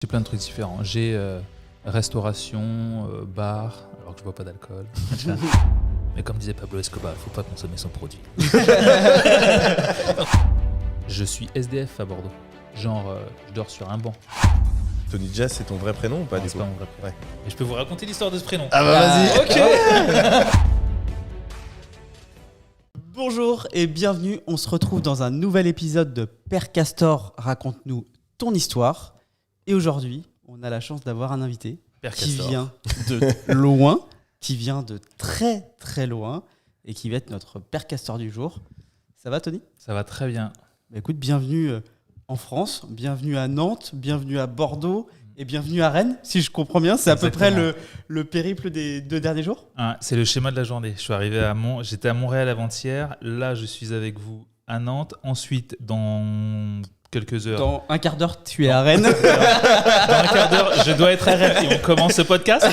J'ai plein de trucs différents. J'ai restauration, bar, alors que je bois pas d'alcool. Mais comme disait Pablo Escobar, il faut pas consommer son produit. Je suis SDF à Bordeaux. Genre, je dors sur un banc. Tony Jazz, c'est ton vrai prénom ou pas? Non, c'est pas mon vrai prénom. Ouais. Et je peux vous raconter l'histoire de ce prénom. Ah bah vas-y. Ok. Bonjour et bienvenue, on se retrouve dans un nouvel épisode de Père Castor, raconte-nous ton histoire. Et aujourd'hui, on a la chance d'avoir un invité Père qui Castor. vient de loin, qui vient de très très loin et qui va être notre Père Castor du jour. Ça va Tony ? Ça va très bien. Bah, écoute, bienvenue en France, bienvenue à Nantes, bienvenue à Bordeaux et bienvenue à Rennes, si je comprends bien. C'est à peu près le périple des 2 derniers jours ? Ah, c'est le schéma de la journée. Je suis arrivé j'étais à Montréal avant-hier. Là, je suis avec vous à Nantes. Ensuite, dans quelques heures. Dans un quart d'heure, tu es à Rennes. Dans un quart d'heure, je dois être à Rennes et on commence ce podcast.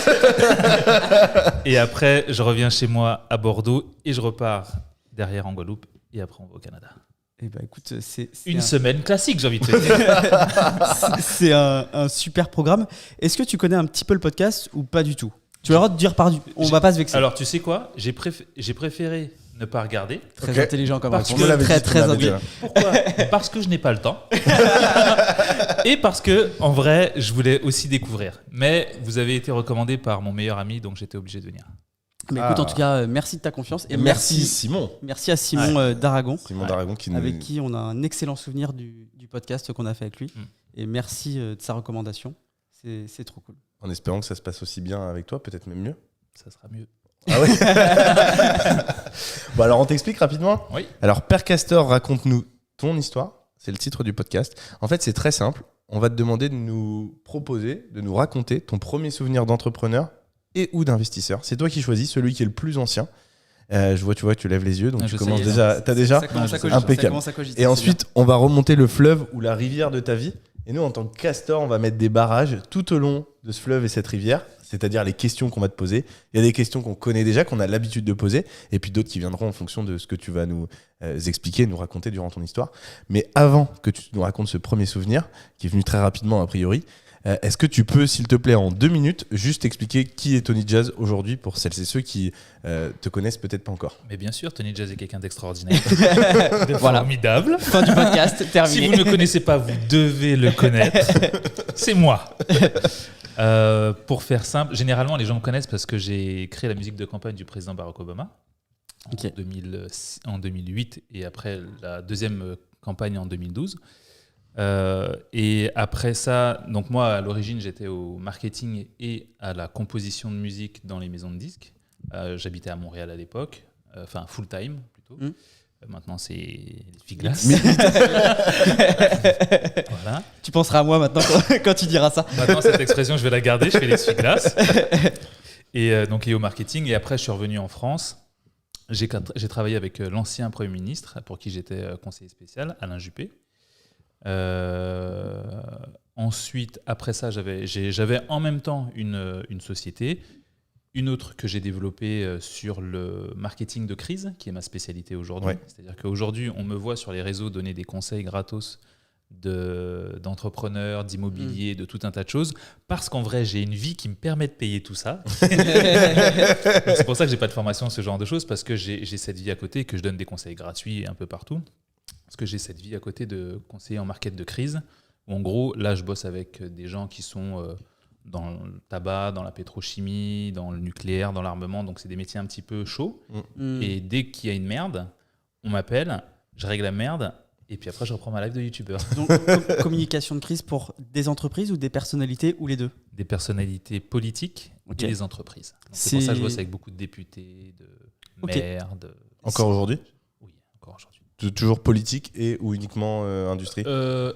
Et après, je reviens chez moi à Bordeaux et je repars derrière en Guadeloupe. Et après, on va au Canada. Eh ben, écoute, c'est Une semaine classique, j'ai envie de te dire. c'est un super programme. Est-ce que tu connais un petit peu le podcast ou pas du tout ? Tu as le droit de dire on va pas se vexer. Alors, tu sais quoi ? J'ai préféré ne pas regarder. Très intelligent comme Parce réponse. que Très intelligent. Pourquoi ? Parce que je n'ai pas le temps. Et parce que, en vrai, je voulais aussi découvrir. Mais vous avez été recommandé par mon meilleur ami, donc j'étais obligé de venir. Mais écoute, en tout cas, merci de ta confiance. Et Merci Simon. Merci à Simon d'Aragon, Simon d'Aragon qui nous... avec qui on a un excellent souvenir du podcast qu'on a fait avec lui. Mm. Et merci de sa recommandation. C'est trop cool. En espérant que ça se passe aussi bien avec toi, peut-être même mieux. Ça sera mieux. Ah oui. Bon alors on t'explique rapidement. Oui. Alors Père Castor, raconte-nous ton histoire. C'est le titre du podcast. En fait, c'est très simple. On va te demander de nous proposer, de nous raconter ton premier souvenir d'entrepreneur et ou d'investisseur. C'est toi qui choisis, celui qui est le plus ancien. Tu vois, tu lèves les yeux, donc tu commences déjà. T'as déjà Ça commence à cogiter, impeccable. ça commence à cogiter, Et c'est ensuite, on va remonter le fleuve ou la rivière de ta vie. Et nous, en tant que castor, on va mettre des barrages tout au long de ce fleuve et cette rivière, c'est-à-dire les questions qu'on va te poser. Il y a des questions qu'on connaît déjà, qu'on a l'habitude de poser, et puis d'autres qui viendront en fonction de ce que tu vas nous expliquer, nous raconter durant ton histoire. Mais avant que tu nous racontes ce premier souvenir, qui est venu très rapidement a priori, est-ce que tu peux, s'il te plaît, en 2 minutes, juste expliquer qui est Tony Jazz aujourd'hui pour celles et ceux qui te connaissent peut-être pas encore? Mais bien sûr, Tony Jazz est quelqu'un d'extraordinaire, de Voilà. formidable. Fin du podcast, Si terminé. vous ne le connaissez pas, vous devez le connaître. C'est moi. Pour faire simple, généralement, les gens me connaissent parce que j'ai créé la musique de campagne du président Barack Obama Ok. en 2008 et après la deuxième campagne en 2012. Et après ça, donc moi, à l'origine, j'étais au marketing et à la composition de musique dans les maisons de disques. J'habitais à Montréal à l'époque, enfin full-time plutôt. Maintenant, c'est les Figlas. Voilà. Tu penseras à moi maintenant quand tu diras ça. Maintenant, cette expression, je vais la garder, je fais les glaces. Et donc, lié au marketing. Et après, je suis revenu en France. J'ai travaillé avec l'ancien Premier ministre, pour qui j'étais conseiller spécial, Alain Juppé. Ensuite, après ça, j'avais en même temps une société, une autre que j'ai développée sur le marketing de crise, qui est ma spécialité aujourd'hui. Ouais. C'est-à-dire qu'aujourd'hui, on me voit sur les réseaux donner des conseils gratos d'entrepreneurs, d'immobilier, de tout un tas de choses, parce qu'en vrai, j'ai une vie qui me permet de payer tout ça. C'est pour ça que j'ai pas de formation, ce genre de choses, parce que j'ai cette vie à côté, que je donne des conseils gratuits un peu partout. Parce que j'ai cette vie à côté de conseiller en market de crise, où en gros, là, je bosse avec des gens qui sont dans le tabac, dans la pétrochimie, dans le nucléaire, dans l'armement, donc c'est des métiers un petit peu chauds. Et dès qu'il y a une merde, on m'appelle, je règle la merde, et puis après, je reprends ma life de youtubeur. Donc, communication de crise pour des entreprises ou des personnalités ou les deux ? Des personnalités politiques Ok. et des entreprises. Donc, c'est pour ça que je bosse avec beaucoup de députés, de Ok. maires. Encore aujourd'hui? Oui, encore aujourd'hui. Toujours politique et ou uniquement industrie?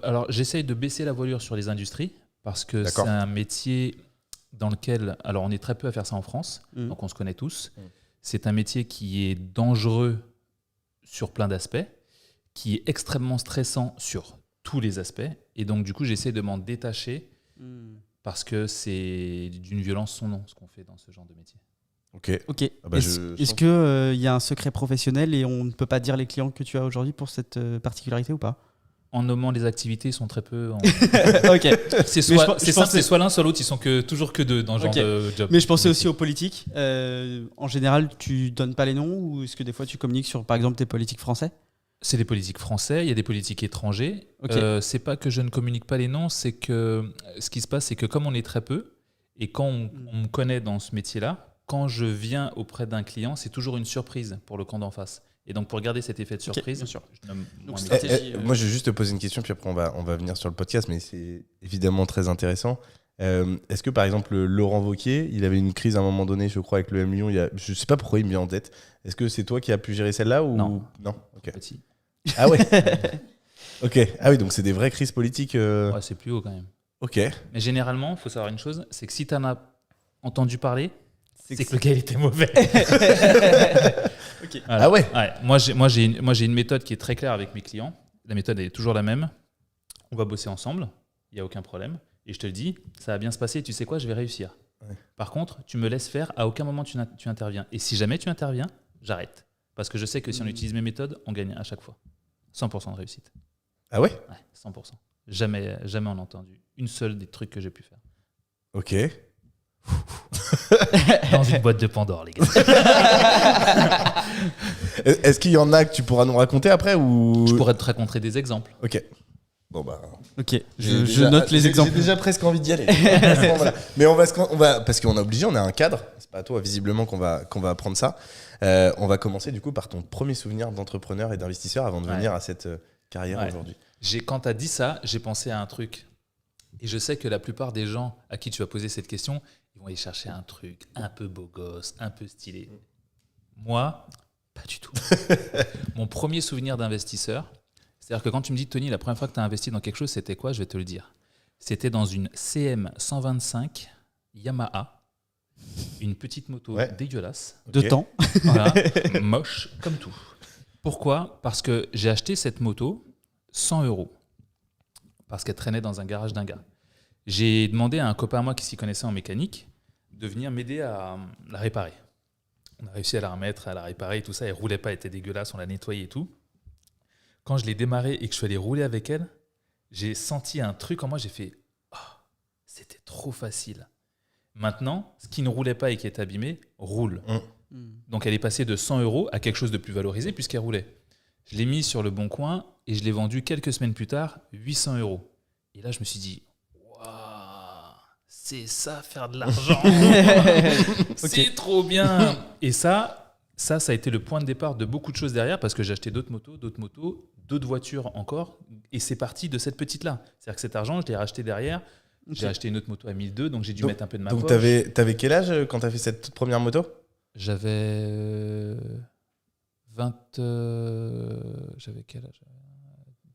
Alors, j'essaye de baisser la voilure sur les industries parce que D'accord. c'est un métier dans lequel... Alors, on est très peu à faire ça en France, donc on se connaît tous. C'est un métier qui est dangereux sur plein d'aspects, qui est extrêmement stressant sur tous les aspects. Et donc, du coup, j'essaie de m'en détacher parce que c'est d'une violence sans nom, ce qu'on fait dans ce genre de métier. Ok. Ok. Ah bah, Est-ce qu'il y a un secret professionnel et on ne peut pas dire les clients que tu as aujourd'hui pour cette particularité ou pas ? en nommant les activités, ils sont très peu. Ok. C'est Mais soit, je c'est pense simple, c'est soit l'un, soit l'autre. Ils sont toujours que deux dans ce genre Ok. de job. Mais je pensais aussi aux politiques. En général, tu donnes pas les noms ou est-ce que des fois tu communiques sur, par exemple, tes politiques français? C'est des politiques français, il y a des politiques étrangers. Ok. C'est pas que je ne communique pas les noms, c'est que ce qui se passe, c'est que comme on est très peu, et quand on me connaît dans ce métier-là, quand je viens auprès d'un client, c'est toujours une surprise pour le camp d'en face. Et donc pour garder cet effet de surprise, bien sûr. je nomme Donc, moins mes stratégie. Moi, je vais juste te poser une question, puis après, on va venir sur le podcast, mais c'est évidemment très intéressant. Est-ce que, par exemple, Laurent Wauquiez, il avait une crise à un moment donné, je crois, avec le M Lyon, je sais pas pourquoi il me vient en tête. Est-ce que c'est toi qui as pu gérer celle-là ou... Non. Ok. petits. Ah ouais. Ok. Ah oui, donc c'est des vraies crises politiques. Ouais, c'est plus haut quand même. Ok. Mais généralement, il faut savoir une chose, c'est que si tu en as entendu parler, c'est que que le gars il était mauvais. Ok. Voilà. Ah ouais. Moi, j'ai une méthode qui est très claire avec mes clients. La méthode elle est toujours la même. On va bosser ensemble, il n'y a aucun problème. Et je te le dis, ça va bien se passer, tu sais quoi, je vais réussir. Ouais. Par contre, tu me laisses faire, à aucun moment tu interviens. Et si jamais tu interviens, j'arrête. Parce que je sais que si on utilise mes méthodes, on gagne à chaque fois. 100% de réussite. Ah ouais. Ouais, 100%. Jamais on a entendu une seule des trucs que j'ai pu faire. Ok. Dans une boîte de Pandore, les gars. Est-ce qu'il y en a que tu pourras nous raconter après ou... Je pourrais te raconter des exemples. Ok. Bon bah. Ok. j'ai Je déjà- note les j'ai exemples. déjà presque envie d'y aller. Voilà. Mais on va parce qu'on est obligé, on a un cadre. C'est pas à toi visiblement qu'on va apprendre ça. On va commencer du coup par ton premier souvenir d'entrepreneur et d'investisseur avant de Ouais. venir à cette carrière Ouais. aujourd'hui. Quand tu as dit ça, j'ai pensé à un truc. Et je sais que la plupart des gens à qui tu vas poser cette question, ils vont aller chercher un truc un peu beau gosse, un peu stylé. Moi, pas du tout. Mon premier souvenir d'investisseur, c'est-à-dire que quand tu me dis, Tony, la première fois que tu as investi dans quelque chose, c'était quoi? Je vais te le dire. C'était dans une CM 125 Yamaha, une petite moto Ouais. dégueulasse. De Ok. temps. Voilà, moche comme tout. Pourquoi? Parce que j'ai acheté cette moto 100 €. Parce qu'elle traînait dans un garage d'un gars. J'ai demandé à un copain à moi qui s'y connaissait en mécanique de venir m'aider à la réparer. On a réussi à la remettre, à la réparer, tout ça. Elle roulait pas, elle était dégueulasse, on l'a nettoyée et tout. Quand je l'ai démarrée et que je suis allé rouler avec elle, j'ai senti un truc en moi, j'ai fait « Oh, c'était trop facile ». Maintenant, ce qui ne roulait pas et qui est abîmé, roule. Donc elle est passée de 100 € à quelque chose de plus valorisé puisqu'elle roulait. Je l'ai mis sur le bon coin et je l'ai vendu quelques semaines plus tard, 800 €. Et là, je me suis dit, waouh, c'est ça faire de l'argent. C'est trop bien. Et ça a été le point de départ de beaucoup de choses derrière parce que j'ai acheté d'autres motos, d'autres voitures encore. Et c'est parti de cette petite-là. C'est-à-dire que cet argent, je l'ai racheté derrière. J'ai acheté une autre moto à 1002, donc j'ai dû mettre un peu de ma Donc poche. t'avais quel âge quand t'as fait cette toute première moto? J'avais 20. J'avais quel âge?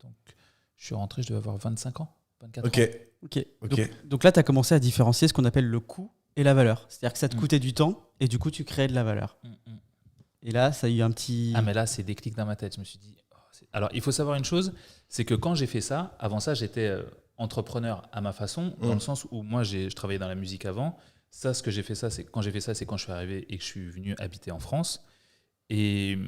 Donc, je suis rentré, je devais avoir 25 ans, 24 Ok. ans. Ok. Ok. Donc là, tu as commencé à différencier ce qu'on appelle le coût et la valeur. C'est-à-dire que ça te coûtait du temps et du coup, tu créais de la valeur. Et là, ça a eu un petit. Ah, mais là, c'est déclic dans ma tête. Je me suis dit. Alors, il faut savoir une chose, c'est que quand j'ai fait ça, avant ça, j'étais entrepreneur à ma façon, dans le sens où moi, je travaillais dans la musique avant. Ça, ce que j'ai fait, c'est quand je suis arrivé et que je suis venu habiter en France. Et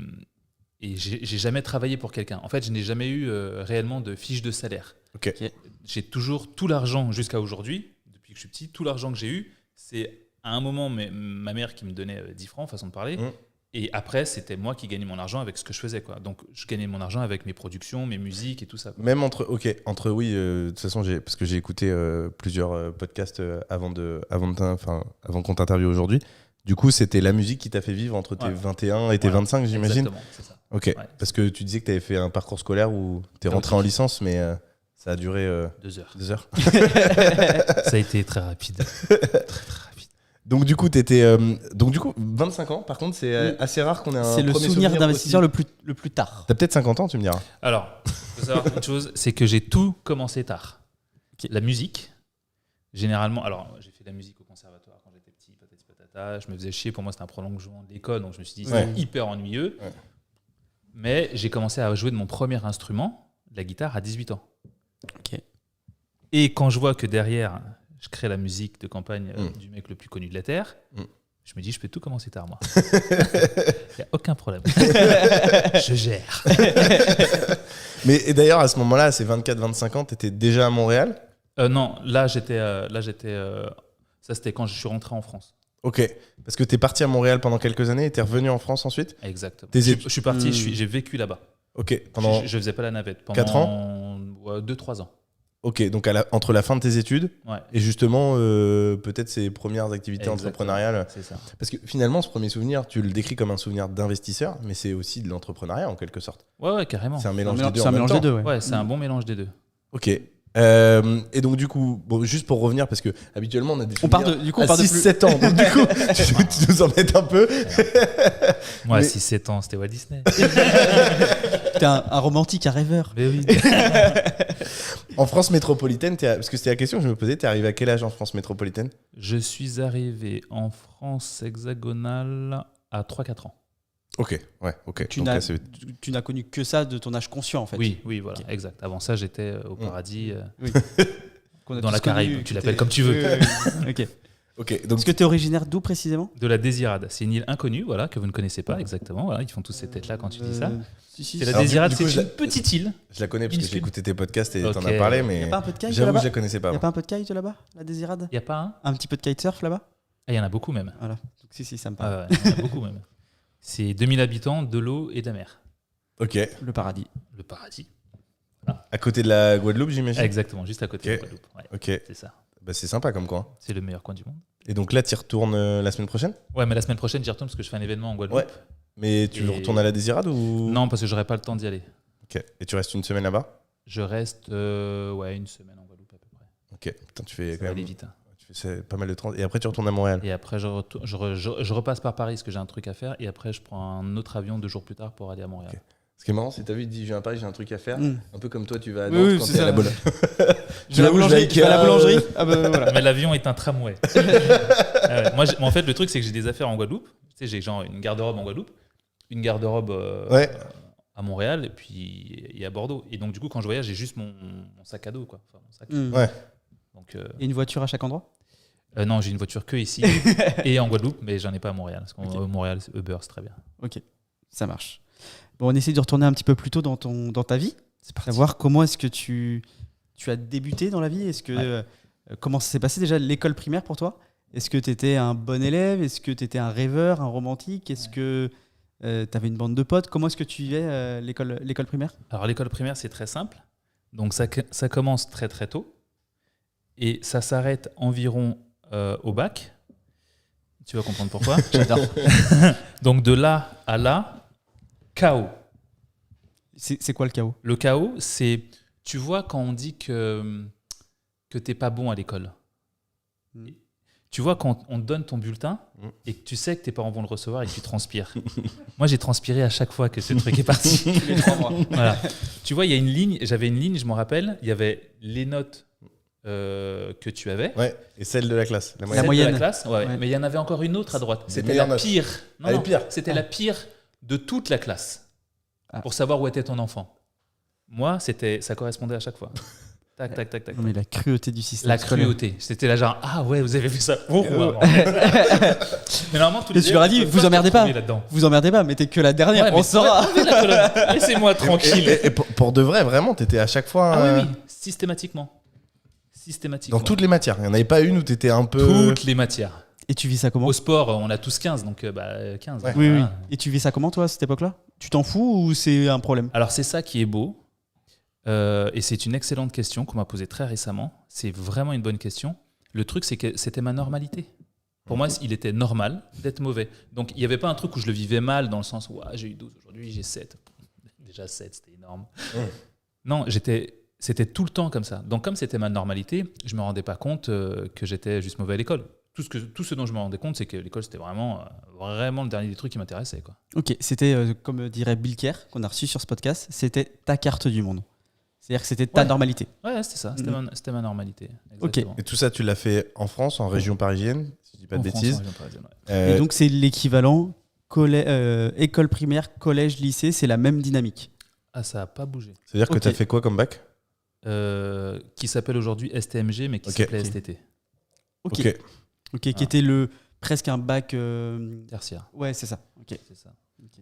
j'ai jamais travaillé pour quelqu'un. En fait, je n'ai jamais eu réellement de fiche de salaire. Ok. J'ai toujours tout l'argent jusqu'à aujourd'hui, depuis que je suis petit, tout l'argent que j'ai eu, c'est à un moment ma mère qui me donnait 10 francs, façon de parler. Et après, c'était moi qui gagnais mon argent avec ce que je faisais, quoi. Donc, je gagnais mon argent avec mes productions, mes musiques et tout ça, quoi. Même entre oui, de toute façon, parce que j'ai écouté plusieurs podcasts avant qu'on t'interviewe aujourd'hui. Du coup, c'était la musique qui t'a fait vivre entre tes Ouais. 21 et tes Voilà. 25, j'imagine. Exactement, c'est ça. Ok. Ouais. Parce que tu disais que tu avais fait un parcours scolaire où tu es rentré en licence, mais ça a duré 2 heures. 2 heures. Ça a été très rapide. Donc du coup, 25 ans, par contre, c'est assez rare qu'on ait un C'est le premier souvenir d'investisseur aussi. le plus tard. T'as peut-être 50 ans, tu me diras. Alors, il faut savoir une chose, c'est que j'ai tout commencé tard. Ok. La musique, généralement, alors j'ai fait de la musique au conservatoire quand j'étais petit, patati patata, je me faisais chier, pour moi c'était un prolongement de l'école, donc je me suis dit Ouais. c'est hyper ennuyeux. Ouais. Mais j'ai commencé à jouer de mon premier instrument, la guitare, à 18 ans. Ok. Et quand je vois que derrière, je crée la musique de campagne du mec le plus connu de la Terre, je Je me dis, je peux tout commencer tard, moi. Il n'y a aucun problème. Je gère. Mais et d'ailleurs, à ce moment-là, à ces 24-25 ans, tu étais déjà à Montréal? Non, là, j'étais. Ça, c'était quand je suis rentré en France. Ok. Parce que tu es parti à Montréal pendant quelques années et tu es revenu en France ensuite? Exactement. Tes Je suis parti, j'ai vécu là-bas. Ok. Pendant... Je faisais pas la navette. Pendant 4 ans? 2-3 ans. Ok, donc entre la fin de tes études Ouais. et justement peut-être ces premières activités Exactement. entrepreneuriales. C'est ça. Parce que finalement, ce premier souvenir, tu le décris comme un souvenir d'investisseur, mais c'est aussi de l'entrepreneuriat en quelque sorte. Ouais, carrément. C'est un mélange des deux. C'est un en même mélange temps. des deux, ouais. Ouais, c'est un bon mélange des deux. Ok. Et donc du coup, bon, juste pour revenir, parce que habituellement on a des On part souvenirs de, du coup, on à part de 6-7 ans, donc du coup, tu nous en mets un peu. Moi, à Mais- 6-7 ans, c'était Walt Disney. T'es un romantique, un rêveur. Mais oui. En France métropolitaine, parce que c'était la question que je me posais, t'es arrivé à quel âge en France métropolitaine? Je suis arrivé en France hexagonale à 3-4 ans. Ok, ouais, ok. Tu Donc n'as là, c'est- tu n'as connu que ça de ton âge conscient, en fait. Oui, voilà, exact. Avant ça, j'étais au paradis, Qu'on a dans tous la Caraïbe, connu, tu que l'appelles t'es- comme tu veux. Ok. ok, donc Est-ce que tu es originaire d'où précisément? De la Désirade. C'est une île inconnue, voilà, que vous ne connaissez pas exactement. Voilà, ils font tous ces têtes-là quand tu dis ça. Si, C'est la Alors, Désirade, du coup, c'est je une la- petite île. je la connais parce que j'ai minuscule. écouté tes podcasts et t'en Ok. as parlé, Y mais a pas un peu de kite j'avoue que là-bas? je la connaissais pas. Y a moi. pas un peu de kite là-bas, la Désirade? Il n'y a pas un Un petit peu de kitesurf là-bas? Ah, il y en a beaucoup même. Voilà. Donc, si, ça me parle. Ah ouais, il y en a beaucoup même. C'est 2000 habitants, de l'eau et de la mer. Ok, Le paradis. Le paradis. à côté de la Guadeloupe, j'imagine. Exactement, juste à côté Ok. de Guadeloupe. Ouais, Ok, c'est ça. bah, c'est sympa comme coin. C'est le meilleur coin du monde. Et donc là, tu retournes la semaine prochaine? Ouais, mais la semaine prochaine, j'y retourne parce que je fais un événement en Guadeloupe. Ouais. Mais tu Et- retournes à la Désirade ou? Non, parce que j'aurais pas le temps d'y aller. Ok, et tu restes une semaine là-bas? Je reste une semaine en Guadeloupe à peu près. Ok, putain, tu fais Ça quand va même aller vite. Hein. tu fais pas mal de temps. Et après, tu retournes à Montréal. Et après, je repasse par Paris parce que j'ai un truc à faire. Et après, je prends un autre avion 2 jours plus tard pour aller à Montréal. Ok. Ce qui est marrant, c'est t'as vu, il dit je viens à Paris, j'ai un truc à faire. Mm. Un peu comme toi, tu vas à Oui, Nantes oui, quand c'est t'es à ça. la boule. Je vais à la boulangerie. Je vais à la boulangerie. Ah bah voilà. Mais l'avion est un tramway. Ah ouais. Moi, en fait, le truc, c'est que j'ai des affaires en Guadeloupe. Tu sais, j'ai genre une garde-robe en Guadeloupe, une garde-robe Ouais. à Montréal et puis et à Bordeaux. Et donc, du coup, quand je voyage, j'ai juste mon sac à dos, quoi. Enfin, mon sac. Mm. Ouais. Donc, Et une voiture à chaque endroit? non, j'ai une voiture que ici et en Guadeloupe, mais j'en ai pas à Montréal. Parce qu'au Ok. Montréal, Uber, c'est très bien. Ok, ça marche. Bon, on essaie de retourner un petit peu plus tôt dans ta vie. C'est parti. Savoir comment est-ce que tu as débuté dans la vie. Est-ce que comment ça s'est passé déjà l'école primaire pour toi? Est-ce que tu étais un bon élève? Est-ce que tu étais un rêveur, un romantique? Est-ce que tu avais une bande de potes? Comment est-ce que tu vivais l'école primaire? Alors, l'école primaire, c'est très simple. Donc, ça commence très, très tôt. Et ça s'arrête environ au bac. Tu vas comprendre pourquoi. J'adore. Donc, de là à là, chaos. C'est quoi le chaos? Le chaos, c'est... Tu vois quand on dit que t'es pas bon à l'école. Mm. Tu vois quand on te donne ton bulletin Mm. et que tu sais que tes parents vont le recevoir et que tu transpires. Moi, j'ai transpiré à chaque fois que ce truc est parti. Les 3 mois. Voilà. Tu vois, il y a une ligne, j'avais une ligne, je m'en rappelle, il y avait les notes que tu avais. Ouais, et celle de la classe. La Celle moyenne. de moyenne. la classe, ouais. Ouais. Mais il y en avait encore une autre à droite. Des C'était meilleures la notes. pire. Non, Elle est non, pire. c'était la pire de toute la classe. Ah. Pour savoir où était ton enfant. Moi, ça correspondait à chaque fois. Tac, tac, tac, tac. Non, mais la cruauté du système. La scolaire. cruauté. C'était là genre, ah ouais, vous avez fait ça pour ou avant. Mais normalement, tous Et tu leur as dit, élèves vous peuvent emmerdez te pas. retrouver là-dedans. Vous emmerdez pas, mettez que la dernière, Ouais, on mais saura. enlevez la colonne. Laissez-moi tranquille. Et pour de vrai, vraiment, t'étais à chaque fois Ah oui, oui, systématiquement. Systématiquement. dans toutes les matières. Il n'y en avait pas une où t'étais un peu. Toutes les matières. Et tu vis ça comment? Au sport, on a tous 15, donc 15. Ouais. Oui, oui. Voilà. Et tu vis ça comment, toi, à cette époque-là? Tu t'en fous ou c'est un problème? Alors c'est ça qui est beau, et c'est une excellente question qu'on m'a posée très récemment. C'est vraiment une bonne question. Le truc, c'est que c'était ma normalité. Pour moi, il était normal d'être mauvais. Donc il n'y avait pas un truc où je le vivais mal, dans le sens où j'ai eu 12 aujourd'hui, j'ai 7. Déjà 7, c'était énorme. Ouais. Non, c'était tout le temps comme ça. Donc comme c'était ma normalité, je ne me rendais pas compte que j'étais juste mauvais à l'école. Tout ce dont je me rendais compte, c'est que l'école, c'était vraiment le dernier des trucs qui m'intéressait, quoi. Ok, c'était, comme dirait Bill Kerr, qu'on a reçu sur ce podcast, c'était ta carte du monde. C'est-à-dire que c'était ta Ouais. normalité. Ouais, c'était ça. C'était ma normalité. Ok. Exactement. Et tout ça, tu l'as fait en France, en région parisienne, si je dis pas de En France, bêtises. en région parisienne, ouais. Et donc, c'est l'équivalent école primaire, collège, lycée, c'est la même dynamique. Ah, ça n'a pas bougé. C'est-à-dire que Ok. tu as fait quoi comme bac? Qui s'appelle aujourd'hui STMG, mais qui Ok. s'appelait Ok. STT. Ok, qui était le presque un bac. Tertiaire. Ouais, c'est ça. Ok. C'est ça.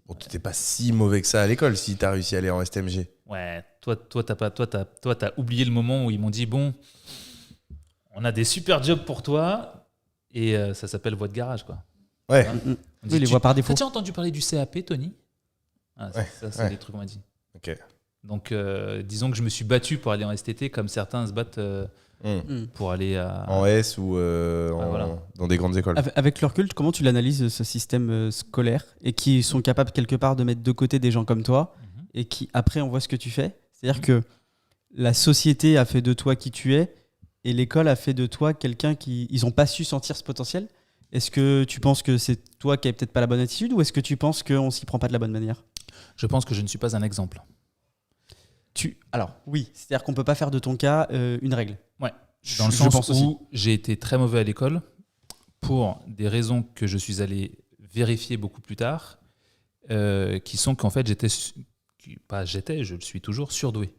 Bon, t'étais pas si mauvais que ça à l'école si t'as réussi à aller en STMG. Ouais, t'as oublié le moment où ils m'ont dit bon, on a des super jobs pour toi et ça s'appelle voie de garage quoi. Ouais. On dit, Oui, les voies par défaut. T'as déjà entendu parler du CAP, Tony? Ouais, Ça, c'est ouais. des trucs qu'on m'a dit. Ok. Donc, disons que je me suis battu pour aller en STT comme certains se battent pour aller à. En S ou voilà. dans des grandes écoles. Avec le recul, comment tu l'analyses ce système scolaire et qui sont capables quelque part de mettre de côté des gens comme toi et qui après on voit ce que tu fais. C'est-à-dire que la société a fait de toi qui tu es et l'école a fait de toi quelqu'un qui ils ont pas su sentir ce potentiel. Est-ce que tu penses que c'est toi qui n'avais peut-être pas la bonne attitude ou est-ce que tu penses qu'on s'y prend pas de la bonne manière? Je pense que je ne suis pas un exemple. Alors oui, c'est-à-dire qu'on peut pas faire de ton cas une règle. Ouais. Dans le Je sens pense aussi. où j'ai été très mauvais à l'école pour des raisons que je suis allé vérifier beaucoup plus tard, qui sont qu'en fait je le suis toujours surdoué.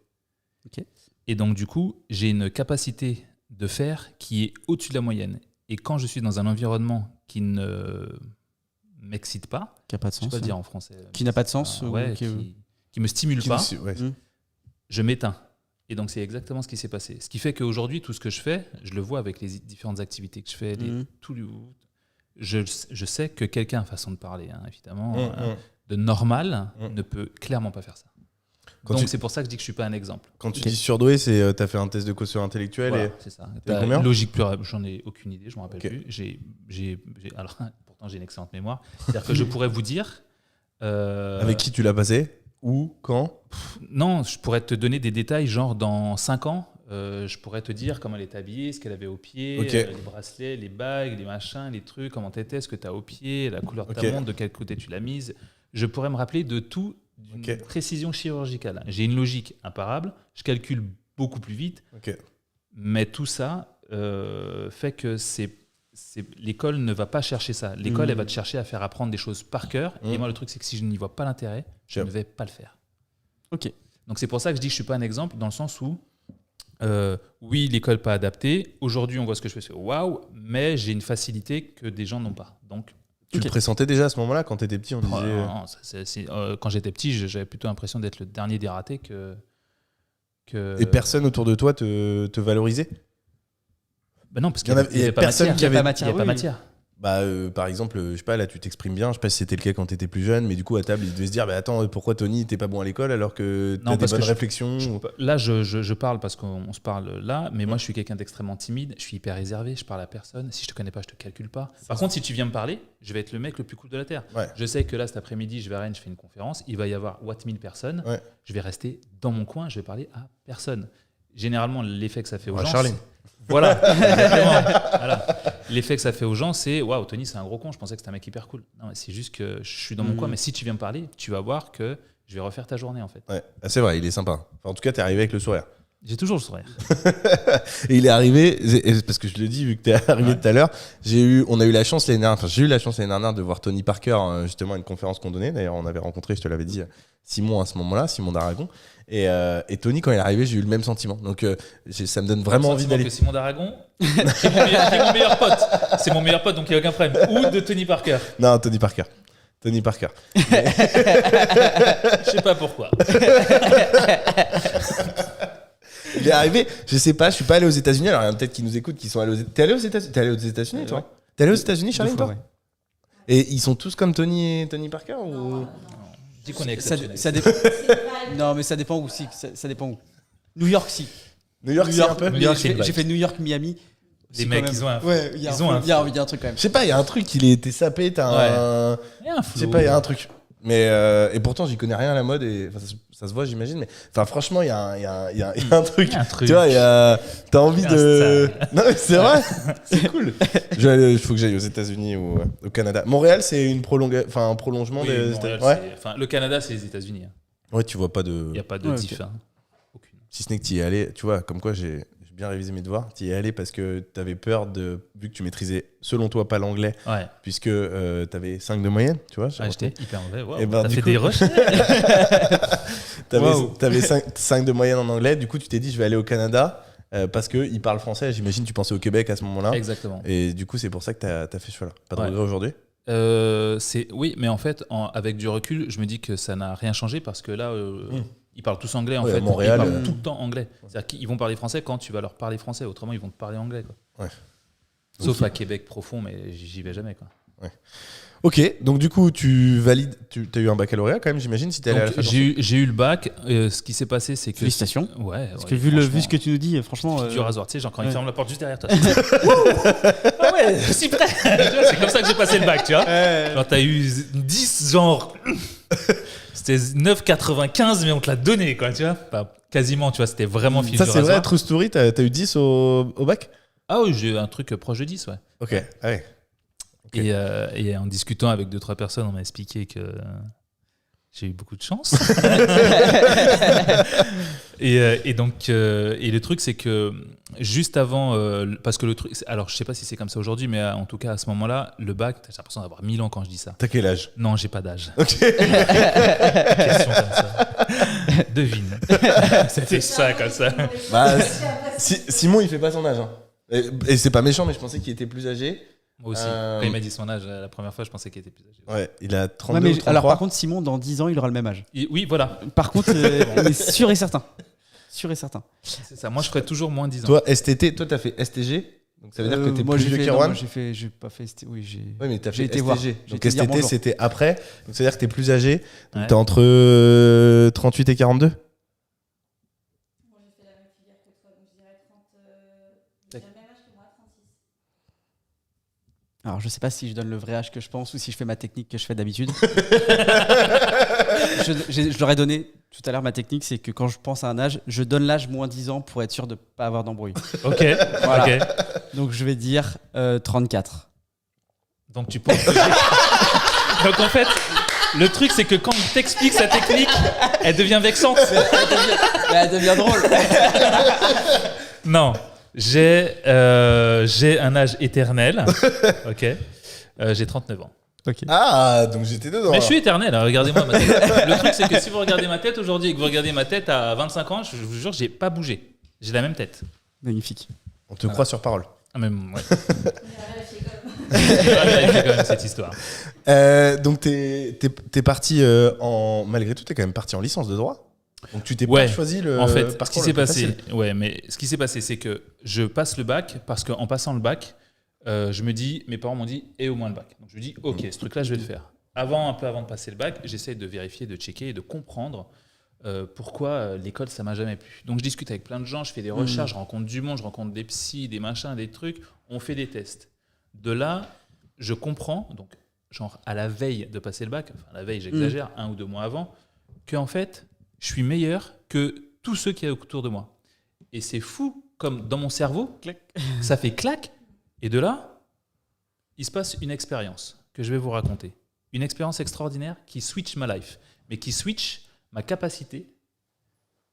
Ok. Et donc du coup, j'ai une capacité de faire qui est au-dessus de la moyenne. Et quand je suis dans un environnement qui ne m'excite pas, Qui n'a pas de je sais sens. pas le dire en français, Qui n'a pas de sens ou ouais, qui me stimule pas, Ouais. je m'éteins. Et donc, c'est exactement ce qui s'est passé. Ce qui fait qu'aujourd'hui, tout ce que je fais, je le vois avec les différentes activités que je fais. Je sais que quelqu'un, façon de parler, hein, évidemment, de normal, ne peut clairement pas faire ça. Donc, c'est pour ça que je dis que je ne suis pas un exemple. Quand tu dis surdoué, c'est t'as fait un test de quotient intellectuel Voilà, et c'est ça. t'as combien? Logique plurielle, j'en ai aucune idée, je ne me rappelle plus. Alors, pourtant, j'ai une excellente mémoire. C'est-à-dire que je pourrais vous dire... avec qui tu l'as passé? Où? Quand? Non, je pourrais te donner des détails, genre dans 5 ans, je pourrais te dire comment elle est habillée, ce qu'elle avait au pied, les bracelets, les bagues, les machins, les trucs, comment t'étais, ce que tu as au pied, la couleur de ta montre, de quel côté tu l'as mise. Je pourrais me rappeler de tout d'une précision chirurgicale. J'ai une logique imparable, je calcule beaucoup plus vite, mais tout ça fait que l'école ne va pas chercher ça. L'école, elle va te chercher à faire apprendre des choses par cœur. Et moi, le truc, c'est que si je n'y vois pas l'intérêt, je ne vais pas le faire. Ok. Donc, c'est pour ça que je dis que je ne suis pas un exemple, dans le sens où, oui, l'école pas adaptée. Aujourd'hui, on voit ce que je fais. Waouh, mais j'ai une facilité que des gens n'ont pas. Donc, tu le pressentais déjà à ce moment-là, quand tu étais petit, on disait... quand j'étais petit, j'avais plutôt l'impression d'être le dernier des ratés que... Et personne autour de toi te valorisait? Ben non, parce qu'il n'y avait pas personne matière. qui avait Il n'y avait pas matière. Bah, par exemple, je sais pas, là tu t'exprimes bien, je sais pas si c'était le cas quand t'étais plus jeune, mais du coup à table ils devaient se dire, bah attends, pourquoi Tony t'es pas bon à l'école alors que t'as des bonnes réflexions? Là je parle parce qu'on se parle là, mais moi je suis quelqu'un d'extrêmement timide, je suis hyper réservé, je parle à personne, si je te connais pas je te calcule pas. Par contre si tu viens me parler, je vais être le mec le plus cool de la Terre. Je sais que là cet après-midi je vais à Rennes, je fais une conférence, il va y avoir 1000 personnes, je vais rester dans mon coin, je vais parler à personne. Généralement l'effet que ça fait aux gens... Charlie. Voilà, exactement. Voilà. L'effet que ça fait aux gens, c'est waouh, Tony, c'est un gros con. Je pensais que c'était un mec hyper cool. Non, c'est juste que je suis dans mon coin. Mais si tu viens me parler, tu vas voir que je vais refaire ta journée en fait. Ouais, c'est vrai, il est sympa. Enfin, en tout cas, t'es arrivé avec le sourire. J'ai toujours le sourire. Et il est arrivé, parce que je le dis, vu que t'es arrivé tout à l'heure, j'ai eu la chance l'année dernière de voir Tony Parker justement à une conférence qu'on donnait. D'ailleurs, on avait rencontré, je te l'avais dit, Simon à ce moment-là, Simon d'Aragon. Et Tony, quand il est arrivé, j'ai eu le même sentiment. Donc ça me donne vraiment envie d'aller. Que Simon d'Aragon, qui est mon meilleur pote. C'est mon meilleur pote, donc il n'y a aucun problème. Ou de Tony Parker. Non, Tony Parker. Je sais pas pourquoi. Il est arrivé, je sais pas, je suis pas allé aux États-Unis. Alors il y en a peut-être qui nous écoutent, qui sont allés aux États-Unis. T'es allé aux États-Unis, toi? T'es allé aux États-Unis, Charlie, toi? Et ils sont tous comme Tony Parker ou... Je dis qu'on est exceptionnel. Ça dépend. Non, mais ça dépend où aussi. Ça dépend où. New York, si. New York, c'est un peu. J'ai fait New York, Miami. Les mecs, ils ont un. Ouais, il y a un truc quand même. Je sais pas, il y a un truc, il était sapé, t'as un. Il y a un flow. Je sais pas, il y a un truc. Mais et pourtant, j'y connais rien à la mode et ça se voit, j'imagine. Mais enfin, franchement, il y a un truc. Tu vois, t'as envie de. Non, mais c'est vrai, c'est cool. Il faut que j'aille aux États-Unis ou au Canada. Montréal, c'est un prolongement des États-Unis. Le Canada, c'est les États-Unis. Ouais, tu vois pas de. Il n'y a pas de diff. Aucune. Si ce n'est que tu y es allé, tu vois, comme quoi j'ai bien révisé mes devoirs. Tu y es allé parce que tu avais peur vu que tu maîtrisais, selon toi, pas l'anglais, puisque tu avais 5 de moyenne, tu vois. J'étais hyper mauvais. Wow. T'as fait des rushs. T'avais 5 de moyenne en anglais, du coup, tu t'es dit, je vais aller au Canada. parce qu'ils parlent français. J'imagine tu pensais au Québec à ce moment-là. Exactement. Et du coup, c'est pour ça que t'as fait ce choix-là. Pas de Ouais. regret aujourd'hui? Oui, mais en fait, avec du recul, je me dis que ça n'a rien changé parce que là, ils parlent tous anglais en Ouais, fait. à Montréal, Ils parlent tout le temps anglais. C'est-à-dire qu'ils vont parler français quand tu vas leur parler français. Autrement, ils vont te parler anglais. Quoi. Ouais. Sauf à Québec profond, mais j'y vais jamais. Quoi. Ok, donc du coup, tu valides. Tu as eu un baccalauréat quand même, j'imagine, si t'es allé à la Donc, fac. j'ai eu le bac. Ce qui s'est passé, c'est que. Félicitations. Ouais. Parce ouais, que vu franchement, ce que tu nous dis, franchement. du raseur, tu sais, genre quand il ouais. ferme la porte juste derrière toi. Ah ouais, je suis prêt. Tu vois, c'est comme ça que j'ai passé le bac, tu vois. Genre, t'as eu 10, genre. C'était 9,95, mais on te l'a donné, quoi, tu vois. Enfin, quasiment, tu vois, c'était vraiment fil Ça, du c'est vrai, rasoir. True Story, t'as eu 10 au bac? Ah oui, j'ai eu un truc proche de 10, ouais. Ok, ouais. Ok. Et en discutant avec 2-3 personnes, on m'a expliqué que j'ai eu beaucoup de chance. et donc, et le truc, c'est que juste avant, parce que le truc, alors je sais pas si c'est comme ça aujourd'hui, mais en tout cas à ce moment-là, le bac, j'ai l'impression d'avoir 1000 ans quand je dis ça. T'as quel âge? Non, j'ai pas d'âge. Ok. Question comme ça. Devine. C'était ça comme ça. Bah, Simon, il fait pas son âge. Hein. Et c'est pas méchant, mais je pensais qu'il était plus âgé. Moi aussi. Quand il m'a dit son âge la première fois, je pensais qu'il était plus âgé. Ouais, il a 32 Ouais, mais ou 33. alors par contre, Simon, dans 10 ans, il aura le même âge. Oui, voilà. Par contre, on est sûr et certain. Sûr et certain. C'est ça. Moi, je ferais toujours moins 10 ans. Toi, STT, toi, t'as fait STG. Donc ça veut dire que t'es moi, plus j'ai vieux fait, qu'Erwan. j'ai pas fait. Oui, j'ai. Oui, mais t'as j'ai fait été voir. STG. J'ai Donc été dire STT, bonjour. c'était après. Donc ça veut dire que t'es plus âgé. Donc Ouais. t'es entre 38 et 42. Alors, je sais pas si je donne le vrai âge que je pense ou si je fais ma technique que je fais d'habitude. Je leur ai donné tout à l'heure ma technique, c'est que quand je pense à un âge, je donne l'âge moins 10 ans pour être sûr de pas avoir d'embrouille. Ok. Voilà. Ok. Donc, je vais dire 34. Donc tu penses que j'ai- Donc en fait, le truc c'est que quand il t'explique sa technique, elle devient vexante. Elle devient drôle. Non, j'ai un âge éternel. Ok. J'ai 39 ans. Ah, donc j'étais dedans. Mais je suis éternel, hein, regardez-moi ma tête. Le truc c'est que si vous regardez ma tête aujourd'hui et que vous regardez ma tête à 25 ans, je vous jure, j'ai pas bougé. J'ai la même tête. Magnifique. On te croit sur parole. Ah même, ouais. J'ai pas vérifié quand même cette histoire. Donc t'es parti malgré tout, t'es quand même parti en licence de droit. Donc tu t'es Ouais. pas choisi le. En fait, ce parcours qui le s'est plus passé, facile. ouais, mais ce qui s'est passé, c'est que je passe le bac parce qu'en passant le bac, je me dis, mes parents m'ont dit, et au moins le bac. Donc je me dis, ok, ce truc-là, je vais le faire. Un peu avant de passer le bac, j'essaie de vérifier, de checker et de comprendre pourquoi l'école, ça m'a jamais plu. Donc je discute avec plein de gens, je fais des recherches, je rencontre du monde, je rencontre des psys, des machins, des trucs. On fait des tests. De là, je comprends, donc genre à la veille de passer le bac, enfin la veille, j'exagère, 1 ou 2 mois avant, qu'en fait, je suis meilleur que tous ceux qui y a autour de moi. Et c'est fou, comme dans mon cerveau, ça fait clac. Et de là, il se passe une expérience que je vais vous raconter. Une expérience extraordinaire qui switch ma life, mais qui switch ma capacité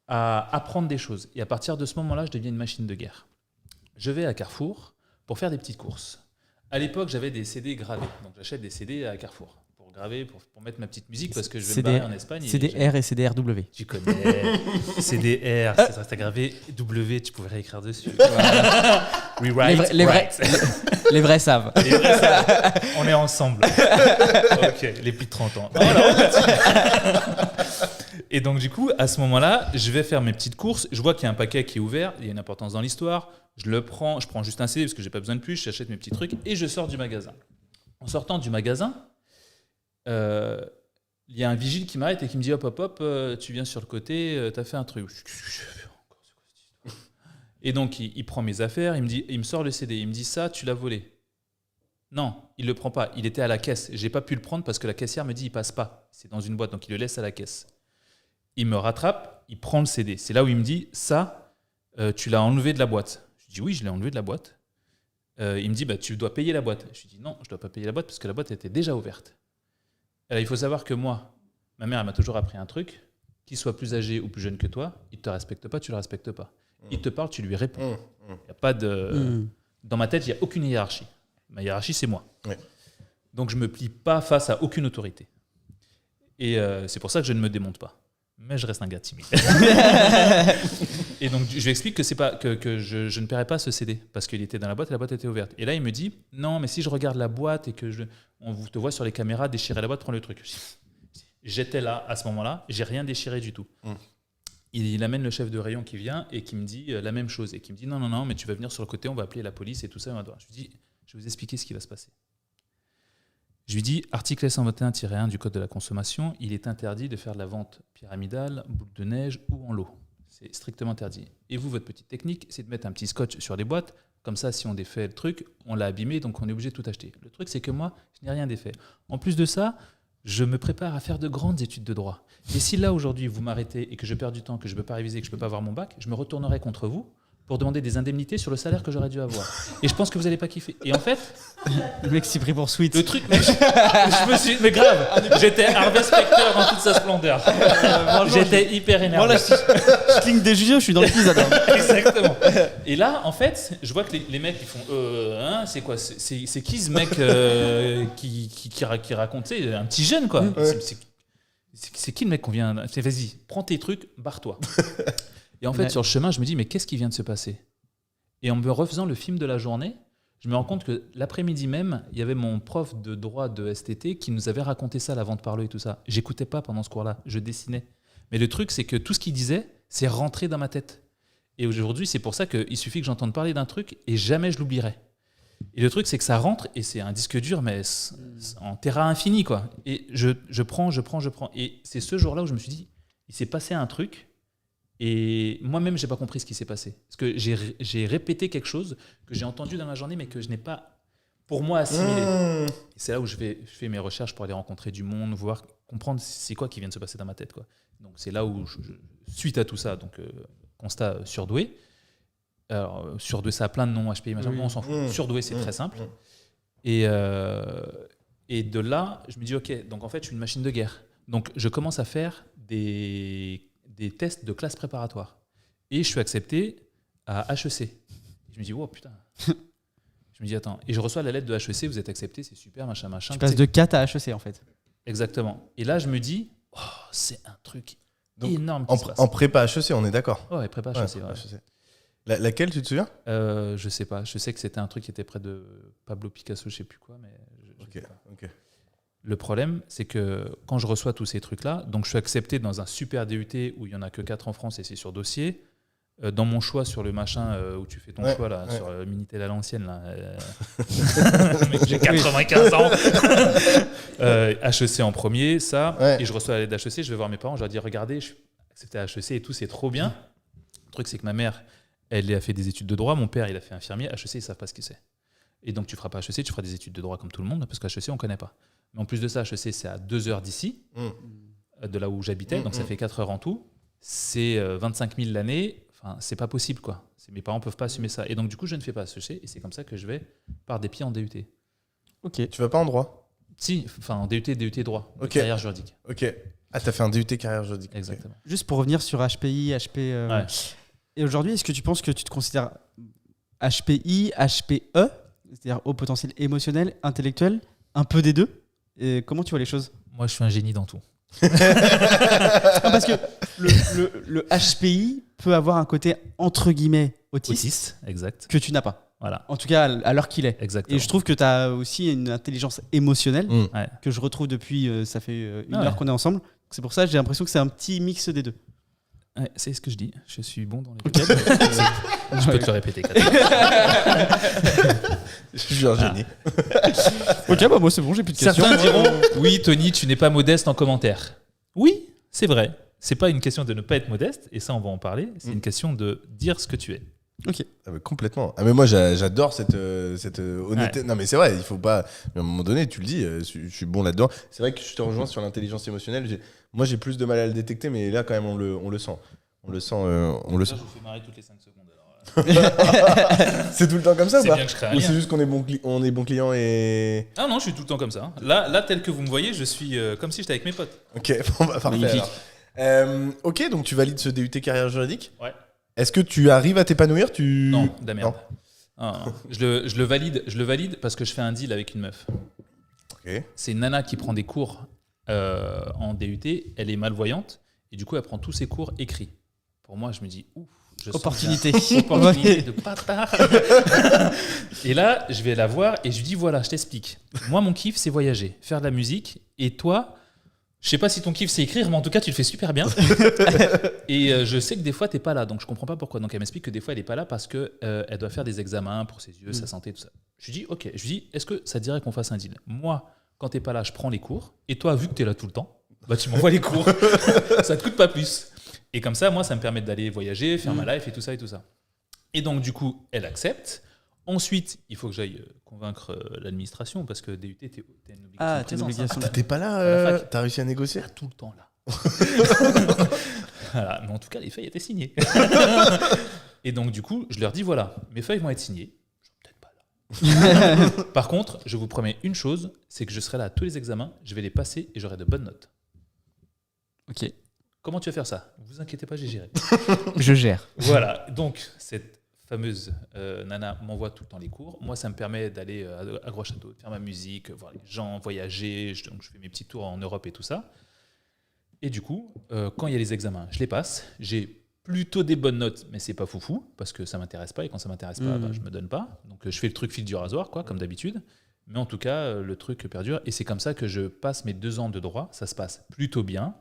à apprendre des choses. Et à partir de ce moment-là, je deviens une machine de guerre. Je vais à Carrefour pour faire des petites courses. À l'époque, j'avais des CD gravés. Donc j'achète des CD à Carrefour pour graver, pour mettre ma petite musique parce que je vais me barrer en Espagne. et CDR et CDRW. tu connais CDR, c'est gravé W, tu pouvais réécrire dessus. Voilà. Rewrite, Les vrais, write. les vrais savent. Les vrais, ça, on est ensemble. Ok, les plus de 30 ans. Voilà. Et donc du coup, à ce moment-là, je vais faire mes petites courses. Je vois qu'il y a un paquet qui est ouvert, il y a une importance dans l'histoire. Je le prends, je prends juste un CD parce que j'ai pas besoin de plus. J'achète mes petits trucs et je sors du magasin. En sortant du magasin, il y a un vigile qui m'arrête et qui me dit hop hop hop, tu viens sur le côté, t'as fait un truc. Et donc il prend mes affaires, il me sort le CD, il me dit ça, tu l'as volé. Non, il le prend pas, il était à la caisse. J'ai pas pu le prendre parce que la caissière me dit il passe pas, c'est dans une boîte, donc il le laisse à la caisse. Il me rattrape, il prend le CD. C'est là où il me dit ça, tu l'as enlevé de la boîte. Je dis oui, je l'ai enlevé de la boîte. Il me dit bah tu dois payer la boîte. Je lui dis non, je dois pas payer la boîte parce que la boîte était déjà ouverte. Alors, il faut savoir que moi, ma mère elle m'a toujours appris un truc, qu'il soit plus âgé ou plus jeune que toi, il te respecte pas, tu le respectes pas. Il te parle, tu lui réponds. Y a pas de... Dans ma tête, il n'y a aucune hiérarchie. Ma hiérarchie, c'est moi. Ouais. Donc je me plie pas face à aucune autorité. Et c'est pour ça que je ne me démonte pas. mais je reste un gars timide. Et donc, je lui explique que, c'est pas, que je ne paierai pas ce CD parce qu'il était dans la boîte et la boîte était ouverte. Et là, il me dit non, mais si je regarde la boîte et que on te voit sur les caméras déchirer la boîte, prends le truc. J'étais là à ce moment-là, j'ai rien déchiré du tout. Il amène le chef de rayon qui vient et qui me dit la même chose et qui me dit non, mais tu vas venir sur le côté, on va appeler la police et tout ça. Je lui dis je vais vous expliquer ce qui va se passer. Je lui dis, article S121-1 du Code de la consommation, il est interdit de faire de la vente pyramidale, boule de neige ou en lot. C'est strictement interdit. Et vous, votre petite technique, c'est de mettre un petit scotch sur les boîtes. Comme ça, si on défait le truc, on l'a abîmé, donc on est obligé de tout acheter. Le truc, c'est que moi, je n'ai rien défait. En plus de ça, je me prépare à faire de grandes études de droit. Et si là, aujourd'hui, vous m'arrêtez et que je perds du temps, que je ne peux pas réviser, que je ne peux pas avoir mon bac, je me retournerai contre vous pour demander des indemnités sur le salaire que j'aurais dû avoir. Et je pense que vous n'allez pas kiffer. Et en fait... Le mec s'est pris pour Sweet. Le truc, mais je me suis... Mais grave, j'étais Harvey Specter dans toute sa splendeur. J'étais hyper énervé. Voilà, je cligne des yeux, je suis dans l'épisode. Exactement. Et là, en fait, je vois que les mecs, ils font... c'est quoi c'est qui ce mec qui raconte, tu sais, un petit jeune, quoi. Ouais. C'est qui le mec qu'on vient... Vas-y, prends tes trucs, barre-toi. Et en fait, sur le chemin, je me dis, mais qu'est-ce qui vient de se passer ? Et en me refaisant le film de la journée, je me rends compte que l'après-midi même, il y avait mon prof de droit de STT qui nous avait raconté ça, la vente par lot et tout ça. J'écoutais pas pendant ce cours-là, je dessinais. Mais le truc, c'est que tout ce qu'il disait, c'est rentré dans ma tête. Et aujourd'hui, c'est pour ça qu'il suffit que j'entende parler d'un truc et jamais je l'oublierai. Et le truc, c'est que ça rentre et c'est un disque dur, mais en terrain infini, quoi. Et je prends. Et c'est ce jour-là où je me suis dit, il s'est passé un truc. Et moi-même, j'ai pas compris ce qui s'est passé. Parce que j'ai répété quelque chose que j'ai entendu dans la journée, mais que je n'ai pas, pour moi, assimilé. Et c'est là où je fais mes recherches pour aller rencontrer du monde, voir, comprendre c'est quoi qui vient de se passer dans ma tête, quoi. Donc c'est là où, suite à tout ça, donc constat surdoué. Alors, surdoué, ça a plein de noms, HPI, machin, on s'en fout. Surdoué, c'est très simple. Et de là, je me dis, ok, donc en fait, je suis une machine de guerre. Donc je commence à faire des tests de classe préparatoire. Et je suis accepté à HEC. Et je me dis, oh putain. Je me dis, attends. Et je reçois la lettre de HEC, vous êtes accepté, c'est super, machin. Tu passes de 4 à HEC, en fait. Exactement. Et là, je me dis, oh, c'est un truc donc, énorme qui se passe. En prépa HEC, on est d'accord. Ouais, prépa HEC. Ouais. HEC. Laquelle, tu te souviens ? Je sais pas. Je sais que c'était un truc qui était près de Pablo Picasso, je sais plus quoi, mais je sais pas. Ok. Le problème, c'est que quand je reçois tous ces trucs-là, donc je suis accepté dans un super DUT où il n'y en a que 4 en France et c'est sur dossier. Dans mon choix sur le machin où tu fais ton choix, là, sur Minitel à l'ancienne, là, j'ai 95 ans. HEC en premier, ça. Ouais. Et je reçois la lettre d'HEC, je vais voir mes parents, je leur dis regardez, je suis accepté à HEC et tout, c'est trop bien. Le truc, c'est que ma mère, elle a fait des études de droit, mon père, il a fait infirmier. HEC, ils ne savent pas ce que c'est. Et donc, tu ne feras pas HEC, tu feras des études de droit comme tout le monde, parce qu'HEC, on ne connaît pas. Mais en plus de ça, HEC, c'est à 2 heures d'ici, de là où j'habitais, donc ça fait 4 heures en tout. C'est 25 000 l'année, enfin, c'est pas possible, quoi. Mes parents ne peuvent pas assumer ça. Et donc, du coup, je ne fais pas HEC, et c'est comme ça que je vais par des pieds en DUT. Ok. Tu vas pas en droit ? Si, enfin, en DUT droit, carrière juridique. Ok. Ah, t'as fait un DUT carrière juridique. Exactement. Okay. Juste pour revenir sur HPI, HP... Ouais. Et aujourd'hui, est-ce que tu penses que tu te considères HPI, HPE, c'est-à-dire haut potentiel émotionnel, intellectuel, un peu des deux ? Et comment tu vois les choses ? Moi, je suis un génie dans tout. Non, parce que le HPI peut avoir un côté entre guillemets autiste exact. Que tu n'as pas. Voilà. En tout cas, à l'heure qu'il est. Exactement. Et je trouve que tu as aussi une intelligence émotionnelle que je retrouve depuis, ça fait une heure qu'on est ensemble. C'est pour ça que j'ai l'impression que c'est un petit mix des deux. Ouais, c'est ce que je dis. Je suis bon dans les deux. Je peux te le répéter. Je suis un génie. Ok, bah moi c'est bon, j'ai plus de questions. Certains diront oui, Tony, tu n'es pas modeste en commentaire. Oui, c'est vrai. C'est pas une question de ne pas être modeste, et ça on va en parler. C'est une question de dire ce que tu es. Ok. Ah mais complètement. Ah mais moi j'adore cette honnêteté. Ouais. Non mais c'est vrai, il faut pas. À un moment donné, tu le dis, je suis bon là-dedans. C'est vrai que je te rejoins sur l'intelligence émotionnelle. Moi j'ai plus de mal à le détecter, mais là quand même on le sent. On le sent. Je vous fais marrer toutes les 5 secondes. Alors. C'est tout le temps comme ça ou pas ? Bien que je crée un ou lien. c'est juste qu'on est bon client et. Ah non, je suis tout le temps comme ça. Là tel que vous me voyez, je suis comme si j'étais avec mes potes. Ok, bon bah parfait. Ok, donc tu valides ce DUT carrière juridique ? Ouais. Est-ce que tu arrives à t'épanouir ? Non, de la merde. Non. Je le valide parce que je fais un deal avec une meuf. Okay. C'est une nana qui prend des cours en DUT, elle est malvoyante Et du coup, elle prend tous ses cours écrits. Pour moi, je me dis, ouf, je sens Opportunité. bien. Opportunité de bâtard. Et là, je vais la voir et je lui dis, voilà, je t'explique. Moi, mon kiff, c'est voyager, faire de la musique. Et toi, je sais pas si ton kiff, c'est écrire, mais en tout cas, tu le fais super bien. Et je sais que des fois, t'es pas là. Donc, je comprends pas pourquoi. Donc, elle m'explique que des fois, elle est pas là parce que elle doit faire des examens pour ses yeux, sa santé, tout ça. Je lui dis, ok. Je lui dis, est-ce que ça te dirait qu'on fasse un deal? Moi, quand t'es pas là, je prends les cours. Et toi, vu que t'es là tout le temps, bah, tu m'envoies les cours. Ça te coûte pas plus. Et comme ça, moi, ça me permet d'aller voyager, faire ma life et tout ça et tout ça. Et donc, du coup, elle accepte. Ensuite, il faut que j'aille convaincre l'administration parce que DUT, t'es une obligation. Ah, de t'es une présence, obligation. hein. T'es pas À la là, fac. t'as réussi à négocier? Pas tout le temps là. Voilà. Mais en tout cas, les feuilles étaient signées. Et donc, du coup, je leur dis voilà, mes feuilles vont être signées. Je suis peut-être pas là. Par contre, je vous promets une chose, c'est que je serai là à tous les examens, je vais les passer et j'aurai de bonnes notes. Ok. Comment tu vas faire ça? Vous inquiétez pas, j'ai géré. Je gère. Voilà, donc cette fameuse nana m'envoie tout le temps les cours. Moi, ça me permet d'aller à Gros-Château, de faire ma musique, voir les gens, voyager. Donc, je fais mes petits tours en Europe et tout ça. Et du coup, quand il y a les examens, je les passe. J'ai plutôt des bonnes notes, mais c'est pas foufou, parce que ça m'intéresse pas. Et quand ça m'intéresse pas, bah, je me donne pas. Donc, je fais le truc fil du rasoir, quoi, comme d'habitude. Mais en tout cas, le truc perdure. Et c'est comme ça que je passe mes 2 ans de droit. Ça se passe plutôt bien.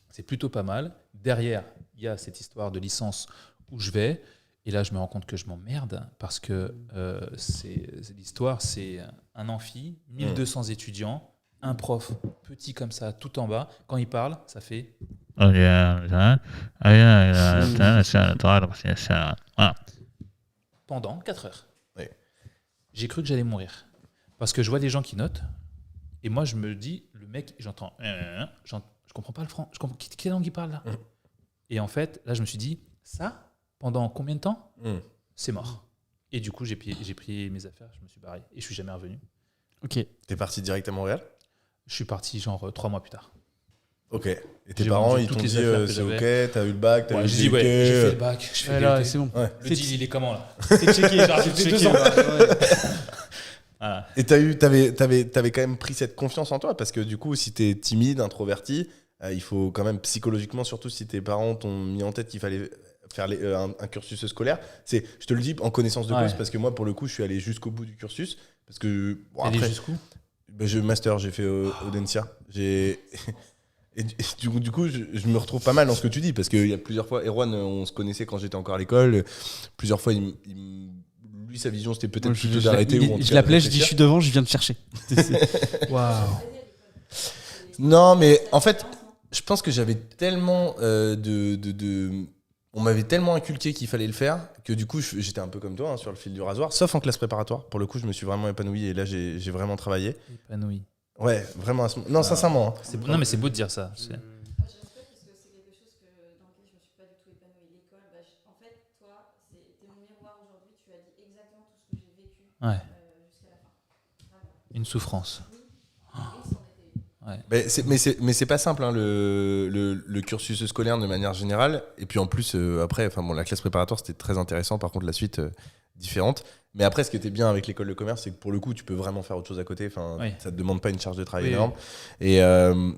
C'est plutôt pas mal. Derrière, il y a cette histoire de licence où je vais. Et là, je me rends compte que je m'emmerde parce que l'histoire, c'est un amphi, 1200 étudiants, un prof petit comme ça, tout en bas. Quand il parle, ça fait pendant 4 heures. Oui. J'ai cru que j'allais mourir. Parce que je vois des gens qui notent. Et moi, je me dis, le mec, j'entends, je comprends pas le franc. Quelle langue il parle là? Et en fait, là, je me suis dit, ça, pendant combien de temps? C'est mort. Et du coup, j'ai pris mes affaires, je me suis barré. Et je suis jamais revenu. Ok. T'es parti direct à Montréal? Je suis parti genre 3 mois plus tard. Ok. Et tes J'ai parents, vendu ils toutes t'ont les dit affaires que c'est j'avais. ok, t'as eu le bac, t'as eu Ouais, le j'ai dit, ouais, DUT, j'ai fait le bac, je fais Ouais, là, DUT. c'est bon. Ouais. Le deal, il est comment là? C'est checké. Genre, j'ai fait 2 ans. Voilà. Et t'avais quand même pris cette confiance en toi parce que du coup, si t'es timide, introverti, il faut quand même psychologiquement, surtout si tes parents t'ont mis en tête qu'il fallait faire un cursus scolaire. Je te le dis en connaissance de cause parce que moi, pour le coup, je suis allé jusqu'au bout du cursus parce que bon, T'es allé après, jusqu'où? master, j'ai fait Audencia. Et du coup, je me retrouve pas mal dans ce que tu dis parce qu'il y a plusieurs fois, Erwan, on se connaissait quand j'étais encore à l'école. Plusieurs fois, lui, sa vision, c'était peut-être plutôt d'arrêter. ou en tout Je cas l'appelais, de je dis, je réfléchir. suis devant, je viens te chercher. Waouh. Non, mais en fait, je pense que j'avais tellement on m'avait tellement inculqué qu'il fallait le faire que du coup, j'étais un peu comme toi, hein, sur le fil du rasoir, sauf en classe préparatoire. Pour le coup, je me suis vraiment épanoui et là, j'ai vraiment travaillé. Épanoui. Ouais, vraiment. Non, sincèrement. Hein. Non, mais c'est beau de dire ça. Je respecte parce que c'est quelque chose dans lequel je ne me suis pas du tout épanouie. L'école, en fait, toi, t'es mon miroir aujourd'hui. Tu as dit exactement tout ce que j'ai vécu Ouais. jusqu'à la fin. Vraiment. Une souffrance. Ouais. Mais c'est pas simple, hein, le cursus scolaire de manière générale. Et puis en plus, après, la classe préparatoire, c'était très intéressant. Par contre, la suite, différente. Mais après, ce qui était bien avec l'école de commerce, c'est que pour le coup, tu peux vraiment faire autre chose à côté. Enfin, Oui. ça te demande pas une charge de travail Oui, énorme. Et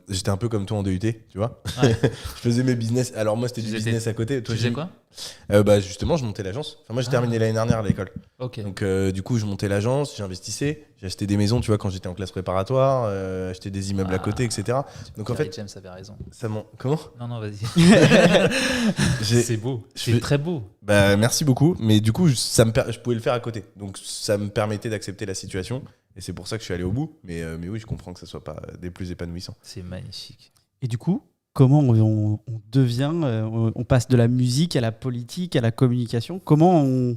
j'étais un peu comme toi en DUT, tu vois. Ouais. Je faisais mes business. Alors moi, c'était Tu du faisais business à côté. Tu Toi, faisais quoi? Justement, je montais l'agence. Enfin, moi, j'ai Ah. terminé l'année dernière à l'école. Ok. Donc, du coup, je montais l'agence, j'investissais. J'ai acheté des maisons, tu vois, quand j'étais en classe préparatoire. Acheté des immeubles à côté, etc. Donc, en fait, James avait raison. Comment Non, vas-y. J'ai- C'est beau. je C'est fais- très beau. Bah, merci beaucoup. Mais du coup, je pouvais le faire à côté. Donc, ça me permettait d'accepter la situation. Et c'est pour ça que je suis allé au bout. Mais oui, je comprends que ce soit pas des plus épanouissants. C'est magnifique. Et du coup, comment on devient, on passe de la musique à la politique, à la communication. Comment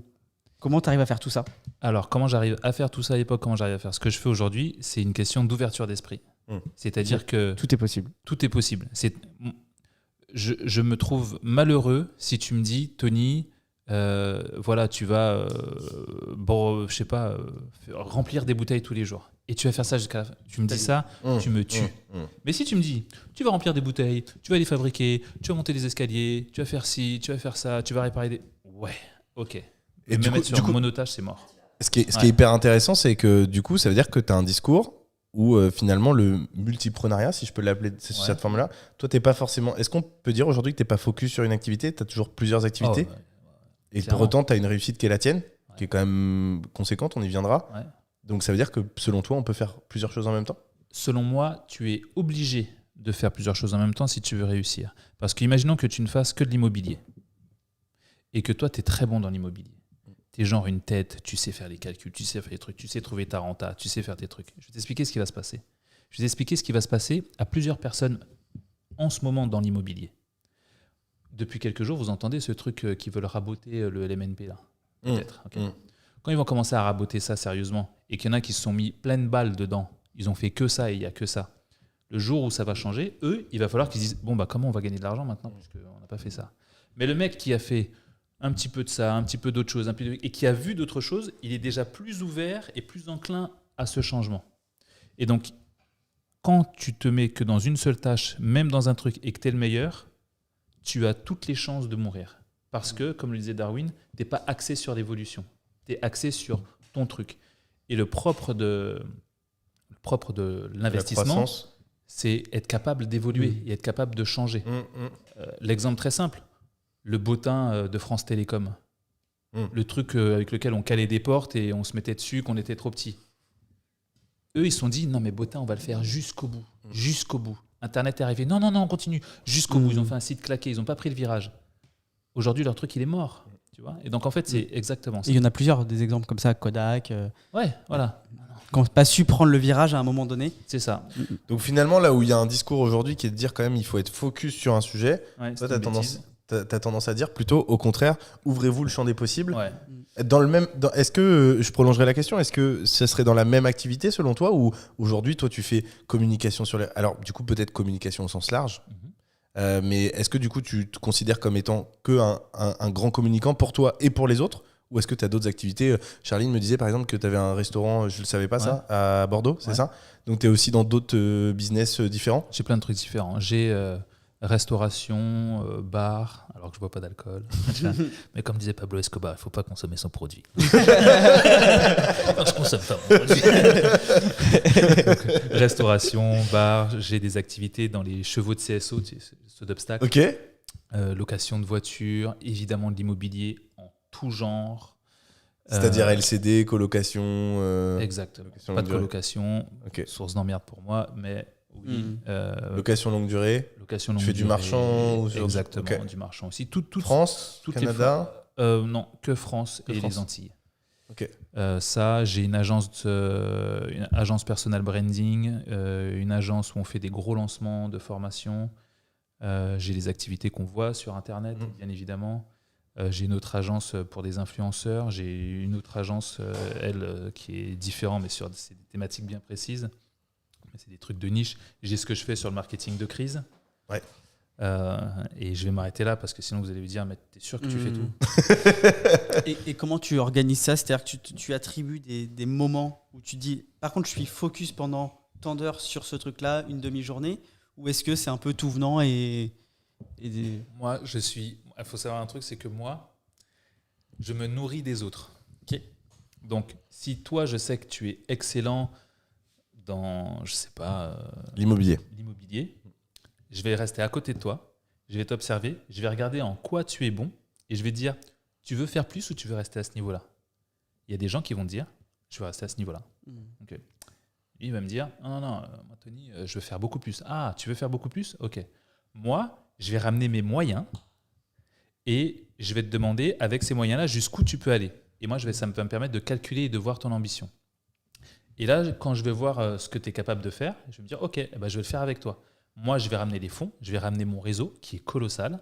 tu arrives à faire tout ça? Alors, comment j'arrive à faire tout ça à l'époque, comment j'arrive à faire ce que je fais aujourd'hui, c'est une question d'ouverture d'esprit. C'est-à-dire que Tout est possible. tout est possible. Je me trouve malheureux si tu me dis, Tony, voilà, tu vas, je sais pas, remplir des bouteilles tous les jours. Et tu vas faire ça jusqu'à la fin. Tu me dis ça, tu me tues. Mais si tu me dis, tu vas remplir des bouteilles, tu vas les fabriquer, tu vas monter des escaliers, tu vas faire ci, tu vas faire ça, tu vas réparer des... Ouais, ok. Et Mais du me coup, mettre sur un monotage, c'est mort. ce qui est hyper intéressant, c'est que du coup, ça veut dire que tu as un discours où finalement le multiprenariat, si je peux l'appeler sous Ouais. cette forme-là, toi, t'es pas forcément. Est-ce qu'on peut dire aujourd'hui que t'es pas focus sur une activité, t'as toujours plusieurs activités, Oh, ouais. et pour clairement. autant, t'as une réussite qui est la tienne, Ouais. qui est quand même conséquente, on y viendra. Ouais. Donc ça veut dire que selon toi, on peut faire plusieurs choses en même temps. Selon moi, tu es obligé de faire plusieurs choses en même temps si tu veux réussir. Parce qu'imaginons que tu ne fasses que de l'immobilier et que toi, tu es très bon dans l'immobilier. Tu es genre une tête, tu sais faire les calculs, tu sais faire les trucs, tu sais trouver ta renta, tu sais faire tes trucs. Je vais t'expliquer ce qui va se passer. Je vais t'expliquer ce qui va se passer à plusieurs personnes en ce moment dans l'immobilier. Depuis quelques jours, vous entendez ce truc qui veulent raboter le LMNP là. Peut-être. Ok. Quand ils vont commencer à raboter ça sérieusement et qu'il y en a qui se sont mis pleine balle dedans, ils ont fait que ça et il n'y a que ça. Le jour où ça va changer, eux, il va falloir qu'ils disent bon, bah, comment on va gagner de l'argent maintenant puisqu'on n'a pas fait ça. Mais le mec qui a fait un petit peu de ça, un petit peu d'autre chose, et qui a vu d'autres choses, il est déjà plus ouvert et plus enclin à ce changement. Et donc, quand tu te mets que dans une seule tâche, même dans un truc, et que tu es le meilleur, tu as toutes les chances de mourir. Parce que, comme le disait Darwin, tu n'es pas axé sur l'évolution. Tu es axé sur ton truc. Et le propre de La l'investissement, croissance. c'est être capable d'évoluer et être capable de changer. L'exemple très simple, le bottin de France Télécom. Le truc avec lequel on calait des portes et on se mettait dessus qu'on était trop petit. Eux, ils se sont dit, non mais bottin, on va le faire jusqu'au bout. Jusqu'au bout. Internet est arrivé, non, on continue. Jusqu'au bout. Ils ont fait un site claqué, ils n'ont pas pris le virage. Aujourd'hui, leur truc, il est mort. Tu vois, et donc, en fait, c'est exactement ça. Il y en a plusieurs, des exemples comme ça, Kodak, Ouais, voilà. qui n'ont pas su prendre le virage à un moment donné. C'est ça. Donc finalement, là où il y a un discours aujourd'hui qui est de dire quand même il faut être focus sur un sujet, Ouais, toi, c'est une bêtise. t'as tendance à dire plutôt au contraire, ouvrez-vous le champ des possibles. Ouais. Dans le même, est-ce que, je prolongerai la question, est-ce que ce serait dans la même activité selon toi, ou aujourd'hui, toi, tu fais communication sur les... Alors, du coup, peut-être communication au sens large, mais est-ce que du coup, tu te considères comme étant un grand communicant pour toi et pour les autres, ou est-ce que tu as d'autres activités? Charline me disait par exemple que tu avais un restaurant, je ne le savais pas ça, à Bordeaux, c'est ça? Donc tu es aussi dans d'autres business différents? J'ai plein de trucs différents. J'ai restauration, bar, alors que je bois pas d'alcool. Mais comme disait Pablo Escobar, il faut pas consommer son produit. Non, je consomme pas mon produit. Donc, restauration, bar, j'ai des activités dans les chevaux de CSO, ceux d'obstacles. Ok. Location de voitures, évidemment de l'immobilier en tout genre. C'est-à-dire LCD, colocation. Exactement. location Pas longue de durée. colocation, Ok. source d'emmerde pour moi, mais oui. Location longue durée. Location Tu longue fais du durée, marchand ou sur- Exactement, ok. du marchand aussi. France, toutes les Canada. Non, que France Que et France. les Antilles. Ok. Ça, j'ai une agence personal branding, une agence où on fait des gros lancements de formation. J'ai les activités qu'on voit sur Internet, bien évidemment. J'ai une autre agence pour des influenceurs. J'ai une autre agence, qui est différente, mais sur des thématiques bien précises. Mais c'est des trucs de niche. J'ai ce que je fais sur le marketing de crise. Ouais. Et je vais m'arrêter là parce que sinon vous allez me dire, mais t'es sûr que tu fais tout? Et comment tu organises ça? C'est-à-dire que tu attribues des moments où tu dis, par contre, je suis focus pendant tant d'heures sur ce truc-là, une demi-journée, ou est-ce que c'est un peu tout venant Moi, il faut savoir un truc, c'est que moi, je me nourris des autres. Ok. Donc, si toi, je sais que tu es excellent dans, je sais pas, L'immobilier. l'immobilier, je vais rester à côté de toi, je vais t'observer, je vais regarder en quoi tu es bon, et je vais te dire, tu veux faire plus ou tu veux rester à ce niveau-là? Il y a des gens qui vont te dire, je veux rester à ce niveau-là. Ok. Lui, il va me dire, non, moi, Tony, je veux faire beaucoup plus. Ah, tu veux faire beaucoup plus? Ok. Moi, je vais ramener mes moyens et je vais te demander, avec ces moyens-là, jusqu'où tu peux aller. Et moi, ça va me permettre de calculer et de voir ton ambition. Et là, quand je vais voir ce que tu es capable de faire, je vais me dire, ok, je vais le faire avec toi. Moi, je vais ramener les fonds, je vais ramener mon réseau qui est colossal.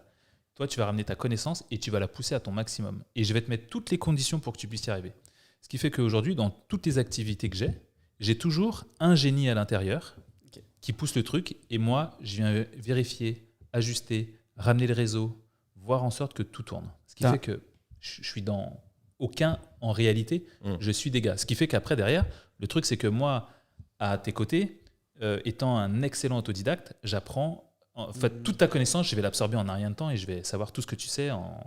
Toi, tu vas ramener ta connaissance et tu vas la pousser à ton maximum. Et je vais te mettre toutes les conditions pour que tu puisses y arriver. Ce qui fait qu'aujourd'hui, dans toutes les activités que j'ai toujours un génie à l'intérieur qui pousse le truc. Et moi, je viens vérifier, ajuster, ramener le réseau, voir en sorte que tout tourne. Ce qui fait que je suis dans aucun, en réalité, je suis des gars. Ce qui fait qu'après, derrière, le truc, c'est que moi, à tes côtés, étant un excellent autodidacte, j'apprends, en fait, toute ta connaissance, je vais l'absorber en un rien de temps et je vais savoir tout ce que tu sais en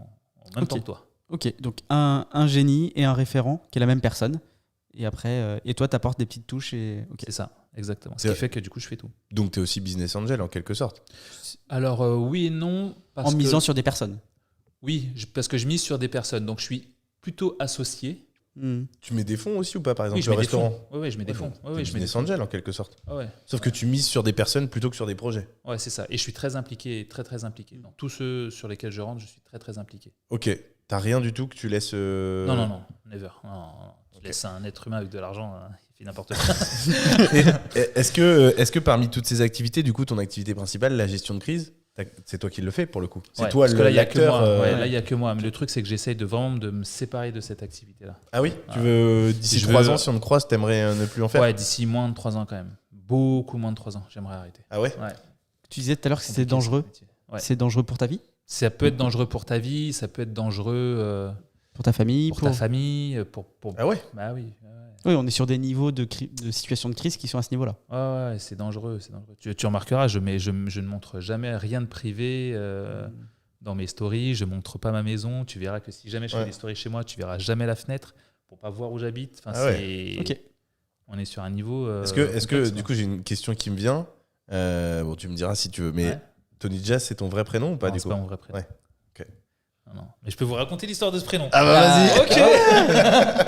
même temps que toi. Ok, donc un génie et un référent qui est la même personne. Et après, et toi, tu apportes des petites touches. C'est ça. exactement. Ce C'est- qui fait que du coup, je fais tout. Donc tu es aussi business angel en quelque sorte. Alors, oui et non. Parce En que- misant sur des personnes. Oui, parce que je mise sur des personnes. Donc, je suis plutôt associé. Tu mets des fonds aussi ou pas, par exemple, Oui, je le mets des restaurant? fonds. Oui, je mets des fonds. T'es Oui, je mets des business fonds. angel en quelque sorte. Ah ouais. Sauf que tu mises sur des personnes plutôt que sur des projets. Ouais, c'est ça. Et je suis très impliqué, très impliqué. Dans tous ceux sur lesquels je rentre, je suis très impliqué. Ok. T'as rien du tout que tu laisses. Non, never. Non. Tu Ok. laisses un être humain avec de l'argent, il fait n'importe quoi. Est-ce que parmi toutes ces activités, du coup, ton activité principale, la gestion de crise, c'est toi qui le fais pour le coup? C'est Ouais, toi parce que là, il n'y a que l'acteur. moi. Ouais, là, il n'y a que moi. Mais le truc, c'est que j'essaye de vraiment de me séparer de cette activité-là. Ah oui. Tu Ah. veux d'ici Je 3 veux- ans, si on te croise, t'aimerais ne plus en faire? Ouais, d'ici moins de 3 ans quand même. Beaucoup moins de 3 ans. J'aimerais arrêter. Ah ouais. Ouais. Tu disais tout à l'heure que c'était Compliqué, dangereux. ce métier. Ouais. C'est dangereux pour ta vie, Ça peut être dangereux pour ta vie, ça peut être dangereux pour ta famille, pour ta famille, pour... Ah ouais. Bah oui. Oui, on est sur des niveaux de situation de crise qui sont à ce niveau-là. Ouais, c'est dangereux, c'est dangereux. Tu remarqueras, je ne montre jamais rien de privé dans mes stories. Je montre pas ma maison. Tu verras que si jamais je fais Ouais. des stories chez moi, tu verras jamais la fenêtre pour pas voir où j'habite. Enfin, Ah c'est... Ok. On est sur un niveau. Est-ce que complexe, du quoi. coup, j'ai une question qui me vient. Bon, tu me diras si tu veux, mais Ouais. Tony Jazz, c'est ton vrai prénom ou pas Non, du c'est coup? pas mon vrai prénom. Ouais. Ok. Non. Mais je peux vous raconter l'histoire de ce prénom. Ah bah vas-y. Ok.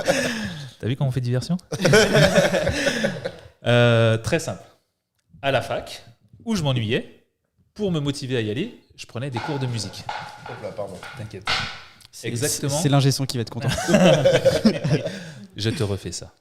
T'as vu comment on fait diversion? Très simple. À la fac, où je m'ennuyais, pour me motiver à y aller, je prenais des cours de musique. Hop là, pardon. T'inquiète. C'est- Exactement. C'est l'ingé son qui va être content. Je te refais ça.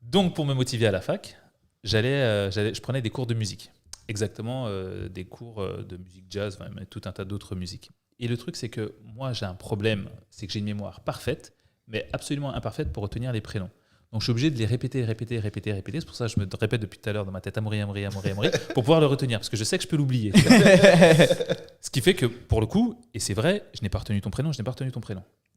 Donc, pour me motiver à la fac, je prenais des cours de musique. Exactement, des cours de musique jazz, enfin, mais tout un tas d'autres musiques. Et le truc, c'est que moi, j'ai un problème, c'est que j'ai une mémoire parfaite, mais absolument imparfaite pour retenir les prénoms. Donc, je suis obligé de les répéter. C'est pour ça que je me répète depuis tout à l'heure dans ma tête Amaury, pour pouvoir le retenir, parce que je sais que je peux l'oublier. Ce qui fait que, pour le coup, et c'est vrai, je n'ai pas retenu ton prénom.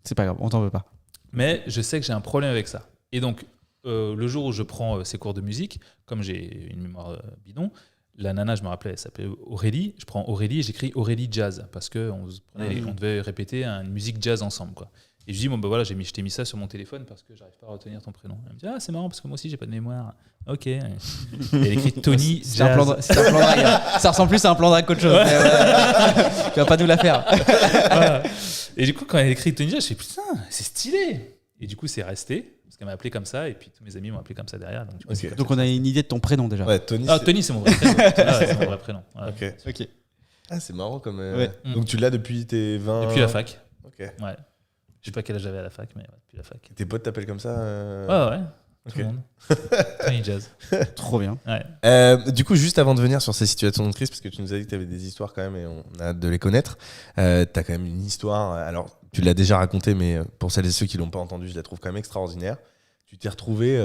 C'est pas grave, on t'en veut pas. Mais je sais que j'ai un problème avec ça. Et donc, le jour où je prends ces cours de musique, comme j'ai une mémoire bidon, la nana, je me rappelais, elle s'appelait Aurélie. Je prends Aurélie et j'écris Aurélie Jazz parce qu'on on devait répéter une musique jazz ensemble, quoi. Et je dis, bon, bah voilà, je t'ai mis ça sur mon téléphone parce que j'arrive pas à retenir ton prénom. Elle me dit, ah, c'est marrant parce que moi aussi, j'ai pas de mémoire. Ok. Et elle écrit Tony C'est un plan Jazz. de- c'est un plan drague, hein. Ça ressemble plus à un plan drague qu'autre chose. Mais voilà. Tu vas pas nous la faire. Voilà. Et du coup, quand elle écrit Tony Jazz, je fais, putain, c'est stylé. Et du coup, c'est resté parce qu'elle m'a appelé comme ça et puis tous mes amis m'ont appelé comme ça derrière. Donc, du coup, Ok. c'est comme Donc ça on que a ça une idée de ton prénom déjà. Ouais, Tony. Ah, c'est- Tony, c'est mon vrai prénom. Ah ouais, c'est mon vrai prénom. Voilà. Ok. Ok. Ah, c'est marrant comme. Ouais. Donc tu l'as depuis tes 20. Depuis la fac. Ok. Ouais. Je sais pas quel âge j'avais à la fac, mais ouais, depuis la fac. Tes potes t'appellent comme ça Ouais. Tout Ok. le monde. Tony Jazz. Trop bien. Ouais. Du coup, juste avant de venir sur ces situations de crise, parce que tu nous as dit que tu avais des histoires quand même et on a hâte de les connaître, tu as quand même une histoire. Alors, tu l'as déjà racontée, mais pour celles et ceux qui l'ont pas entendue, je la trouve quand même extraordinaire. Tu t'es retrouvé,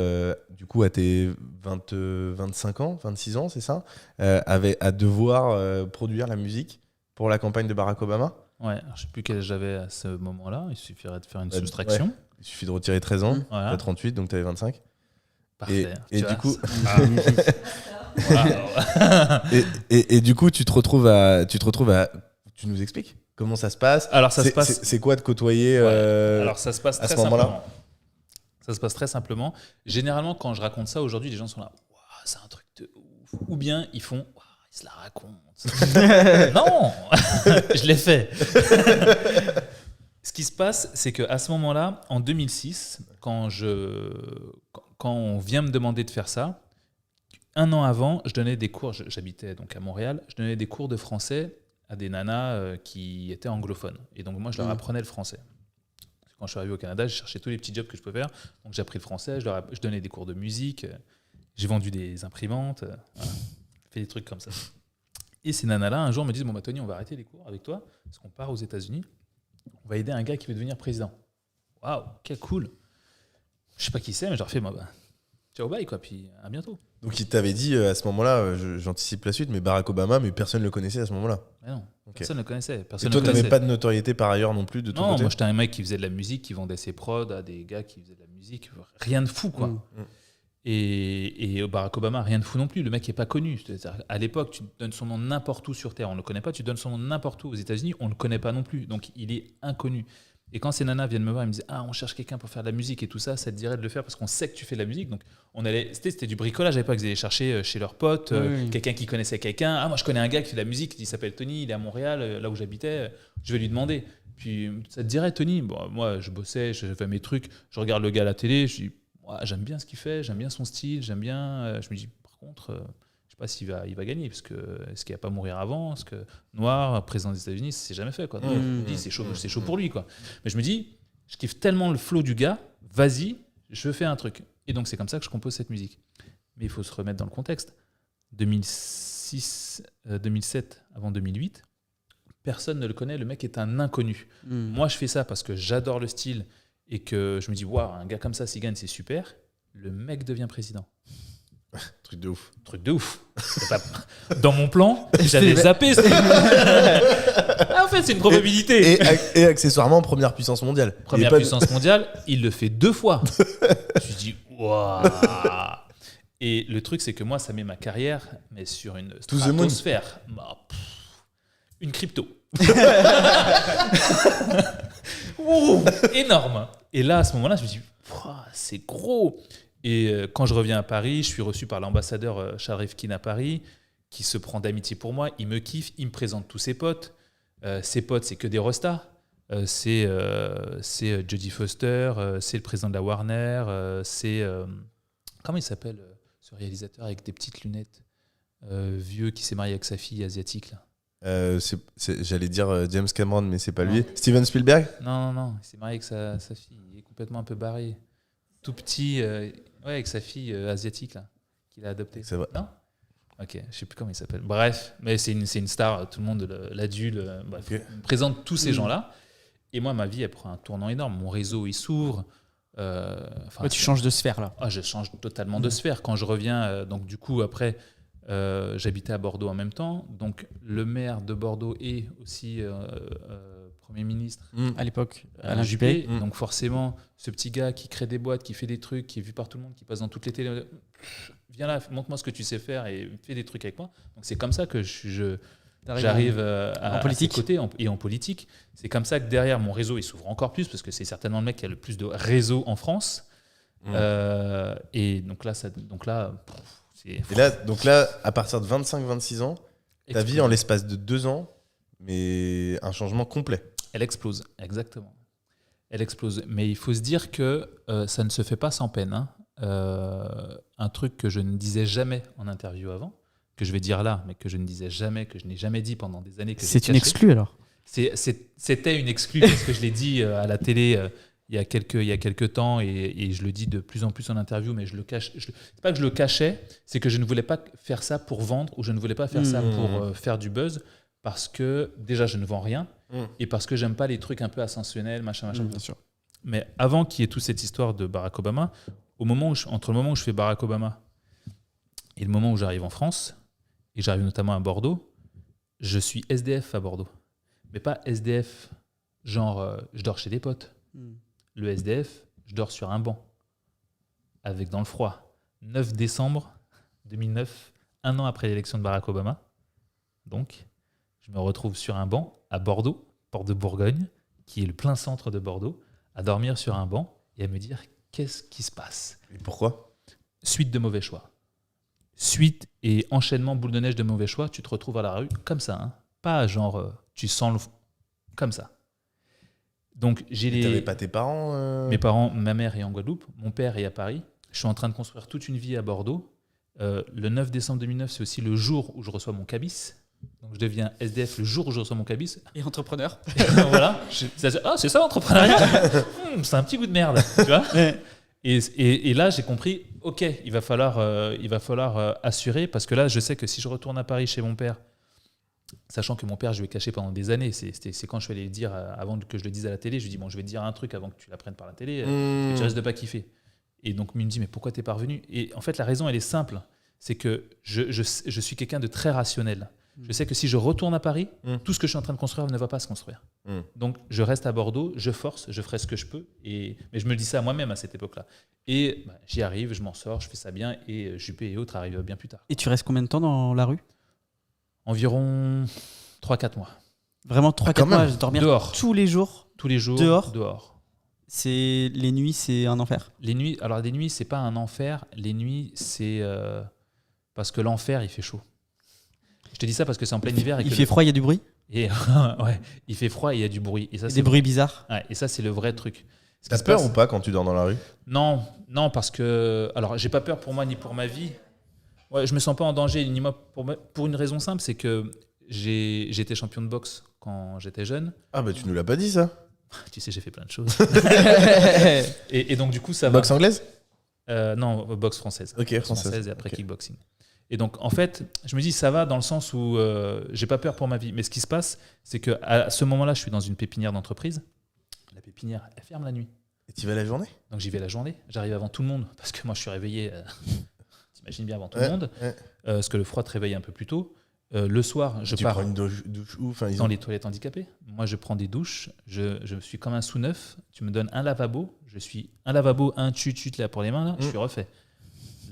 du coup, à tes 25 ans, 26 ans, c'est ça, à devoir produire la musique pour la campagne de Barack Obama. Ouais. Alors, je sais plus quel âge j'avais à ce moment-là. Il suffirait de faire une Ouais. soustraction. Il suffit de retirer 13 ans, Voilà. t'as 38, donc t'avais 25. Parfait. Et Tu du vois, coup, voilà. et du coup, tu te retrouves à. Tu nous expliques comment ça se passe? Alors, ça se passe. C'est quoi de côtoyer Alors ça se passe à très ce moment-là. simplement. Ça se passe très simplement. Généralement, quand je raconte ça aujourd'hui, les gens sont là, Ouah, c'est un truc de ouf. Ou bien ils font, Ouah, ils se la racontent. Non, je l'ai fait. Ce qui se passe, c'est qu'à ce moment-là, en 2006, quand on vient me demander de faire ça, un an avant, je donnais des cours. J'habitais donc à Montréal. Je donnais des cours de français à des nanas qui étaient anglophones. Et donc moi, je leur apprenais le français. Quand je suis arrivé au Canada, je cherchais tous les petits jobs que je pouvais faire. Donc j'ai appris le français, je donnais des cours de musique, j'ai vendu des imprimantes, voilà. Fait des trucs comme ça. Et ces nanas-là, un jour, me disent, bon, bah, Tony, on va arrêter les cours avec toi, parce qu'on part aux États-Unis. On va aider un gars qui veut devenir président. Waouh, quel cool. Je sais pas qui c'est, mais je leur fais, bah, ciao, bye, quoi, puis à bientôt. Donc, il t'avait dit à ce moment-là, j'anticipe la suite, mais Barack Obama, mais personne ne le connaissait à ce moment-là. Mais non, Ok. personne ne le connaissait. Et Personne toi, ne tu n'avais connaissait. pas de notoriété par ailleurs non plus de ton Non, côté? moi j'étais un mec qui faisait de la musique, qui vendait ses prods à des gars qui faisaient de la musique. Rien de fou, quoi. Mm. Et Barack Obama, rien de fou non plus. Le mec n'est pas connu. C'est-à-dire, à l'époque, tu donnes son nom n'importe où sur Terre, on ne le connaît pas. Tu donnes son nom n'importe où aux États-Unis, on ne le connaît pas non plus. Donc il est inconnu. Et quand ces nanas viennent me voir, ils me disent on cherche quelqu'un pour faire de la musique et tout ça, ça te dirait de le faire parce qu'on sait que tu fais de la musique. Donc c'était du bricolage à l'époque, ils allaient chercher chez leurs potes, Oui. quelqu'un qui connaissait quelqu'un. Moi je connais un gars qui fait de la musique, il s'appelle Tony, il est à Montréal, là où j'habitais, je vais lui demander. Puis ça te dirait Tony, bon, moi je bossais, je fais mes trucs, je regarde le gars à la télé, je dis j'aime bien ce qu'il fait, j'aime bien son style, j'aime bien. Je me dis par contre, je sais pas s'il va gagner, parce que est-ce qu'il va pas mourir avant, parce que noir, président des États-Unis, c'est jamais fait quoi. Donc, je me dis c'est chaud pour lui quoi. Mais je me dis, je kiffe tellement le flow du gars, vas-y, je fais un truc. Et donc c'est comme ça que je compose cette musique. Mais il faut se remettre dans le contexte. 2006, 2007, avant 2008, personne ne le connaît, le mec est un inconnu. Moi, je fais ça parce que j'adore le style et que je me dis, waouh, un gars comme ça, s'il gagne, c'est super. Le mec devient président. Truc de ouf. Truc de ouf. Dans mon plan, j'avais zappé. En fait, c'est une probabilité. Et accessoirement, première puissance mondiale. Première puissance mondiale, il le fait 2 fois. Je me dis, waouh. Et le truc, c'est que moi, ça met ma carrière, mais sur une stratosphère. Une crypto. Énorme. Et là, à ce moment-là, je me dis, c'est gros. Et quand je reviens à Paris, je suis reçu par l'ambassadeur Charles Rifkin à Paris, qui se prend d'amitié pour moi. Il me kiffe, il me présente tous ses potes. Ses potes, c'est que des restas. C'est Jodie Foster, c'est le président de la Warner, c'est... comment il s'appelle ce réalisateur avec des petites lunettes vieux qui s'est marié avec sa fille asiatique là. J'allais dire James Cameron, mais c'est pas Non. lui. Steven Spielberg. Non, il s'est marié avec sa fille. Il est complètement un peu barré. Tout petit, avec sa fille asiatique là, qu'il a adoptée. C'est vrai. Non. Ok, je sais plus comment il s'appelle. Bref, mais c'est une star, tout le monde l'adule. Bref, Ok. il me présente tous ces gens-là. Et moi, ma vie, elle prend un tournant énorme. Mon réseau, il s'ouvre. Tu changes de sphère là. Je change totalement de sphère. Quand je reviens, donc du coup, après, j'habitais à Bordeaux en même temps. Donc le maire de Bordeaux est aussi Premier ministre. À l'époque, Alain Juppé. Donc forcément, ce petit gars qui crée des boîtes, qui fait des trucs, qui est vu par tout le monde, qui passe dans toutes les télés, viens là, montre-moi ce que tu sais faire et fais des trucs avec moi. Donc c'est comme ça que j'arrive à politique. ses côtés et en politique. C'est comme ça que derrière, mon réseau il s'ouvre encore plus, parce que c'est certainement le mec qui a le plus de réseau en France. Et donc là, c'est... Et là, à partir de 25-26 ans, ta vie en l'espace de 2 ans, mais un changement complet. Elle explose, exactement. Elle explose. Mais il faut se dire que ça ne se fait pas sans peine. Hein. Un truc que je ne disais jamais en interview avant, que je vais dire là, mais que je ne disais jamais, que je n'ai jamais dit pendant des années. C'est une exclue alors. C'était une exclue parce que je l'ai dit à la télé il y a quelques temps et je le dis de plus en plus en interview, mais je le cache. C'est pas que je le cachais, c'est que je ne voulais pas faire ça pour vendre ou je ne voulais pas faire ça pour faire du buzz, parce que déjà je ne vends rien et parce que j'aime pas les trucs un peu ascensionnels, machin. Bien sûr. Mais avant qu'il y ait toute cette histoire de Barack Obama, entre le moment où je fais Barack Obama et le moment où j'arrive en France, et j'arrive notamment à Bordeaux, je suis SDF à Bordeaux. Mais pas SDF, genre je dors chez des potes. Le SDF, je dors sur un banc, avec dans le froid. 9 décembre 2009, 1 an après l'élection de Barack Obama. Donc, je me retrouve sur un banc à Bordeaux, porte de Bourgogne, qui est le plein centre de Bordeaux, à dormir sur un banc et à me dire qu'est-ce qui se passe. Et pourquoi ? Suite de mauvais choix. Suite et enchaînement boule de neige de mauvais choix, tu te retrouves à la rue comme ça. Hein. Pas genre, tu sens le... Comme ça. Donc, T'avais pas tes parents Mes parents, ma mère est en Guadeloupe, mon père est à Paris. Je suis en train de construire toute une vie à Bordeaux. Le 9 décembre 2009, c'est aussi le jour où je reçois mon cabis. Donc, je deviens SDF le jour où je reçois mon cabis. Et entrepreneur. Voilà. C'est ça l'entrepreneuriat. C'est un petit goût de merde. Tu vois. Et là, j'ai compris, ok, il va falloir assurer, parce que là, je sais que si je retourne à Paris chez mon père, sachant que mon père, je lui ai caché pendant des années, c'est quand je suis allé le dire, avant que je le dise à la télé, je lui ai dit, bon, je vais te dire un truc avant que tu l'apprennes par la télé, parce que tu risques de pas kiffer. Et donc, il me dit, mais pourquoi t'es pas revenu ? Et en fait, la raison, elle est simple, c'est que je suis quelqu'un de très rationnel. Je sais que si je retourne à Paris, tout ce que je suis en train de construire ne va pas se construire. Donc, je reste à Bordeaux, je force, je ferai ce que je peux. Mais je me le dis ça à moi-même à cette époque-là. Et j'y arrive, je m'en sors, je fais ça bien. Et Juppé et autres arrivent bien plus tard. Et tu restes combien de temps dans la rue ? Environ 3-4 mois. Vraiment 3-4 quand même. mois, dormir Dehors. tous les jours. Tous les jours. Dehors. Les nuits, c'est un enfer. Les nuits, c'est pas un enfer. Les nuits, c'est parce que l'enfer, il fait chaud. Je te dis ça parce que c'est en plein hiver. Il fait froid, il y a du bruit. Et ouais, il fait froid et il y a du bruit. Et ça, Des bruits bizarres. Ouais, et ça, c'est le vrai truc. Ce qui T'as se peur passe- ou pas quand tu dors dans la rue? Non, parce que. Alors, j'ai pas peur pour moi ni pour ma vie. Ouais, je me sens pas en danger, ni moi pour une raison simple, c'est que j'étais champion de boxe quand j'étais jeune. Ah bah tu nous l'as pas dit ça. Tu sais, j'ai fait plein de choses. et donc, du coup, ça Boxe va. anglaise? Non, boxe française. Ok, française. Et après Ok. kickboxing. Et donc, en fait, je me dis, ça va dans le sens où j'ai pas peur pour ma vie. Mais ce qui se passe, c'est qu'à ce moment-là, je suis dans une pépinière d'entreprise. La pépinière, elle ferme la nuit. Et tu vas la journée? Donc, j'y vais la journée. J'arrive avant tout le monde. Parce que moi, je suis réveillé, t'imagines bien, avant tout Ouais, le monde. ouais. Parce que le froid te réveille un peu plus tôt. Le soir, je Tu pars prends une douche où? Enfin, ils dans ont... les toilettes handicapées. Moi, je prends des douches. Je suis comme un sous-neuf. Tu me donnes un lavabo. Je suis un lavabo, un chut là pour les mains. Là, je suis refait.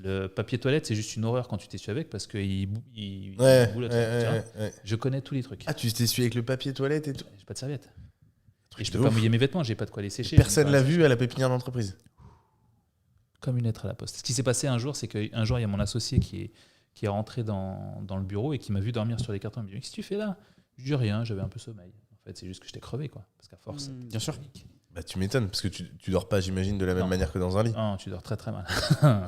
Le papier toilette, c'est juste une horreur quand tu t'essuies avec parce qu'il Ouais, boulotte. ouais. Je connais tous les trucs. Ah, tu t'essuies avec le papier toilette et tout? J'ai pas de serviette. Et je de peux pas ouf. mouiller mes vêtements. J'ai pas de quoi les sécher. Personne J'ai l'a pas- vu à la pépinière d'entreprise. Comme une lettre à la poste. Ce qui s'est passé un jour, c'est qu'un jour, il y a mon associé qui est rentré dans le bureau et qui m'a vu dormir sur les cartons. Il me dit: qu'est-ce que tu fais là? Je dis rien, j'avais un peu sommeil. En fait, c'est juste que j'étais crevé, quoi. Parce qu'à force. Bien sûr. Bah tu m'étonnes, parce que tu dors pas, j'imagine, de la même Non. manière que dans un lit. Non, tu dors très très mal.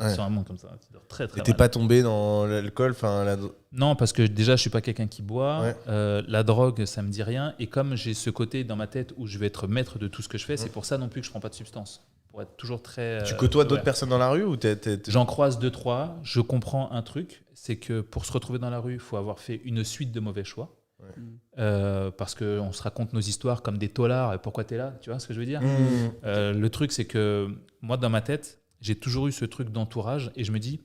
Ouais. Sur un monde comme ça, tu dors très très Et t'es mal. pas tombé dans l'alcool, enfin Non, parce que déjà, je suis pas quelqu'un qui boit. Ouais. La drogue, ça me dit rien. Et comme j'ai ce côté dans ma tête où je vais être maître de tout ce que je fais, c'est pour ça non plus que je prends pas de substance. Pour être toujours très. Tu côtoies d'autres aware. personnes dans la rue ou J'en croise 2-3. Je comprends un truc, c'est que pour se retrouver dans la rue, il faut avoir fait une suite de mauvais choix. Parce qu'on se raconte nos histoires comme des taulards. Pourquoi t'es là? Tu vois ce que je veux dire? Le truc, c'est que moi, dans ma tête, j'ai toujours eu ce truc d'entourage et je me dis,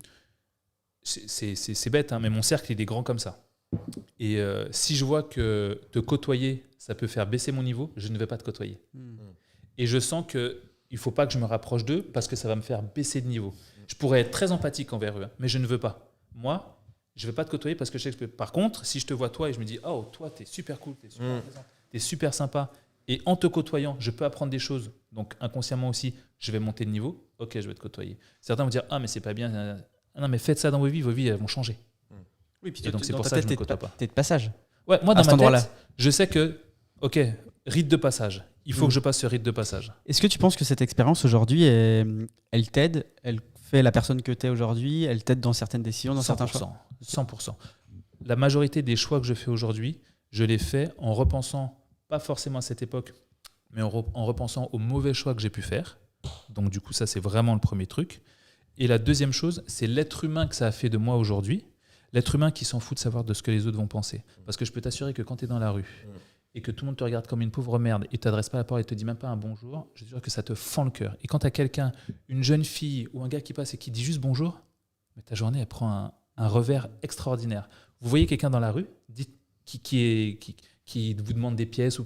c'est bête, hein, mais mon cercle, il est grand comme ça. Et si je vois que te côtoyer, ça peut faire baisser mon niveau, je ne vais pas te côtoyer. Et je sens qu'il ne faut pas que je me rapproche d'eux parce que ça va me faire baisser de niveau. Je pourrais être très empathique envers eux, hein, mais je ne veux pas. Moi, je ne vais pas te côtoyer parce que je sais que... Par contre, si je te vois toi et je me dis, oh, toi, t'es super cool, t'es super présent, t'es super sympa, et en te côtoyant, je peux apprendre des choses, donc inconsciemment aussi, je vais monter de niveau, ok, je vais te côtoyer. Certains vont dire, ah, mais c'est pas bien, non, mais faites ça dans vos vies elles vont changer. Oui, puis Et donc, c'est dans pour ta ça que tête, je me côtoie pas. T'es de passage. Ouais, moi, À dans cet ma endroit-là. tête, je sais que, ok, rite de passage, il faut que je passe ce rite de passage. Est-ce que tu penses que cette expérience aujourd'hui, elle t'aide? Elle fait la personne que tu es aujourd'hui? Elle t'aide dans certaines décisions, dans certains choix? 100%. La majorité des choix que je fais aujourd'hui, je les fais en repensant, pas forcément à cette époque, mais en repensant aux mauvais choix que j'ai pu faire. Donc du coup, ça, c'est vraiment le premier truc. Et la deuxième chose, c'est l'être humain que ça a fait de moi aujourd'hui. L'être humain qui s'en fout de savoir de ce que les autres vont penser. Parce que je peux t'assurer que quand tu es dans la rue et que tout le monde te regarde comme une pauvre merde et t'adresse pas la parole et te dit même pas un bonjour, je te jure que ça te fend le cœur. Et quand tu as quelqu'un, une jeune fille ou un gars qui passe et qui dit juste bonjour, mais ta journée, elle prend un revers extraordinaire. Vous voyez quelqu'un dans la rue qui vous demande des pièces,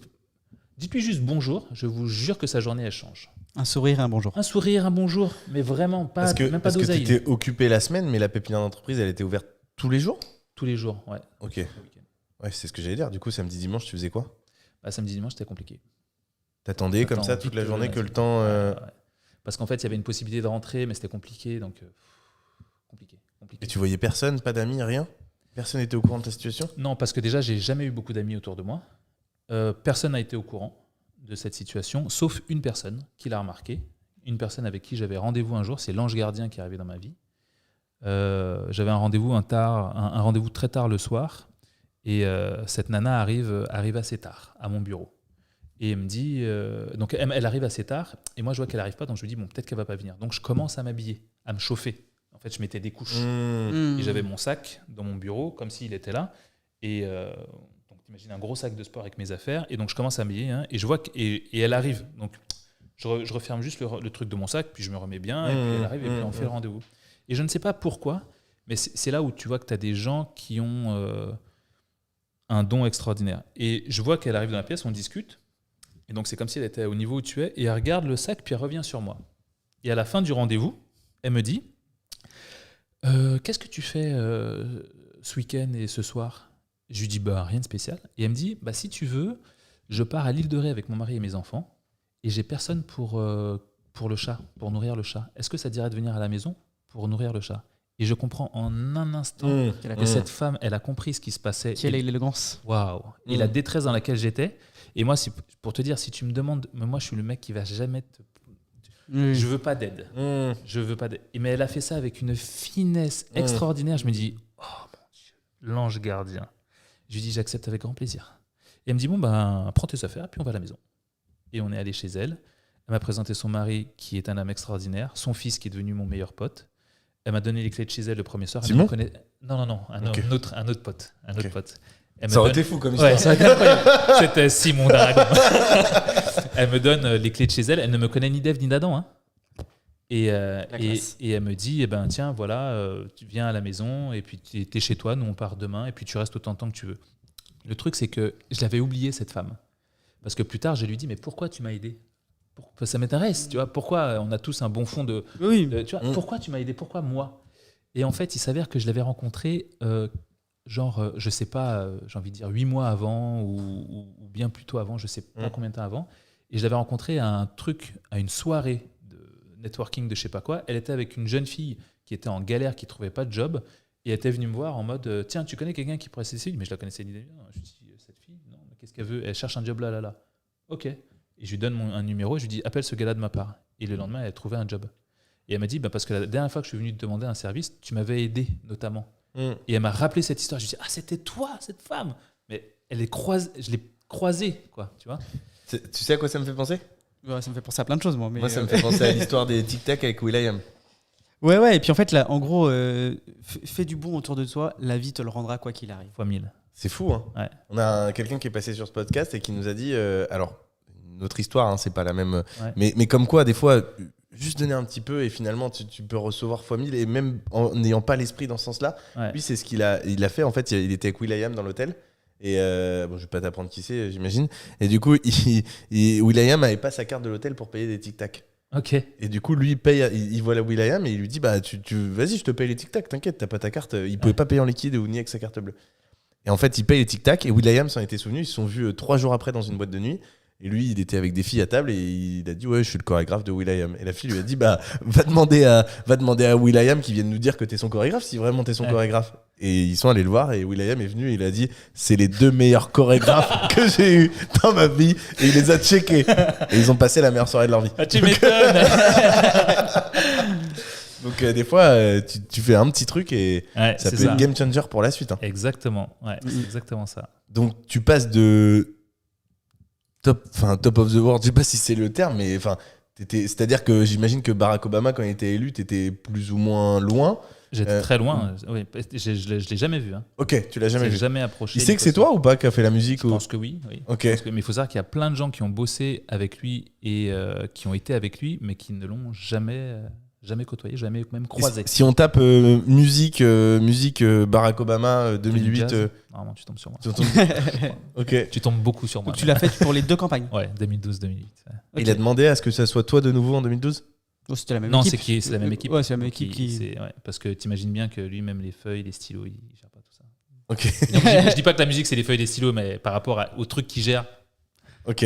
dites-lui juste bonjour, je vous jure que sa journée, elle change. Un sourire et un bonjour. Un sourire, un bonjour, mais vraiment pas, même pas parce que tu d'oseille. étais occupé la semaine, mais la pépinière d'entreprise, elle était ouverte tous les jours? Tous les jours, ouais. Ok. Le week-end. Ouais, c'est ce que j'allais dire. Du coup, samedi, dimanche, tu faisais quoi? Bah, samedi, dimanche, c'était compliqué. T'attendais comme Attends, ça toute la toute journée la que le semaine. temps... Ouais. Parce qu'en fait, il y avait une possibilité de rentrer, mais c'était compliqué, donc compliqué. Et tu voyais personne, pas d'amis, rien? Personne n'était au courant de ta situation? Non, parce que déjà, j'ai jamais eu beaucoup d'amis autour de moi. Personne n'a été au courant de cette situation, sauf une personne qui l'a remarqué. Une personne avec qui j'avais rendez-vous un jour, c'est l'ange gardien qui est arrivé dans ma vie. J'avais un rendez-vous un rendez-vous très tard le soir, et cette nana arrive assez tard à mon bureau. Et elle me dit, donc elle arrive assez tard, et moi je vois qu'elle n'arrive pas, donc je me dis bon, peut-être qu'elle va pas venir. Donc je commence à m'habiller, à me chauffer. En fait, je mettais des couches. Et j'avais mon sac dans mon bureau, comme s'il était là. Et donc, t'imagines un gros sac de sport avec mes affaires. Et donc, je commence à m'habiller. Hein, et je vois et elle arrive. Donc, je referme juste le truc de mon sac, puis je me remets bien. Et puis, elle arrive, et puis on fait le rendez-vous. Et je ne sais pas pourquoi, mais c'est là où tu vois que tu as des gens qui ont un don extraordinaire. Et je vois qu'elle arrive dans la pièce, on discute. Et donc, c'est comme si elle était au niveau où tu es. Et elle regarde le sac, puis elle revient sur moi. Et à la fin du rendez-vous, elle me dit... qu'est-ce que tu fais ce week-end et ce soir? Je lui dis, bah, rien de spécial. Et elle me dit, bah, si tu veux, je pars à l'île de Ré avec mon mari et mes enfants et j'ai personne pour le chat, pour nourrir le chat. Est-ce que ça te dirait de venir à la maison pour nourrir le chat? Et je comprends en un instant que cette femme, elle a compris ce qui se passait. Quelle élégance. Waouh. Et la détresse dans laquelle j'étais. Et moi, pour te dire, si tu me demandes, mais moi, je suis le mec qui va jamais te... Je veux pas d'aide. Je veux pas d'aide. Mais elle a fait ça avec une finesse extraordinaire. Je me dis, oh mon Dieu, l'ange gardien. Je lui dis, j'accepte avec grand plaisir. Et elle me dit, bon, ben, prends tes affaires, puis on va à la maison. Et on est allé chez elle. Elle m'a présenté son mari, qui est un homme extraordinaire, son fils, qui est devenu mon meilleur pote. Elle m'a donné les clés de chez elle le premier soir. Simon ? Non, un autre pote. Ça aurait été fou comme histoire. Ouais, ça aurait été incroyable. C'était Simon Dragon. Elle me donne les clés de chez elle. Elle ne me connaît ni d'Ève ni d'Adam. Hein. Et elle me dit, eh ben, tiens, voilà, tu viens à la maison et puis tu es chez toi, nous on part demain et puis tu restes autant de temps que tu veux. Le truc, c'est que je l'avais oublié, cette femme. Parce que plus tard, je lui dis, mais pourquoi tu m'as aidé ? Ça m'intéresse, tu vois. Pourquoi on a tous un bon fond de... Oui. tu vois, pourquoi tu m'as aidé ? Pourquoi moi ? Et en fait, il s'avère que je l'avais rencontré, je sais pas, j'ai envie de dire 8 mois avant ou bien plus tôt avant, je sais pas combien de temps avant. Et je l'avais rencontré à une soirée de networking de je sais pas quoi. Elle était avec une jeune fille qui était en galère, qui trouvait pas de job. Et elle était venue me voir en mode, tiens, tu connais quelqu'un qui pourrait s'essayer ? Mais je la connaissais ni d'elle. Je lui dis, cette fille, non, mais qu'est-ce qu'elle veut ? Elle cherche un job là. Ok. Et je lui donne un numéro, je lui dis, appelle ce gars-là de ma part. Et le lendemain, elle a trouvé un job. Et elle m'a dit, parce que la dernière fois que je suis venu te demander un service, tu m'avais aidé, notamment. Et elle m'a rappelé cette histoire. Je lui dis, ah, c'était toi, cette femme. Mais je l'ai croisée, quoi, tu vois. Tu sais à quoi ça me fait penser ? Ouais, ça me fait penser à plein de choses, moi. Mais Moi, ça me fait penser à l'histoire des Tic Tac avec will.i.am. Ouais. Et puis en fait, là, en gros, fais du bon autour de toi, la vie te le rendra quoi qu'il arrive. Fois 1000. C'est fou, hein. Ouais. On a quelqu'un qui est passé sur ce podcast et qui nous a dit, alors, notre histoire, hein, c'est pas la même, mais comme quoi, des fois, juste donner un petit peu et finalement, tu peux recevoir fois 1000 et même en n'ayant pas l'esprit dans ce sens-là. Ouais. Lui, c'est ce qu'il a fait. En fait, il était avec will.i.am dans l'hôtel. Et bon, je vais pas t'apprendre qui c'est, j'imagine. Et du coup, will.i.am avait pas sa carte de l'hôtel pour payer des Tic Tac. Ok. Et du coup, lui, il voit la will.i.am et il lui dit, bah, vas-y, je te paye les Tic Tac, t'inquiète, t'as pas ta carte. Il pouvait pas payer en liquide ou ni avec sa carte bleue. Et en fait, il paye les Tic Tac et will.i.am s'en était souvenu. Ils se sont vus 3 jours après dans une boîte de nuit. Et lui, il était avec des filles à table et il a dit, ouais, je suis le chorégraphe de will.i.am. Et la fille lui a dit, bah, va demander à will.i.am qui vienne nous dire que t'es son chorégraphe, si vraiment t'es son chorégraphe. Et ils sont allés le voir et will.i.am est venu et il a dit, c'est les 2 meilleurs chorégraphes que j'ai eu dans ma vie. Et il les a checkés. Et ils ont passé la meilleure soirée de leur vie. Ah, tu m'étonnes. Donc des fois, tu fais un petit truc et ça peut être game changer pour la suite. Hein. Exactement. Ouais, c'est exactement ça. Donc tu passes de top of the world, je sais pas si c'est le terme, mais c'est-à-dire que j'imagine que Barack Obama, quand il était élu, t'étais plus ou moins loin. J'étais très loin. Oui, je l'ai jamais vu. Hein. Ok, tu l'as jamais vu. Jamais approché. Il sait que c'est toi ou pas qui a fait la musique? Je pense que oui. Ok. Mais il faut savoir qu'il y a plein de gens qui ont bossé avec lui et qui ont été avec lui, mais qui ne l'ont jamais côtoyé, jamais même croisé. Si on tape musique Barack Obama 2008, normalement tu tombes sur moi. Ok. Tu tombes beaucoup sur moi. Donc tu l'as fait pour les 2 campagnes. Ouais, 2012-2008. Ouais. Okay. Il a demandé à ce que ça soit toi de nouveau en 2012? Oh, c'était la même Non, équipe. c'est la même équipe. Ouais, c'est la même équipe qui. parce que t'imagines bien que lui, même les feuilles, les stylos, il gère pas tout ça. Ok. Donc, je dis pas que la musique c'est les feuilles et les stylos, mais par rapport au truc qu'il gère, Ok.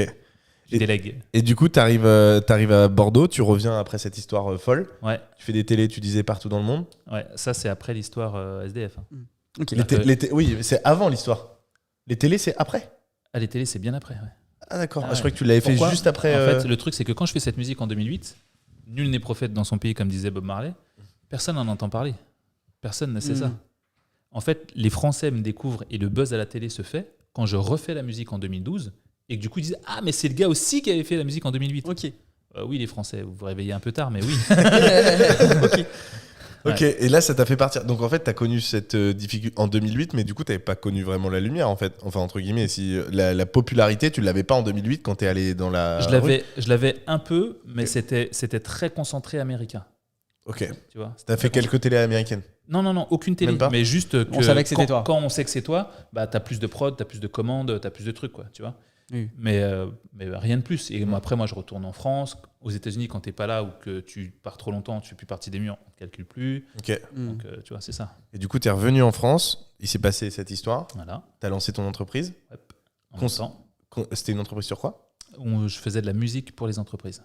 je délègue. Et du coup, t'arrives à Bordeaux, tu reviens après cette histoire folle. Ouais. Tu fais des télés, tu disais, partout dans le monde. Ouais, ça c'est après l'histoire SDF. Hein. Ok. Oui, c'est avant l'histoire. Les télés, c'est après. Ah, les télés c'est bien après. Ouais. Ah d'accord. Ah Je ouais. crois que tu l'avais fait Pourquoi juste après. En fait, le truc c'est que quand je fais cette musique en 2008, nul n'est prophète dans son pays, comme disait Bob Marley. Personne n'en entend parler. Personne ne sait ça. En fait, les Français me découvrent et le buzz à la télé se fait quand je refais la musique en 2012 et que du coup ils disent « Ah, mais c'est le gars aussi qui avait fait la musique en 2008 ». Ok. Oui, les Français, vous vous réveillez un peu tard, mais oui. Ok. Ok, et là ça t'a fait partir. Donc en fait, t'as connu cette difficulté en 2008, mais du coup, t'avais pas connu vraiment la lumière en fait. Enfin, entre guillemets, si la popularité, tu l'avais pas en 2008 quand t'es allé dans la. Je l'avais un peu, mais c'était très concentré américain. Ok. Tu vois. T'as fait quelques télés américaines? Non, aucune télé. Même pas. Mais juste que On savait que c'était toi. Quand on sait que c'est toi, bah, t'as plus de prod, t'as plus de commandes, t'as plus de trucs, quoi. Tu vois. Oui. Mais rien de plus. Et après, moi, je retourne en France. Aux États-Unis, quand tu n'es pas là ou que tu pars trop longtemps, tu fais plus partie des murs, on ne te calcule plus. Ok. Donc, tu vois, c'est ça. Et du coup, tu es revenu en France. Il s'est passé cette histoire. Voilà. Tu as lancé ton entreprise. En même temps, C'était une entreprise sur quoi? je faisais de la musique pour les entreprises.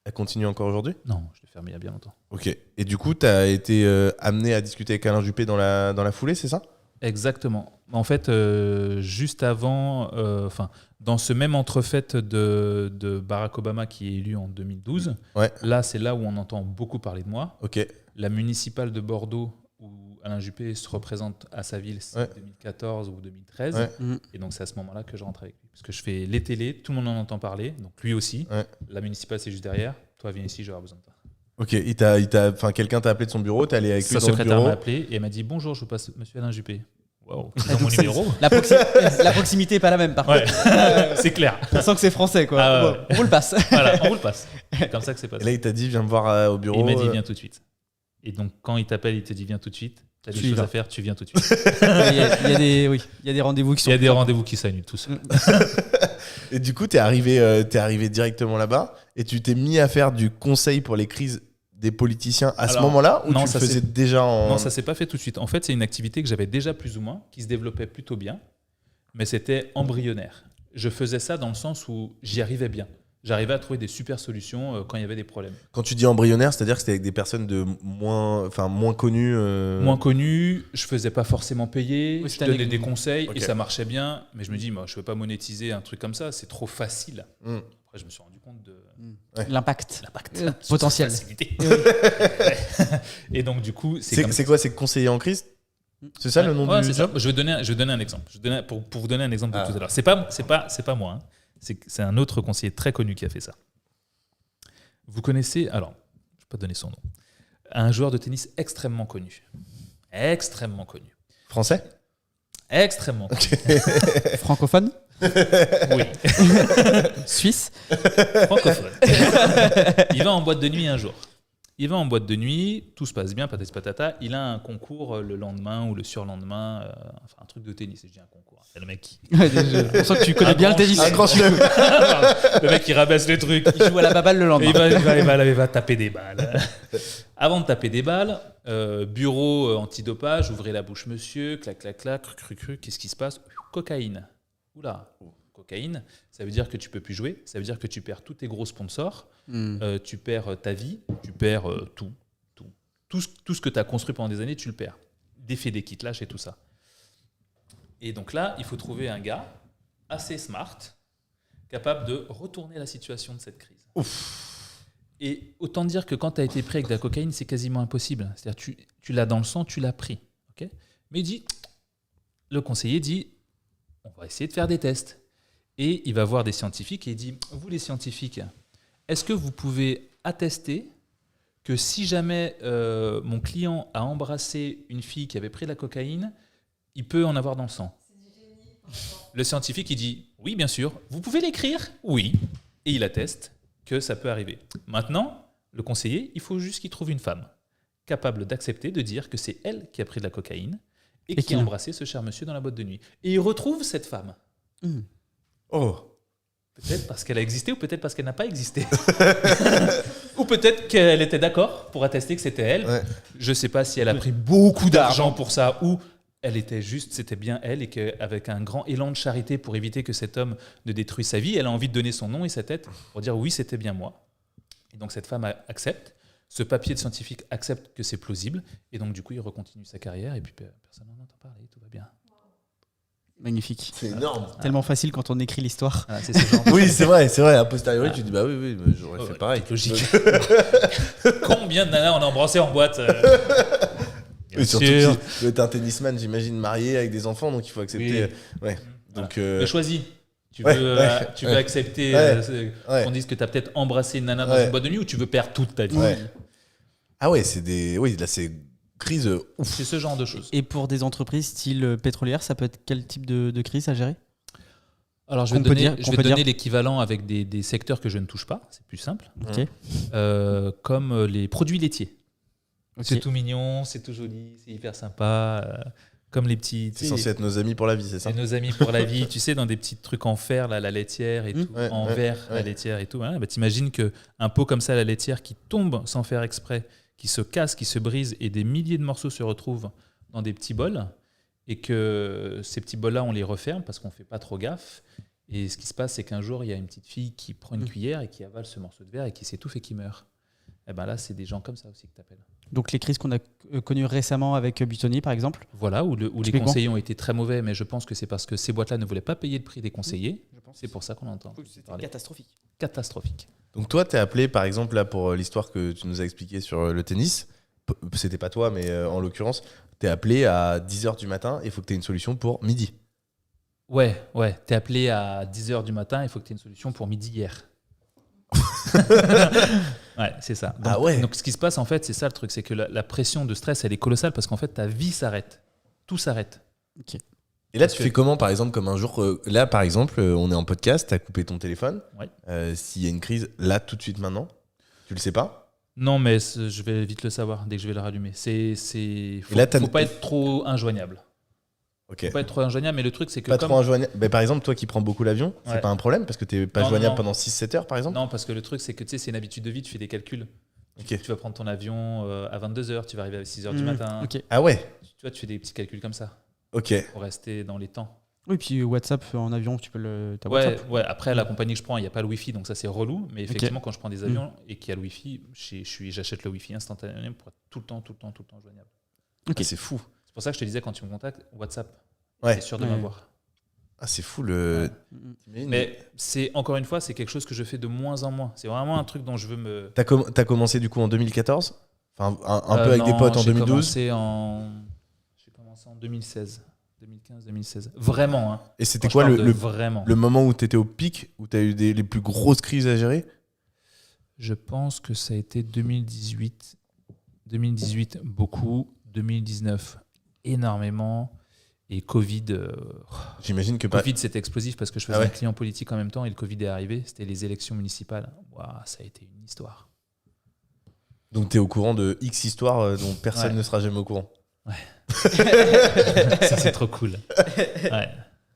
Elle continue encore aujourd'hui? Non, je l'ai fermé il y a bien longtemps. Ok. Et du coup, tu as été amené à discuter avec Alain Juppé dans la foulée, c'est ça? Exactement. En fait, juste avant, dans ce même entrefait de Barack Obama qui est élu en 2012, Ouais. là, c'est là où on entend beaucoup parler de moi. Ok. La municipale de Bordeaux, où Alain Juppé se représente à sa ville, c'est Ouais. 2014 ou 2013. Ouais. Et donc, c'est à ce moment-là que je rentre avec lui. Parce que je fais les télés, tout le monde en entend parler, donc lui aussi. Ouais. La municipale, c'est juste derrière. Toi, viens ici, j'aurai besoin de toi. Ok. Quelqu'un t'a appelé de son bureau, t'es allé avec lui Sa dans le secrétaire bureau. m'a appelé et elle m'a dit bonjour, je vous passe monsieur Alain Juppé. Waouh, ils ont mon numéro. La proximité n'est pas la même, par Ouais, contre. c'est clair. On sent que c'est français, quoi. Ah ouais. Bon, on vous le passe. Voilà, on vous le passe. C'est comme ça que c'est Et passé. là, il t'a dit, viens me voir au bureau. Il m'a dit viens tout de suite. Et donc, quand il t'appelle, il te dit viens tout de suite. T'as des Tu y choses vas. à faire, tu viens tout de suite. Il y a des rendez-vous qui Il sont. y a des rendez-vous qui s'annulent tous. Et du coup, t'es arrivé directement là-bas et tu t'es mis à faire du conseil pour les crises des politiciens à ce Alors, moment-là ou non, tu le ça, faisais c'est- déjà en... Non, ça s'est pas fait tout de suite. En fait, c'est une activité que j'avais déjà plus ou moins, qui se développait plutôt bien, mais c'était embryonnaire. Je faisais ça dans le sens où j'y arrivais bien. J'arrivais à trouver des super solutions quand il y avait des problèmes. Quand tu dis embryonnaire, c'est-à-dire que c'était avec des personnes de moins connues. Moins connu, je faisais pas forcément payer, Oui, je c'était donnais un- des conseils Ok. et ça marchait bien, mais je me dis, moi, je ne veux pas monétiser un truc comme ça, c'est trop facile. Mm. Après, je me suis rendu compte de L'impact l'impact potentiel. sur cette facilité. Et donc, du coup, C'est comme quoi? C'est conseiller en crise? C'est ça le nom Ouais, du c'est ça. job? Je vais donner un exemple. Pour vous donner un exemple de Ah. tout à l'heure. C'est pas moi. Hein. C'est un autre conseiller très connu qui a fait ça. Vous connaissez, alors, je ne vais pas donner son nom, un joueur de tennis extrêmement connu. Extrêmement connu. Français? Extrêmement connu. Francophone, Oui. suisse. Francophone. Il va en boîte de nuit un jour. Il va en boîte de nuit, tout se passe bien, patati patata. Il a un concours le lendemain ou le surlendemain, enfin un truc de tennis. Je dis un concours. C'est le mec qui. Ouais, on sent que tu connais Un bien le grand tennis. Un grand chelem. Le mec qui rabaisse le truc. Il joue à la baballe le Et lendemain. il va taper des balles. Avant de taper des balles, bureau antidopage, ouvrez la bouche monsieur, clac, clac, clac, cru, qu'est-ce qui se passe? Cocaïne. Oula, cocaïne, ça veut dire que tu peux plus jouer, ça veut dire que tu perds tous tes gros sponsors, tu perds ta vie, tu perds tout ce que tu as construit pendant des années, tu le perds. Des faits, des kits lâches et tout ça. Et donc là, il faut trouver un gars assez smart, capable de retourner la situation de cette crise. Et autant dire que quand tu as été pris avec de la cocaïne, c'est quasiment impossible. C'est-à-dire tu l'as dans le sang, tu l'as pris. Okay, mais le conseiller dit, on va essayer de faire des tests. Et il va voir des scientifiques et il dit, vous les scientifiques, est-ce que vous pouvez attester que si jamais mon client a embrassé une fille qui avait pris de la cocaïne, il peut en avoir dans le sang? Le scientifique, il dit, oui, bien sûr. Vous pouvez l'écrire? Oui. Et il atteste que ça peut arriver. Maintenant, le conseiller, il faut juste qu'il trouve une femme capable d'accepter, de dire que c'est elle qui a pris de la cocaïne et qui a embrassé ce cher monsieur dans la boîte de nuit. Et il retrouve cette femme. Oh. Peut-être parce qu'elle a existé ou peut-être parce qu'elle n'a pas existé. Ou peut-être qu'elle était d'accord pour attester que c'était elle. Ouais. Je ne sais pas si elle a pris beaucoup d'argent pour ça ou elle était juste, c'était bien elle et qu'avec un grand élan de charité pour éviter que cet homme ne détruise sa vie, elle a envie de donner son nom et sa tête pour dire oui, c'était bien moi. Et donc cette femme accepte. Ce papier de scientifique accepte que c'est plausible et donc du coup il recontinue sa carrière et puis personne n'en entend parler, tout va bien. Magnifique. C'est énorme. Tellement facile quand on écrit l'histoire. Voilà, c'est ce genre de Oui, choses. c'est vrai. A posteriori, tu dis bah oui, mais j'aurais Oh, fait ouais, pareil. toute logique. Combien de nanas on a embrassé en boîte Bien Et surtout sûr. que tu dois être un tennisman, j'imagine, marié avec des enfants, donc il faut accepter. Ouais. Donc, Mais choisis. Tu Ouais, veux, ouais, tu veux accepter ouais. qu'on dise que tu as peut-être embrassé une nana dans Ouais. une boîte de nuit ou tu veux perdre toute ta vie. Ouais. Ah ouais, c'est des. Oui, là, c'est crise ouf. C'est ce genre de choses. Et pour des entreprises style pétrolière, ça peut être quel type de crise à gérer? Alors, je vais qu'on peut te dire- donner, je qu'on vais peut te donner dire. l'équivalent avec des secteurs que je ne touche pas. C'est plus simple. Ok. Comme les produits laitiers. Ok. C'est tout mignon, c'est tout joli, c'est hyper sympa. comme les petits. C'est censé être nos amis pour la vie, c'est ça? C'est nos amis pour la vie, tu sais, dans des petits trucs en fer, là, la laitière et tout, Ouais, en ouais, verre, ouais. la laitière et tout. Hein. Bah, t'imagines qu'un pot comme ça, la laitière, qui tombe sans faire exprès, qui se casse, qui se brise, et des milliers de morceaux se retrouvent dans des petits bols, et que ces petits bols-là, on les referme parce qu'on ne fait pas trop gaffe. Et ce qui se passe, c'est qu'un jour, il y a une petite fille qui prend une cuillère et qui avale ce morceau de verre et qui s'étouffe et qui meurt. Et ben là, c'est des gens comme ça aussi que tu appelles. Donc les crises qu'on a connues récemment avec Buitoni, par exemple. Voilà, où les Typiquement. conseillers ont été très mauvais, mais je pense que c'est parce que ces boîtes-là ne voulaient pas payer le prix des conseillers. C'est pour ça qu'on entend parler. Catastrophique. Catastrophique. Donc toi, t'es appelé, par exemple, là, pour l'histoire que tu nous as expliquée sur le tennis. C'était pas toi, mais en l'occurrence, t'es appelé à 10h du matin et il faut que t'aies une solution pour midi. Ouais, t'es appelé à 10h du matin, il faut que tu aies une solution pour midi hier. Ouais, c'est ça. Donc, Ah ouais. donc ce qui se passe, en fait, c'est ça le truc, c'est que la pression de stress, elle est colossale parce qu'en fait, ta vie s'arrête. Tout s'arrête. Et là, Parce tu que- fais comment, par exemple, comme un jour, là, par exemple, on est en podcast, t'as coupé ton téléphone. Ouais. S'il y a une crise, là, tout de suite, maintenant, tu le sais pas? Non, mais je vais vite le savoir dès que je vais le rallumer. Faut, là, t'as- faut pas être trop injoignable. Ok. Faut pas être trop injoignable, mais le truc, c'est que Pas comme... trop injoignable. Mais par exemple, toi qui prends beaucoup l'avion, c'est Ouais. pas un problème parce que t'es pas Non, joignable non. pendant 6-7 heures, par exemple? Non, parce que le truc, c'est que tu sais, c'est une habitude de vie, tu fais des calculs. Ok. Tu vas prendre ton avion à 22h, tu vas arriver à 6h du matin. Ok. Ah ouais. Tu vois, tu fais des petits calculs comme ça Ok. pour rester dans les temps. Oui, puis WhatsApp en avion, tu peux le. T'as Ouais, WhatsApp. ouais, après, la compagnie que je prends, il n'y a pas le Wi-Fi, donc ça, c'est relou. Mais effectivement, quand je prends des avions et qu'il y a le Wi-Fi, j'achète le Wi-Fi instantanément pour être tout le temps joignable. Ok. Ah, c'est fou. C'est pour ça que je te disais, quand tu me contactes, WhatsApp, Ouais. t'es sûr de Ouais. m'avoir. Ah, c'est fou le. Mm. T'imagines Mais c'est, encore une fois, c'est quelque chose que je fais de moins en moins. C'est vraiment un truc dont je veux me... T'as commencé du coup en 2014? Enfin, un peu avec des Non, potes en j'ai 2012? J'ai commencé en 2016. 2015-2016. Vraiment, hein. Et c'était Quand quoi je parle de vraiment. le moment où t'étais au pic, où t'as eu les plus grosses crises à gérer? Je pense que ça a été 2018. 2018, beaucoup. 2019, énormément. Et Covid, J'imagine que Covid c'était explosif parce que je faisais Ah ouais. un client politique en même temps et le Covid est arrivé. C'était les élections municipales. Waouh, ça a été une histoire. Donc t'es au courant de X histoires dont personne Ouais. ne sera jamais au courant. Ça, c'est trop cool. Ouais.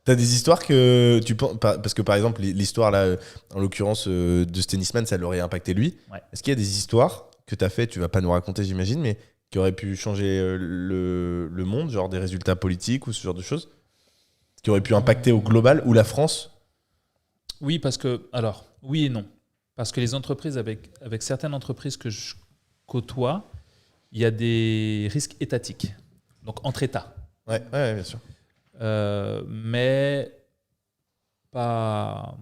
T'as des histoires que tu penses. Parce que par exemple, l'histoire là, en l'occurrence de ce tennisman, ça l'aurait impacté lui. Ouais. Est-ce qu'il y a des histoires que t'as fait, tu vas pas nous raconter, j'imagine, mais qui auraient pu changer le monde, genre des résultats politiques ou ce genre de choses? Qui auraient pu impacter au global ou la France? Oui, parce que. Alors, oui et non. Parce que les entreprises, avec certaines entreprises que je côtoie, il y a des risques étatiques. Donc, entre États. Ouais, bien sûr. Mais pas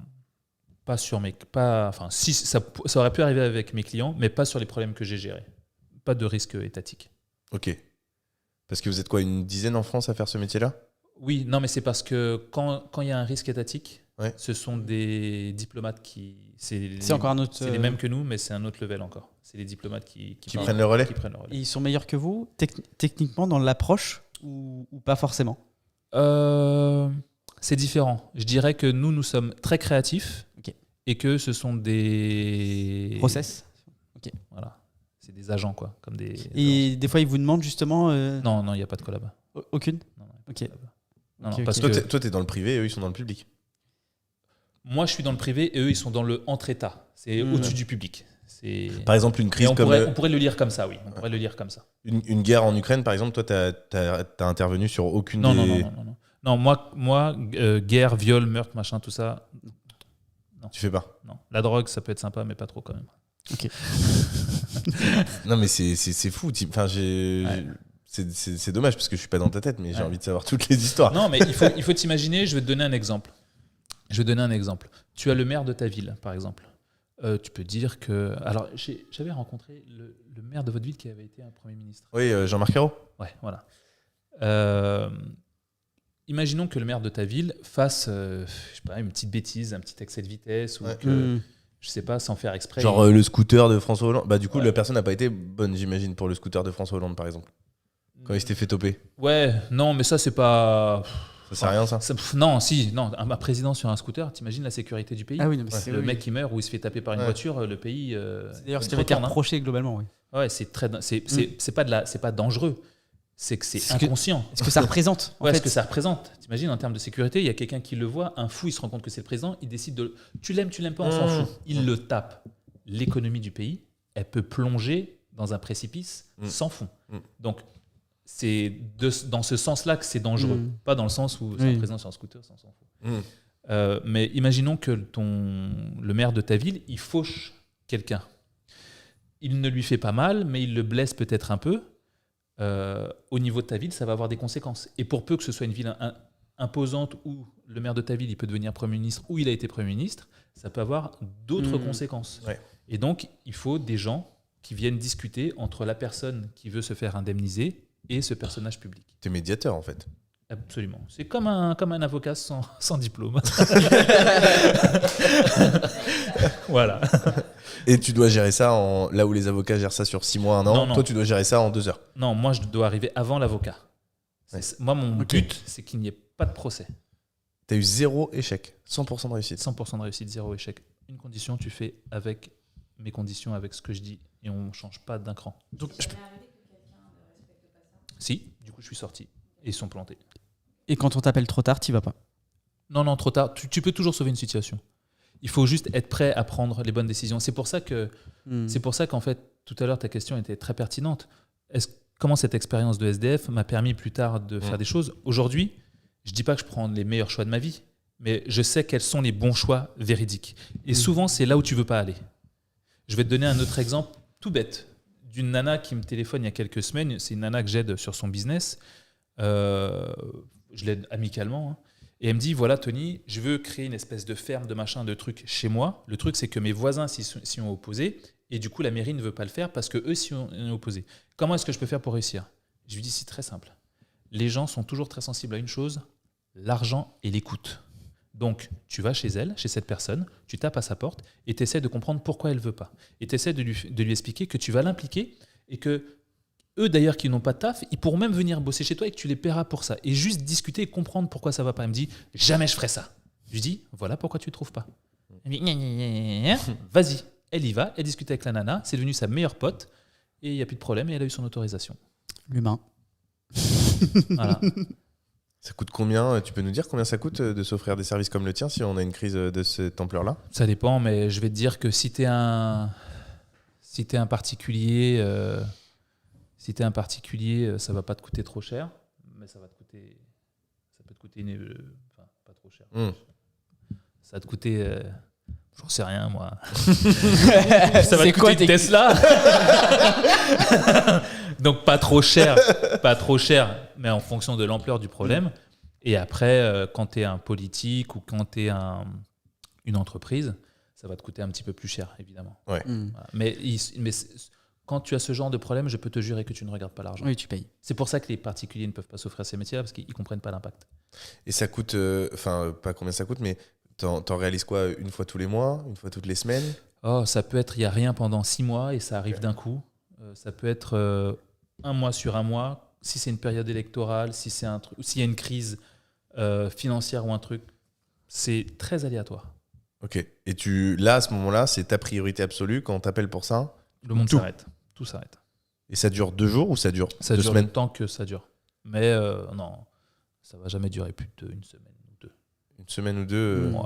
sur mes... Enfin, si, ça aurait pu arriver avec mes clients, mais pas sur les problèmes que j'ai gérés. Pas de risque étatique. Ok. Parce que vous êtes quoi, une dizaine en France à faire ce métier-là? Oui, non, mais c'est parce que quand il y a un risque étatique, Ouais. ce sont des diplomates qui... C'est encore un autre. C'est les mêmes que nous, mais c'est un autre level encore. C'est les diplomates qui prennent le relais. Qui prennent le relais. Et ils sont meilleurs que vous, techniquement, dans l'approche ou pas forcément? C'est différent. Je dirais que nous sommes très créatifs Ok. et que ce sont des... Process. Voilà. C'est des agents, quoi. Comme des... Et des fois, ils vous demandent justement. Non, il n'y a pas de collab. Aucune? Non, Ok. Non, non, Ok, parce ok. que Toi, t'es dans le privé et eux, ils sont dans le public. moi, je suis dans le privé et eux, ils sont dans le entre-État. C'est au-dessus du public. Par exemple, une Mais crise on comme pourrait le lire comme ça, oui. On pourrait le lire comme ça. une guerre en Ukraine, par exemple, toi, t'as intervenu sur aucune Non, des... non. Non, moi guerre, viol, meurtre, machin, tout ça, Tu fais pas. non. La drogue, ça peut être sympa, mais pas trop quand même. Non, mais c'est fou. Enfin, Ouais. c'est dommage parce que je suis pas dans ta tête, mais j'ai Ouais. envie de savoir toutes les histoires. Non, mais il faut t'imaginer, je vais te donner un exemple. Tu as le maire de ta ville, par exemple. Tu peux dire que... Alors, j'avais rencontré le maire de votre ville qui avait été un Premier ministre. Oui, Jean-Marc Ayrault. Ouais, voilà. Imaginons que le maire de ta ville fasse, je sais pas, une petite bêtise, un petit excès de vitesse, ou Ouais. que, je sais pas, sans faire exprès. Genre le scooter de François Hollande. Bah, du coup, Ouais. la personne n'a pas été bonne, j'imagine, pour le scooter de François Hollande, par exemple. Quand il s'était fait toper. Ouais, non, mais ça, c'est pas... Ça sert à rien, ça. Non, un président sur un scooter, t'imagines la sécurité du pays? Ah oui, non, mais c'est Le oui. mec qui meurt ou il se fait taper par une Ouais. voiture, le pays... C'est d'ailleurs ce qui avait été retourne, hein. reproché globalement, oui. Ouais, c'est dangereux. c'est que c'est Ce que- inconscient. Ce que ça représente. en Ouais, fait. ce que ça représente. T'imagines, en termes de sécurité, il y a quelqu'un qui le voit, un fou, il se rend compte que c'est le président, il décide de. Tu l'aimes pas, on s'en fout. Il le tape. L'économie du pays, elle peut plonger dans un précipice sans fond. Donc, c'est dans ce sens-là que c'est dangereux. Pas dans le sens où c'est un président sur un scooter, ça, on s'en fout. Mais imaginons que le maire de ta ville, il fauche quelqu'un. Il ne lui fait pas mal, mais il le blesse peut-être un peu. Au niveau de ta ville, ça va avoir des conséquences. Et pour peu que ce soit une ville imposante où le maire de ta ville, il peut devenir Premier ministre, ou il a été Premier ministre, ça peut avoir d'autres conséquences. Ouais. Et donc, il faut des gens qui viennent discuter entre la personne qui veut se faire indemniser et ce personnage public. T'es médiateur, en fait. Absolument. C'est comme un avocat sans diplôme. Voilà. Et tu dois gérer ça là où les avocats gèrent ça sur 6 mois, 1 an. Non. Toi, tu dois gérer ça en 2 heures. Non, moi, je dois arriver avant l'avocat. Ouais. Moi, mon but, c'est qu'il n'y ait pas de procès. T'as eu 0 échec, 100% de réussite. 100% de réussite, 0 échec. Une condition, tu fais avec mes conditions, avec ce que je dis, et on ne change pas d'un cran. Donc, Si, du coup, je suis sorti. Et ils sont plantés. Et quand on t'appelle trop tard, t'y vas pas. Non, trop tard. Tu peux toujours sauver une situation. Il faut juste être prêt à prendre les bonnes décisions. C'est pour ça qu'en fait, tout à l'heure, ta question était très pertinente. Comment cette expérience de SDF m'a permis plus tard de faire des choses ? Aujourd'hui, je ne dis pas que je prends les meilleurs choix de ma vie, mais je sais quels sont les bons choix véridiques. Et souvent, c'est là où tu ne veux pas aller. Je vais te donner un autre exemple tout bête d'une nana qui me téléphone il y a quelques semaines. C'est une nana que j'aide sur son business. Je l'aide amicalement. Hein. Et elle me dit, voilà Tony, je veux créer une espèce de ferme, de machin, de trucs chez moi. Le truc, c'est que mes voisins s'y ont opposés. Et du coup, la mairie ne veut pas le faire parce qu'eux s'y ont opposés. Comment est-ce que je peux faire pour réussir ? Je lui dis, c'est très simple. Les gens sont toujours très sensibles à une chose, l'argent et l'écoute. Donc, tu vas chez elle, chez cette personne, tu tapes à sa porte et tu essaies de comprendre pourquoi elle ne veut pas. Et tu essaies de lui expliquer que tu vas l'impliquer et que eux, d'ailleurs, qui n'ont pas de taf, ils pourront même venir bosser chez toi et que tu les paieras pour ça. Et juste discuter et comprendre pourquoi ça ne va pas. Elle me dit, jamais je ferai ça. Je lui dis, voilà pourquoi tu ne le trouves pas. Elle me dit, gna, gna, gna, gna. Vas-y. Elle y va, elle discute avec la nana, c'est devenu sa meilleure pote et il n'y a plus de problème et elle a eu son autorisation. L'humain. Voilà. ça coûte combien ? Tu peux nous dire combien ça coûte de s'offrir des services comme le tien si on a une crise de cette ampleur-là ? Ça dépend, mais je vais te dire que si tu es un particulier, ça va pas te coûter trop cher, mais ça peut te coûter pas trop cher. Ça va te coûter j'en sais rien, moi. Ça va te coûter une Tesla. Donc pas trop cher, mais en fonction de l'ampleur du problème. Et après, quand tu es un politique ou quand tu es une entreprise, ça va te coûter un petit peu plus cher, évidemment. Ouais. Voilà. Mais quand tu as ce genre de problème, je peux te jurer que tu ne regardes pas l'argent. Oui, tu payes. C'est pour ça que les particuliers ne peuvent pas s'offrir ces métiers-là, parce qu'ils ne comprennent pas l'impact. Et ça coûte, pas combien ça coûte, mais t'en réalises quoi ? Une fois tous les mois ? Une fois toutes les semaines ? Oh, ça peut être, il n'y a rien pendant 6 mois et ça arrive d'un coup. Ça peut être 1 mois sur 1 mois. Si c'est une période électorale, si c'est un truc, s'il y a une crise financière ou un truc, c'est très aléatoire. Ok. Et là, à ce moment-là, c'est ta priorité absolue quand on t'appelle pour ça ? Le monde Tout. s'arrête. Tout s'arrête. Et ça dure 2 jours ou ça dure Ça 2 dure semaines ? le temps que ça dure. Mais non, ça va jamais durer plus d'1 semaine ou 2. Une semaine ou 2 Ouais,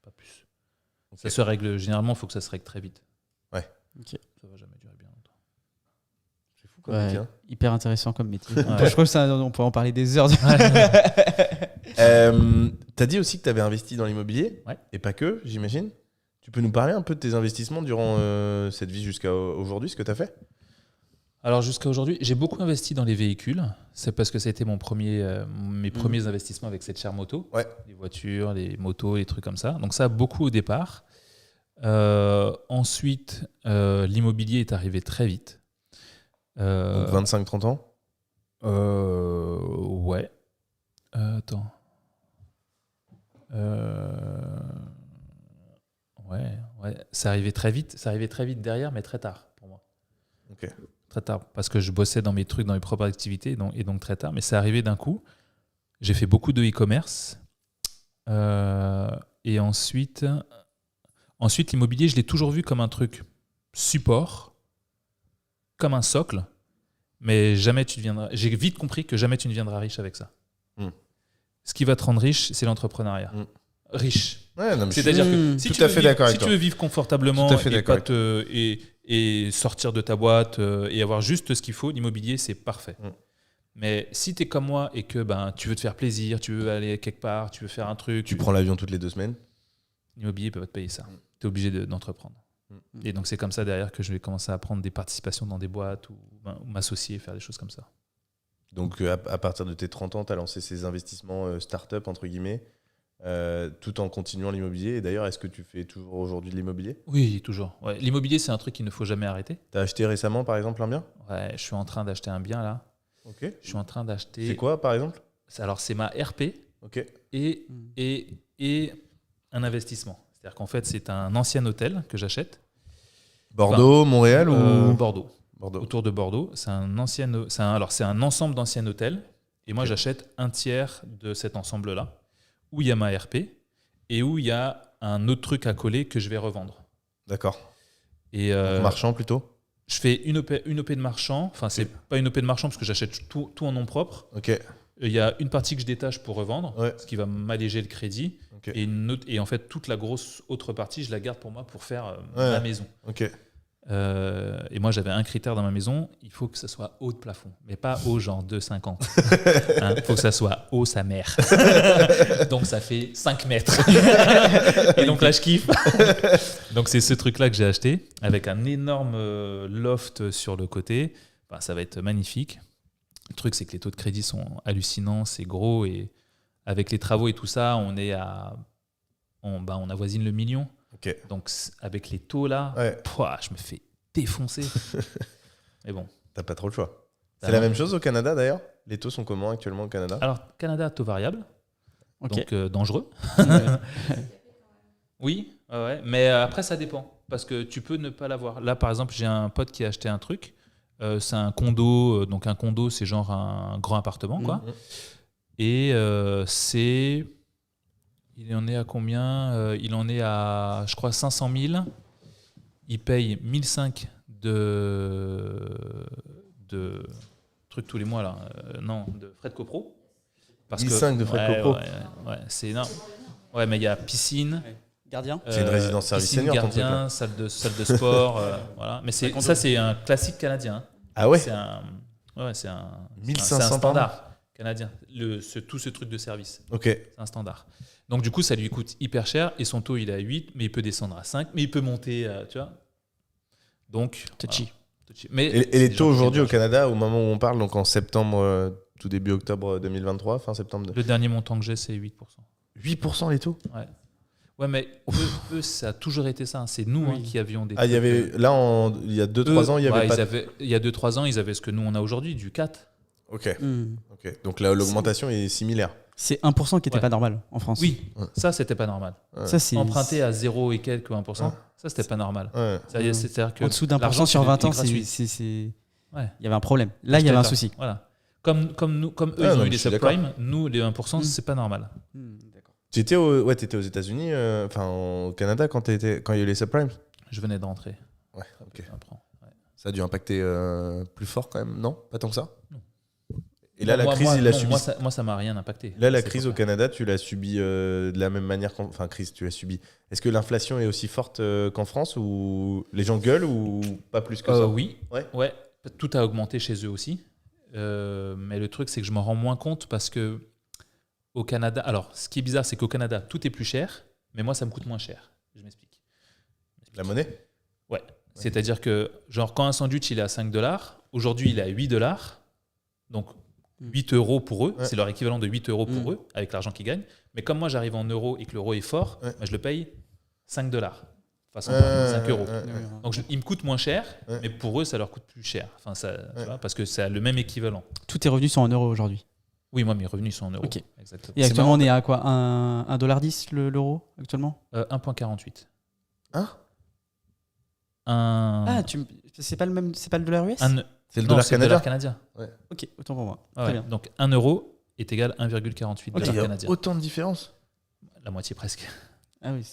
pas plus. Ça se règle, généralement, il faut que ça se règle très vite. Ouais. Ok. Ça va jamais durer bien longtemps. C'est fou comme Ouais, métier, hein. hyper intéressant comme métier. Ouais. Je crois que on pourrait en parler des heures. T'as dit aussi que t'avais investi dans l'immobilier, Ouais. et pas que, j'imagine. Tu peux nous parler un peu de tes investissements durant cette vie jusqu'à aujourd'hui, ce que t'as fait ? Alors jusqu'à aujourd'hui, j'ai beaucoup investi dans les véhicules. C'est parce que ça a été mes premiers investissements avec cette chère moto. Ouais. Les voitures, les motos, les trucs comme ça. Donc ça, beaucoup au départ. Ensuite, l'immobilier est arrivé très vite. Donc 25-30 ans ? Ouais. Attends. Ouais. Ça arrivait très vite. Ça arrivait très vite derrière, mais très tard pour moi. Ok. Très tard, parce que je bossais dans mes trucs, dans mes propres activités, et donc très tard. Mais c'est arrivé d'un coup. J'ai fait beaucoup de e-commerce. Et ensuite, l'immobilier, je l'ai toujours vu comme un truc support, comme un socle. Mais jamais tu deviendras. J'ai vite compris que jamais tu ne deviendras riche avec ça. Ce qui va te rendre riche, c'est l'entrepreneuriat. Riche. Ouais, non, mais C'est-à-dire que si tout tu à veux fait vivre- d'accord avec si tu toi. veux vivre confortablement Tout à fait et, d'accord pas et sortir de ta boîte et avoir juste ce qu'il faut, l'immobilier, c'est parfait. Mais si tu es comme moi et que tu veux te faire plaisir, tu veux aller quelque part, tu veux faire un truc, Tu prends l'avion toutes les 2 semaines. l'immobilier peut pas te payer ça. Tu es obligé d'entreprendre. Et donc c'est comme ça derrière que je vais commencer à prendre des participations dans des boîtes ou m'associer, faire des choses comme ça. Donc à partir de tes 30 ans, tu as lancé ces investissements start-up, entre guillemets, tout en continuant l'immobilier. Et d'ailleurs, est-ce que tu fais toujours aujourd'hui de l'immobilier ? Oui, toujours. Ouais. L'immobilier, c'est un truc qu'il ne faut jamais arrêter. Tu as acheté récemment, par exemple, un bien ? Ouais, je suis en train d'acheter un bien là. Ok. Je suis en train d'acheter. C'est quoi, par exemple ? Alors, c'est ma RP Ok. et un investissement. C'est-à-dire qu'en fait, c'est un ancien hôtel que j'achète. Bordeaux, Montréal ou Bordeaux. Bordeaux. Autour de Bordeaux. C'est un ensemble d'anciens hôtels. Et moi, j'achète un tiers de cet ensemble-là, où il y a ma RP et où il y a un autre truc à coller que je vais revendre. D'accord. Et Donc, marchand plutôt ? je fais une OP de marchand. Enfin, c'est pas une OP de marchand parce que j'achète tout en nom propre. Ok. Il y a une partie que je détache pour revendre, Ouais. ce qui va m'alléger le crédit. Ok. Et en fait, toute la grosse autre partie, je la garde pour moi pour faire Ouais. ma maison. Ok. Et moi, j'avais un critère dans ma maison, il faut que ça soit haut de plafond, mais pas haut genre 2,50. Il faut que ça soit haut sa mère. Donc ça fait 5 mètres. Et donc là, je kiffe. Donc c'est ce truc-là que j'ai acheté, avec un énorme loft sur le côté. Enfin, ça va être magnifique. Le truc, c'est que les taux de crédit sont hallucinants, c'est gros, et avec les travaux et tout ça, on avoisine le million. Ok. Donc avec les taux là, Ouais. je me fais défoncer. Mais bon. T'as pas trop le choix. Ça C'est va. la même chose au Canada d'ailleurs ? Les taux sont comment actuellement au Canada ? Alors Canada, taux variable, Ok. donc dangereux. Oui, ouais. Mais après ça dépend, parce que tu peux ne pas l'avoir. Là par exemple, j'ai un pote qui a acheté un truc. C'est un condo, donc un condo c'est genre un grand appartement quoi. Et il en est à combien ? Il en est à, je crois, 500 000. Il paye 1 500 de trucs tous les mois, là. Non, de frais de copro. 1 500 de frais de copro. Ouais, c'est énorme. Ouais, mais il y a piscine. Gardien. C'est une résidence service piscine, senior, ton truc, gardien, salle de sport. Voilà. Mais ça, c'est un classique canadien. Hein. Ah ouais ? C'est un 1500 c'est un par standard canadien. Tout ce truc de service. Ok. C'est un standard. Donc, du coup, ça lui coûte hyper cher et son taux, il est à 8, mais il peut descendre à 5, mais il peut monter, tu vois. Donc, Touchy. voilà. Touchy. Mais Et c'est les des taux gens qui aujourd'hui au hébergent. Canada, au moment où on parle, donc en septembre, tout début octobre 2023, fin septembre. Le dernier montant que j'ai, c'est 8%. 8% les taux ? Ouais, mais eux, ça a toujours été ça. C'est nous Oui. qui avions des Ah, il y trucs, avait, là, il y a 2-3 ans, il y avait pas. il y a 2-3 ans, ils avaient ce que nous, on a aujourd'hui, du 4. Ok. Hmm. Ok. Donc là, l'augmentation est similaire. C'est 1% qui n'était Ouais. pas normal en France. Oui, Ouais. ça, c'était pas normal. Ça, c'est Emprunter à 0 et quelques 1%, Ouais. ça, c'était pas normal. Ouais. C'est-à-dire que en dessous d'un l'argent, pourcent sur c'est 20 ans, gratuit. il Ouais. y avait un problème. Là, il y avait un souci. Voilà. Comme eux, Ah, ils ont non, eu mais les je suis d'accord. subprimes, nous, les 1%, Mm. c'est pas normal. D'accord. T'étais aux États-Unis, enfin au Canada quand il y a eu les subprimes. Je venais de rentrer. Ouais. Ok. J'apprends. Ouais. Ça a dû impacter plus fort quand même, non ? Pas tant que ça. Non. Et là, la Moi- crise, moi- il l'a non, subi. moi, ça m'a rien impacté. Là, la C'est crise pas au ça. Canada, tu l'as subie de la même manière enfin, crise, tu l'as subie. Est-ce que l'inflation est aussi forte qu'en France ou les gens gueulent ou pas plus que ça ? Oui. Ouais. Tout a augmenté chez eux aussi. Mais le truc, c'est que je m'en rends moins compte parce que au Canada. Alors, ce qui est bizarre, c'est qu'au Canada, tout est plus cher, mais moi, ça me coûte moins cher. Je m'explique. La monnaie ? Ouais. C'est-à-dire que, genre, quand un sandwich il est à 5$, aujourd'hui il est à 8$. Donc 8 euros pour eux, Ouais. c'est leur équivalent de 8 euros pour Mm. eux, avec l'argent qu'ils gagnent. Mais comme moi j'arrive en euros et que l'euro est fort, Ouais. bah, je le paye 5$. Façon 5 euros. Donc il me coûte moins cher, Ouais. mais pour eux ça leur coûte plus cher. Enfin, ça, tu Ouais. vois, parce que c'est le même équivalent. Tous tes revenus sont en euros aujourd'hui. Oui, moi mes revenus sont en euros. Ok. Exactement. Et C'est actuellement, marrant. on est à quoi 1,10$ l'euro actuellement 1,48. Hein ? Ah, c'est pas le dollar US C'est le non, dollar c'est le canadien. dollar canadien. Ok, autant pour moi. Ah Très ouais. bien. Donc 1 euro est égal à 1,48 Ok, il dollars y a canadiens. autant de différence. La moitié presque. Ah oui.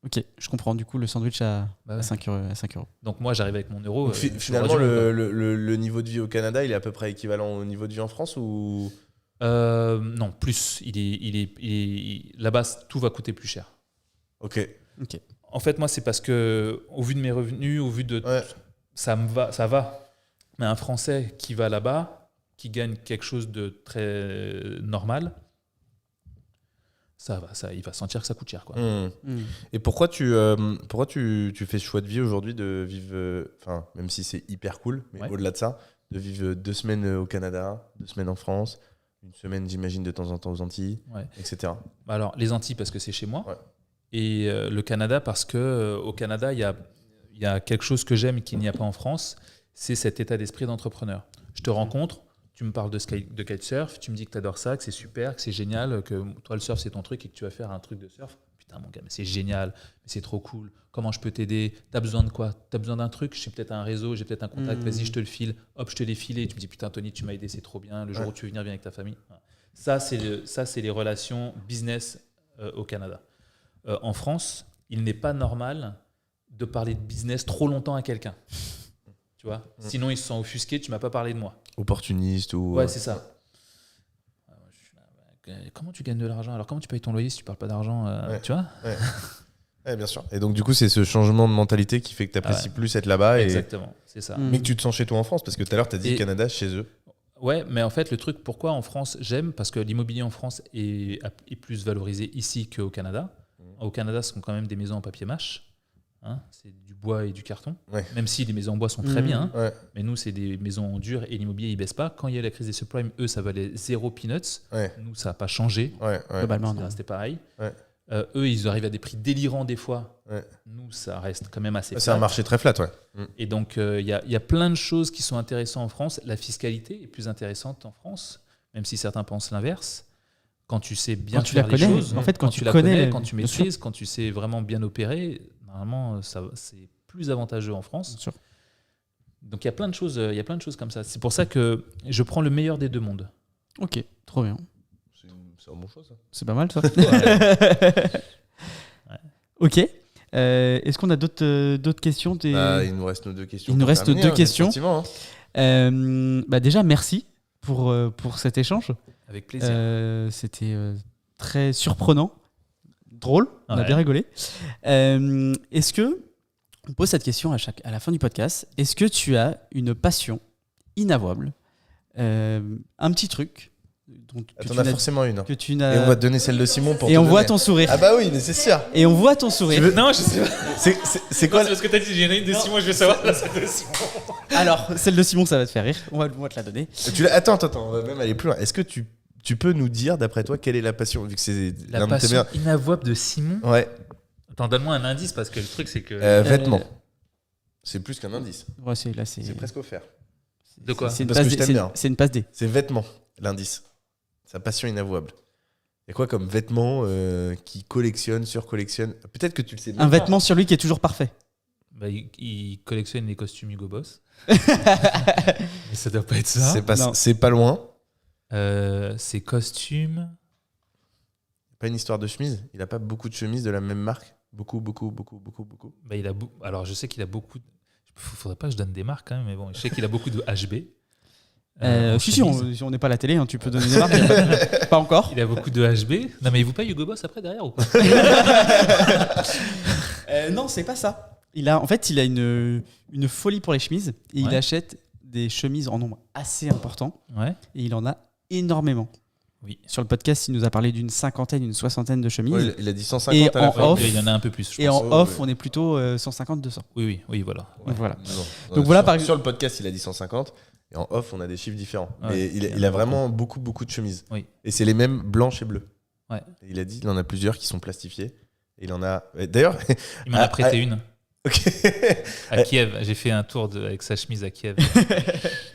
Ok, je comprends. Du coup, le sandwich à, Bah ouais. à 5 euros. À 5 euros. Donc moi, j'arrive avec mon euro. Donc, je suis finalement, roi du monde, quoi. le niveau de vie au Canada, il est à peu près équivalent au niveau de vie en France ou... Non, plus. Là-bas, tout va coûter plus cher. Ok. En fait, moi, c'est parce que, au vu de mes revenus, au vu de. Ouais. Ça va. Mais un Français qui va là-bas, qui gagne quelque chose de très normal, il va sentir que ça coûte cher, quoi. Et pourquoi tu fais ce choix de vie aujourd'hui de vivre, enfin, même si c'est hyper cool, mais Ouais. au-delà de ça, de vivre 2 semaines au Canada, 2 semaines en France, une semaine, j'imagine, de temps en temps aux Antilles, Ouais. etc. Alors, les Antilles, parce que c'est chez moi. Ouais. Et le Canada, parce que au Canada, il y a quelque chose que j'aime et qu'il n'y a pas en France, c'est cet état d'esprit d'entrepreneur. Je te rencontre, tu me parles de kitesurf, tu me dis que tu adores ça, que c'est super, que c'est génial, que toi, le surf, c'est ton truc et que tu vas faire un truc de surf. Putain, mon gars, mais c'est génial, mais c'est trop cool. Comment je peux t'aider? T'as besoin de quoi? T'as besoin d'un truc? J'ai peut-être un réseau, j'ai peut-être un contact, vas-y, je te le file. Hop, je te l'ai filé. Tu me dis, putain, Tony, tu m'as aidé, c'est trop bien. Le jour où tu veux venir, viens avec ta famille. Voilà. Ça, c'est les relations business au Canada. En France, il n'est pas normal de parler de business trop longtemps à quelqu'un. Tu vois? Sinon, ils se sont offusqués, tu m'as pas parlé de moi. Opportuniste ou... Ouais, c'est ça. Je suis là, comment tu gagnes de l'argent? Alors, comment tu payes ton loyer si tu parles pas d'argent? Ouais. Tu vois? Ouais, bien sûr. Et donc, du coup, c'est ce changement de mentalité qui fait que tu apprécies plus être là-bas. Exactement, c'est ça. Mais que tu te sens chez toi en France, parce que tout à l'heure, tu as dit Et- Canada chez eux. Ouais, mais en fait, le truc, pourquoi en France, j'aime, parce que l'immobilier en France est plus valorisé ici qu'au Canada. Au Canada, ce sont quand même des maisons en papier mâche. Hein, c'est du bois et du carton. Ouais. Même si les maisons en bois sont très bien. Hein, Ouais, mais nous, c'est des maisons en dur et l'immobilier, il baisse pas. Quand il y a eu la crise des subprimes, eux, ça valait 0 peanuts. ouais, Nous, ça n'a pas changé. ouais. Globalement, C'est non. resté pareil. Ouais. Eux, ils arrivent à des prix délirants des fois. Ouais. Nous, ça reste quand même assez C'est un flat. marché très flat, ouais. Et donc, il y a plein de choses qui sont intéressantes en France. La fiscalité est plus intéressante en France, même si certains pensent l'inverse. Quand tu sais bien Quand tu faire la les connais, choses, en fait, quand tu la connais, connais, quand tu bien sûr. maîtrises, quand tu sais vraiment bien opérer, normalement, c'est plus avantageux en France. Bien sûr. Donc, il y a plein de choses comme ça. C'est pour ça que je prends le meilleur des deux mondes. Ok, trop bien. C'est un bon choix, ça. C'est pas mal, ça. Ouais. Ok. Est-ce qu'on a d'autres questions Il nous reste nos 2 questions. Il nous pour reste terminer, 2 hein, questions. effectivement, hein. Déjà, merci pour cet échange. Avec plaisir. C'était très surprenant, drôle, on a Ouais. bien rigolé. Est-ce que, on pose cette question à la fin du podcast, est-ce que tu as une passion inavouable, un petit truc dont, T'en as forcément une. que tu Et n'as... on va te donner celle de Simon pour Et te on voit donner. ton sourire. Ah bah oui, mais c'est sûr. Et on voit ton sourire. Tu veux- Non, je sais pas. C'est quoi parce que tu as dit, j'ai une de Simon, je vais savoir la celle de Simon. Alors, celle de Simon, ça va te faire rire. On va te la donner. Attends, on va même aller plus loin. Est-ce que tu peux nous dire, d'après toi, quelle est la passion, vu que c'est La l'un de tes passion meilleurs- inavouable de Simon. Ouais, Attends, donne-moi un indice parce que le truc, c'est que. vêtements. C'est plus qu'un indice. Ouais, c'est C'est presque offert. De quoi? C'est une Parce passe que je D, t'aime bien. c'est une passe D. C'est vêtements, l'indice. Sa passion inavouable. Il y a quoi comme vêtements qui collectionne, surcollectionne? Peut-être que tu le sais même Un pas. vêtement sur lui qui est toujours parfait. Bah, il collectionne les costumes Hugo Boss. Mais ça doit pas être ça. Non. C'est pas loin. Ses costumes. Pas une histoire de chemise. Il a pas beaucoup de chemises de la même marque. Beaucoup. Bah, alors, je sais qu'il a beaucoup. Faudrait pas que je donne des marques, hein, mais bon, je sais qu'il a beaucoup de HB. en Si, chemise. si on n'est pas à la télé, hein, tu peux donner des marques. Pas encore. Il a beaucoup de HB. Non, mais il vous paye Hugo Boss après derrière ou pas? Non, c'est pas ça. En fait, il a une folie pour les chemises et il Ouais. achète des chemises en nombre assez important Ouais. et il en a énormément. Oui. Sur le podcast, il nous a parlé d'une cinquantaine, une soixantaine de chemises. Ouais, il a dit 150 Et à la en fin. off, Il y en a un peu plus, je et pense. en pense. off, Ouais. on est plutôt 150-200. Oui, voilà. Donc voilà. Non. Donc voilà, sur le podcast, il a dit 150. Et en off, on a des chiffres différents. Ouais. Mais il a vraiment beaucoup de chemises. Oui. Et c'est les mêmes blanches et bleues. Ouais. Et il a dit il en a plusieurs qui sont plastifiées. Et il en a. D'ailleurs. Il m'en a prêté une Ok. à Kiev. J'ai fait un tour avec sa chemise à Kiev.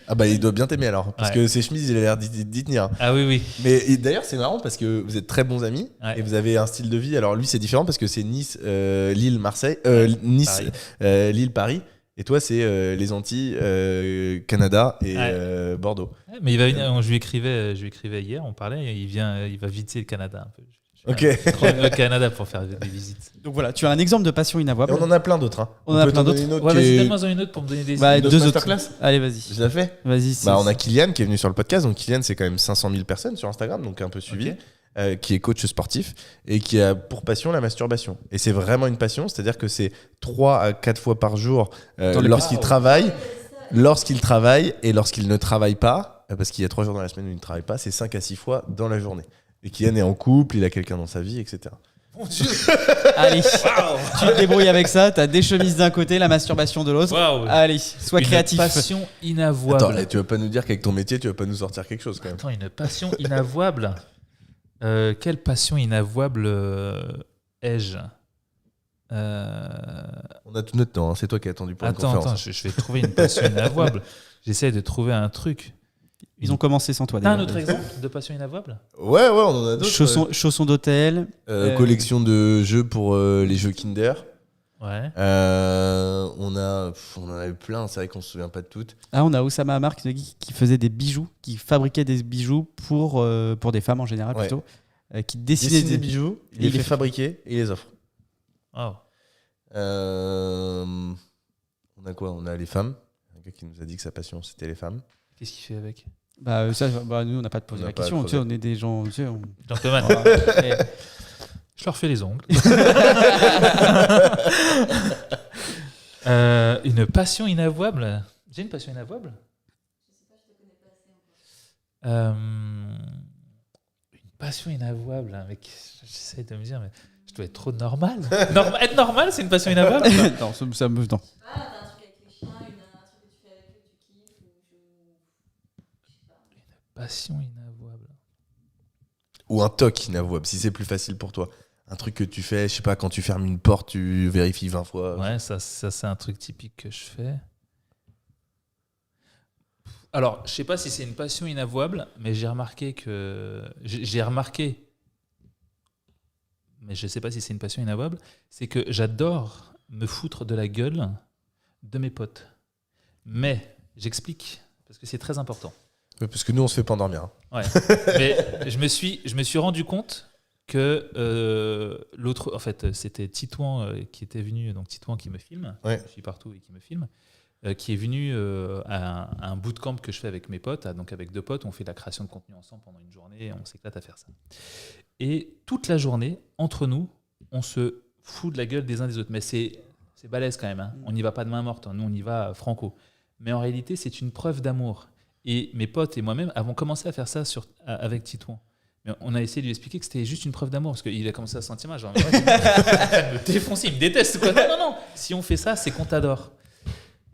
Ah bah il doit bien t'aimer alors. Parce Ouais. que ses chemises, il a l'air d'y tenir. Ah oui. Mais d'ailleurs, c'est marrant parce que vous êtes très bons amis. Ouais. Et vous avez un style de vie. Alors lui, c'est différent parce que c'est Nice, Lille, Marseille. Nice, Paris. Lille, Paris. Et toi, c'est les Antilles, Canada et Ouais. Bordeaux. Ouais, mais il va venir. Je lui écrivais hier. On parlait. Il va visiter le Canada un peu. Ok. Au Canada pour faire des visites. Donc voilà, tu as un exemple de passion Et inavouable. on en a plein d'autres. Hein. On en a peut plein t'en donner d'autres. une autre Ouais, qui vas-y, est- donne-moi une autre pour me donner des Bah, idées. deux masterclass autres. Allez, vas-y. Je l'ai fait. Vas-y. Bah, on a Kylian qui est venu sur le podcast. Donc Kylian, c'est quand même 500 000 personnes sur Instagram, donc un peu suivi, Ok. qui est coach sportif et qui a pour passion la masturbation. Et c'est vraiment une passion, c'est-à-dire que c'est 3 à 4 fois par jour Dans les lorsqu'il travaille, et lorsqu'il ne travaille pas, parce qu'il y a 3 jours dans la semaine où il ne travaille pas, c'est 5 à 6 fois dans la journée. Et Kylian est en couple, il a quelqu'un dans sa vie, etc. Mon Dieu. Allez, tu te débrouilles avec ça. T'as des chemises d'un côté, la masturbation de l'autre. Waouh. Allez, sois Une créatif. passion inavouable. Attends, là, tu vas pas nous dire qu'avec ton métier, tu vas pas nous sortir quelque chose quand même. Attends, une passion inavouable. Quelle passion inavouable ai-je On a tout notre temps, hein. C'est toi qui as attendu pour une Attends, conférence. je vais trouver une passion inavouable. J'essaie de trouver un truc. Ils ont commencé sans toi. T'as un déjà. autre exemple de passion inavouable? Ouais, on en a d'autres. Chaussons d'hôtel. Collection de jeux pour les jeux Kinder. Ouais. On en avait plein, c'est vrai qu'on se souvient pas de toutes. Ah, on a Oussama Hamar qui faisait des bijoux, qui fabriquait des bijoux pour des femmes en général Ouais. plutôt, qui Il dessinait dessine des des bijoux, il Et les il fait les- fabriquer et il les offre. Wow. On a quoi? On a les femmes. Un gars qui nous a dit que sa passion c'était les femmes. Qu'est-ce qu'il fait avec? Nous on n'a pas de poser On n'a la pas à question. Tu sais, creuser. on est des gens. Tu sais, Gentleman. voilà. Et- Je leur fais les ongles. Une passion inavouable. J'ai une passion inavouable. Une passion inavouable, hein, mec. J'essaie de me dire, mais je dois être trop normal. Être normal, c'est une passion inavouable. non, ça me. Non. Ah, t'as un truc avec les chiens, un truc que tu fais avec eux, que tu kiffes, ou je sais pas. Passion inavouable. Ou un toc inavouable, si c'est plus facile pour toi. Un truc que tu fais, je sais pas, quand tu fermes une porte, tu vérifies 20 fois. Ouais, ça c'est un truc typique que je fais. Alors, je sais pas si c'est une passion inavouable, mais j'ai remarqué, mais je sais pas si c'est une passion inavouable, c'est que j'adore me foutre de la gueule de mes potes. Mais, j'explique, parce que c'est très important. Ouais, parce que nous, on se fait pas endormir. Hein. Ouais. Mais je me suis rendu compte que l'autre, en fait, c'était Titouan qui était venu, donc Titouan qui me filme, Ouais. je suis partout et qui me filme, qui est venu à un bootcamp que je fais avec mes potes, donc avec 2 potes, on fait de la création de contenu ensemble pendant une journée, on s'éclate à faire ça. Et toute la journée, entre nous, on se fout de la gueule des uns des autres, mais c'est balèze quand même, hein. On n'y va pas de main morte, nous on y va franco. Mais en réalité, c'est une preuve d'amour. Et mes potes et moi-même avons commencé à faire ça avec Titouan. Mais on a essayé de lui expliquer que c'était juste une preuve d'amour, parce qu'il a commencé à se sentir mal. Genre, ouais, il me défoncer, il me déteste. Quoi. Non. Si on fait ça, c'est qu'on t'adore.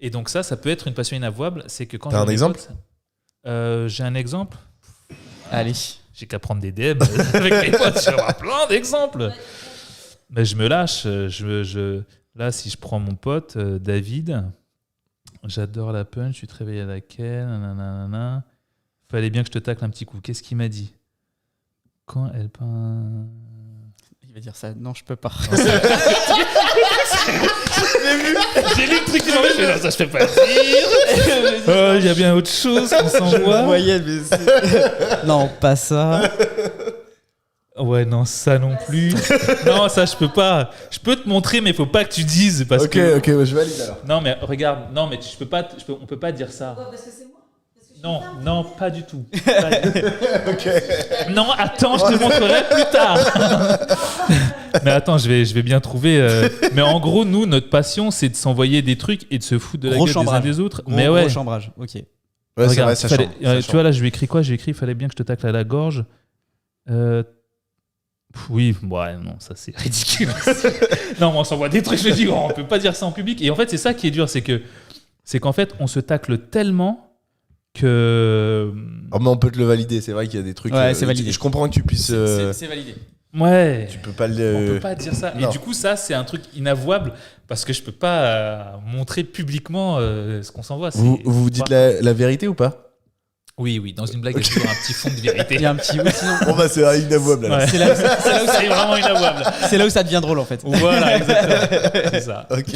Et donc ça peut être une passion inavouable. C'est que quand T'as j'ai un des exemple potes, j'ai un exemple. Allez. J'ai qu'à prendre des DM avec mes potes. Je vais avoir plein d'exemples. Mais je me lâche. Là, si je prends mon pote, David, j'adore la punch, je suis très réveillé à laquelle, nanana. Fallait bien que je te tacle un petit coup. Qu'est-ce qu'il m'a dit? Quand elle peint... Il va dire ça. Non, je peux pas. J'ai lu le truc qui m'a fait, non, ça je fais pas dire. Il y a bien autre chose qu'on s'envoie. Non, pas ça. Ouais, non, ça non plus. Non, ça je peux pas. Je peux te montrer, mais faut pas que tu dises parce Ok, que. ouais, je valide alors. Non, mais regarde, non, mais je peux pas. On peut pas dire ça. Ouais, parce que c'est moi. Parce que je suis Non, une femme. non, pas du tout. Non, attends, je te montrerai plus tard. Mais attends, je vais bien trouver. Mais en gros, nous, notre passion, c'est de s'envoyer des trucs et de se foutre de la Gros gueule des uns chambrage. des autres. Gros, Mais ouais. gros chambrage. Ok. Ouais, c'est Regarde, vrai, ça fallait- change. Ça tu change. vois, là, je lui ai écrit quoi? J'ai écrit, fallait bien que je te tacle à la gorge. Oui, ouais, non, ça c'est ridicule. Non, mais on s'envoie des trucs, je me dis, oh, on peut pas dire ça en public. Et en fait, c'est ça qui est dur, c'est qu'en fait, on se tacle tellement que. Oh, mais on peut te le valider, c'est vrai qu'il y a des trucs. Ouais, c'est validé. Je comprends que tu puisses. C'est validé. Ouais. Tu peux pas On le. peut pas dire ça. non. Et du coup, ça, c'est un truc inavouable parce que je peux pas montrer publiquement ce qu'on s'envoie. Vous dites la vérité ou pas? Oui, dans une blague, il y a toujours un petit fond de vérité. Il y a un petit. Oui, sinon, Bon, bah, c'est inavouable alors. Ouais. c'est là, C'est vraiment inavouable. c'est là où ça devient drôle en fait. Voilà, exactement. C'est ça. Ok.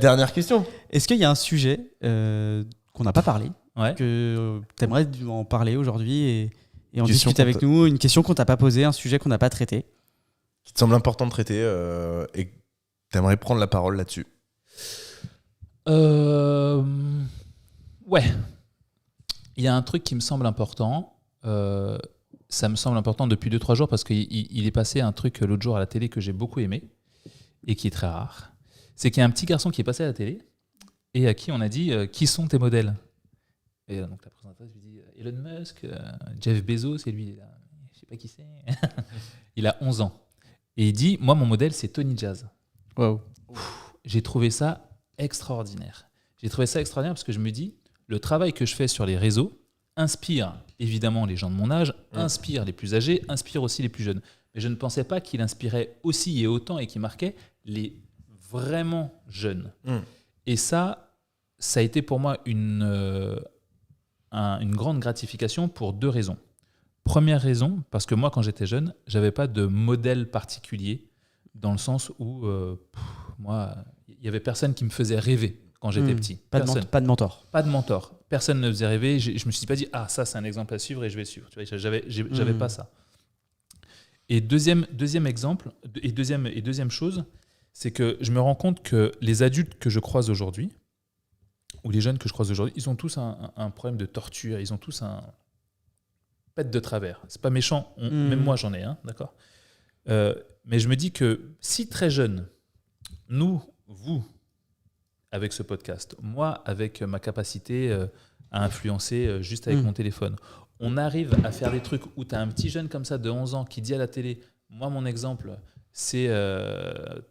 Dernière question. Est-ce qu'il y a un sujet qu'on n'a pas parlé, Ouais. que tu aimerais en parler aujourd'hui Et on Question discute avec nous, une question qu'on t'a pas posée, un sujet qu'on n'a pas traité. Qui te semble important de traiter et que t'aimerais prendre la parole là-dessus. Ouais. Il y a un truc qui me semble important. Ça me semble important depuis 2-3 jours parce qu'il est passé un truc l'autre jour à la télé que j'ai beaucoup aimé et qui est très rare. C'est qu'il y a un petit garçon qui est passé à la télé et à qui on a dit qui sont tes modèles. Et donc la présentatrice lui dit Elon Musk, Jeff Bezos, et lui il est là, je sais pas qui c'est. Il a 11 ans. Et il dit moi mon modèle c'est Tony Jazz. Wow. J'ai trouvé ça extraordinaire. J'ai trouvé ça extraordinaire parce que je me dis le travail que je fais sur les réseaux inspire évidemment les gens de mon âge, inspire les plus âgés, inspire aussi les plus jeunes. Mais je ne pensais pas qu'il inspirait aussi et autant et qu'il marquait les vraiment jeunes. Et ça a été pour moi une grande gratification pour 2 raisons. Première raison, parce que moi, quand j'étais jeune, j'avais pas de modèle particulier, dans le sens où moi, il y avait personne qui me faisait rêver quand j'étais petit. Pas de mentor. Pas de mentor. Personne ne me faisait rêver. Je me suis pas dit ça c'est un exemple à suivre et je vais le suivre. Tu vois, j'avais pas ça. Et deuxième exemple et deuxième chose, c'est que je me rends compte que les adultes que je croise aujourd'hui ou les jeunes que je croise aujourd'hui, ils ont tous un problème de torture. Ils ont tous un pète de travers. C'est pas méchant. Même moi j'en ai un, d'accord. Mais je me dis que si très jeune, vous, avec ce podcast, moi, avec ma capacité à influencer juste avec mon téléphone, on arrive à faire des trucs où tu as un petit jeune comme ça de 11 ans qui dit à la télé, moi, mon exemple, c'est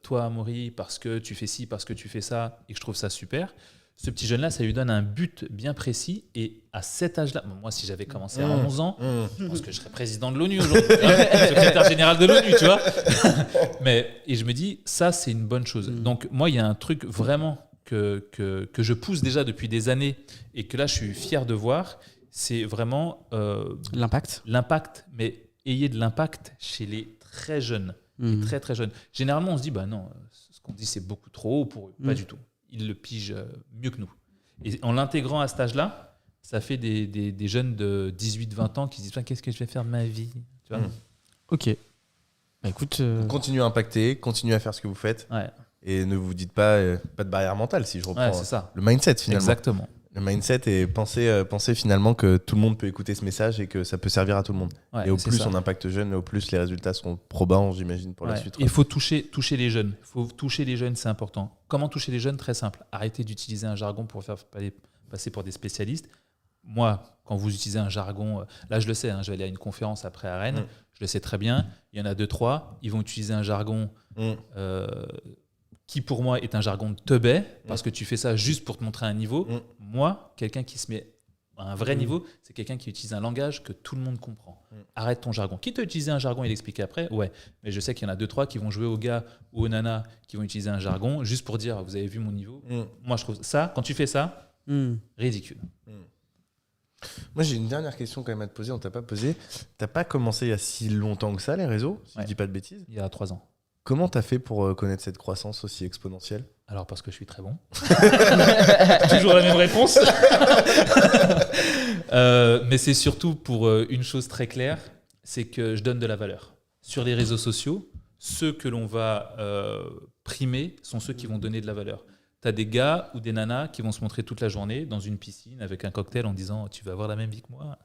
toi, Amaury, parce que tu fais ci, parce que tu fais ça, et que je trouve ça super. Ce petit jeune-là, ça lui donne un but bien précis. Et à cet âge-là, moi, si j'avais commencé à 11 ans, je pense que je serais président de l'ONU aujourd'hui, secrétaire général de l'ONU, tu vois. Et je me dis, ça, c'est une bonne chose. Donc, moi, il y a un truc vraiment que je pousse déjà depuis des années et que là, je suis fier de voir, c'est vraiment l'impact, mais ayez de l'impact chez les très jeunes, les très très jeunes. Généralement, on se dit, bah non, ce qu'on dit, c'est beaucoup trop haut pour eux. Pas du tout. Ils le pigent mieux que nous. Et en l'intégrant à cet âge-là, ça fait des jeunes de 18-20 ans qui se disent qu'est-ce que je vais faire de ma vie, tu vois. Ok. Bah écoute, Continuez à impacter, continuez à faire ce que vous faites. Ouais. Et ne vous dites pas de barrière mentale, si je reprends C'est ça. le mindset finalement. Exactement. Le mindset est penser finalement que tout le monde peut écouter ce message et que ça peut servir à tout le monde. Ouais, et au c'est plus ça. on impacte jeune, au plus les résultats seront probants, j'imagine, pour la suite. Il faut toucher les jeunes. Il faut toucher les jeunes, c'est important. Comment toucher les jeunes? Très simple. Arrêtez d'utiliser un jargon pour faire passer pour des spécialistes. Moi, quand vous utilisez un jargon, là je le sais, je vais aller à une conférence après à Rennes, je le sais très bien, il y en a 2-3, ils vont utiliser un jargon qui pour moi est un jargon de teubé, parce que tu fais ça juste pour te montrer un niveau. Moi, quelqu'un qui se met à un vrai niveau, c'est quelqu'un qui utilise un langage que tout le monde comprend. Arrête ton jargon. Quitte à utiliser un jargon et l'expliquer après, ouais. Mais je sais qu'il y en a 2-3 qui vont jouer aux gars ou aux nanas qui vont utiliser un jargon juste pour dire vous avez vu mon niveau. Moi, je trouve ça, quand tu fais ça, ridicule. Moi, j'ai une dernière question quand même à te poser. On t'a pas posé. T'as pas commencé il y a si longtemps que ça, les réseaux, si je dis pas de bêtises. Il y a 3 ans. Comment t'as fait pour connaître cette croissance aussi exponentielle? Alors, parce que je suis très bon. Toujours la même réponse. Mais c'est surtout pour une chose très claire, c'est que je donne de la valeur. Sur les réseaux sociaux, ceux que l'on va primer sont ceux qui vont donner de la valeur. Tu as des gars ou des nanas qui vont se montrer toute la journée dans une piscine avec un cocktail en disant « Tu vas avoir la même vie que moi ?»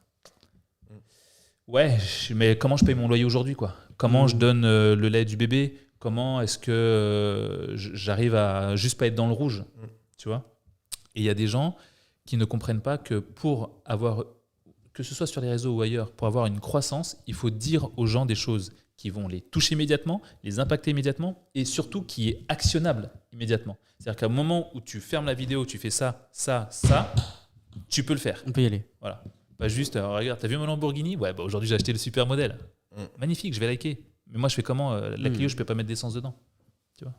Ouais, mais comment je paye mon loyer aujourd'hui, quoi? Comment je donne le lait du bébé? Comment est-ce que j'arrive à juste pas être dans le rouge, tu vois? Et il y a des gens qui ne comprennent pas que pour avoir, que ce soit sur les réseaux ou ailleurs, pour avoir une croissance, il faut dire aux gens des choses qui vont les toucher immédiatement, les impacter immédiatement et surtout qui est actionnable immédiatement. C'est-à-dire qu'à un moment où tu fermes la vidéo, tu fais ça, tu peux le faire. On peut y aller. Voilà. Pas juste, regarde, t'as vu mon Lamborghini? Ouais, bah aujourd'hui j'ai acheté le super modèle. Magnifique, je vais liker. Mais moi je fais comment? La Clio, je peux pas mettre d'essence dedans. Tu vois?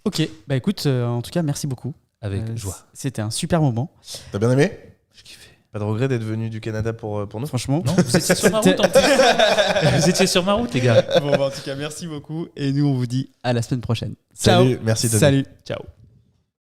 Ok, bah écoute, en tout cas, merci beaucoup. Avec joie. C'était un super moment. T'as bien aimé? Je kiffais. Pas de regret d'être venu du Canada pour nous? Franchement. Non, vous étiez sur ma route en plus. Vous étiez sur ma route, les gars. Bon, bah, en tout cas, merci beaucoup. Et nous, on vous dit à la semaine prochaine. Salut, Ciao. merci Tony. Salut. Ciao.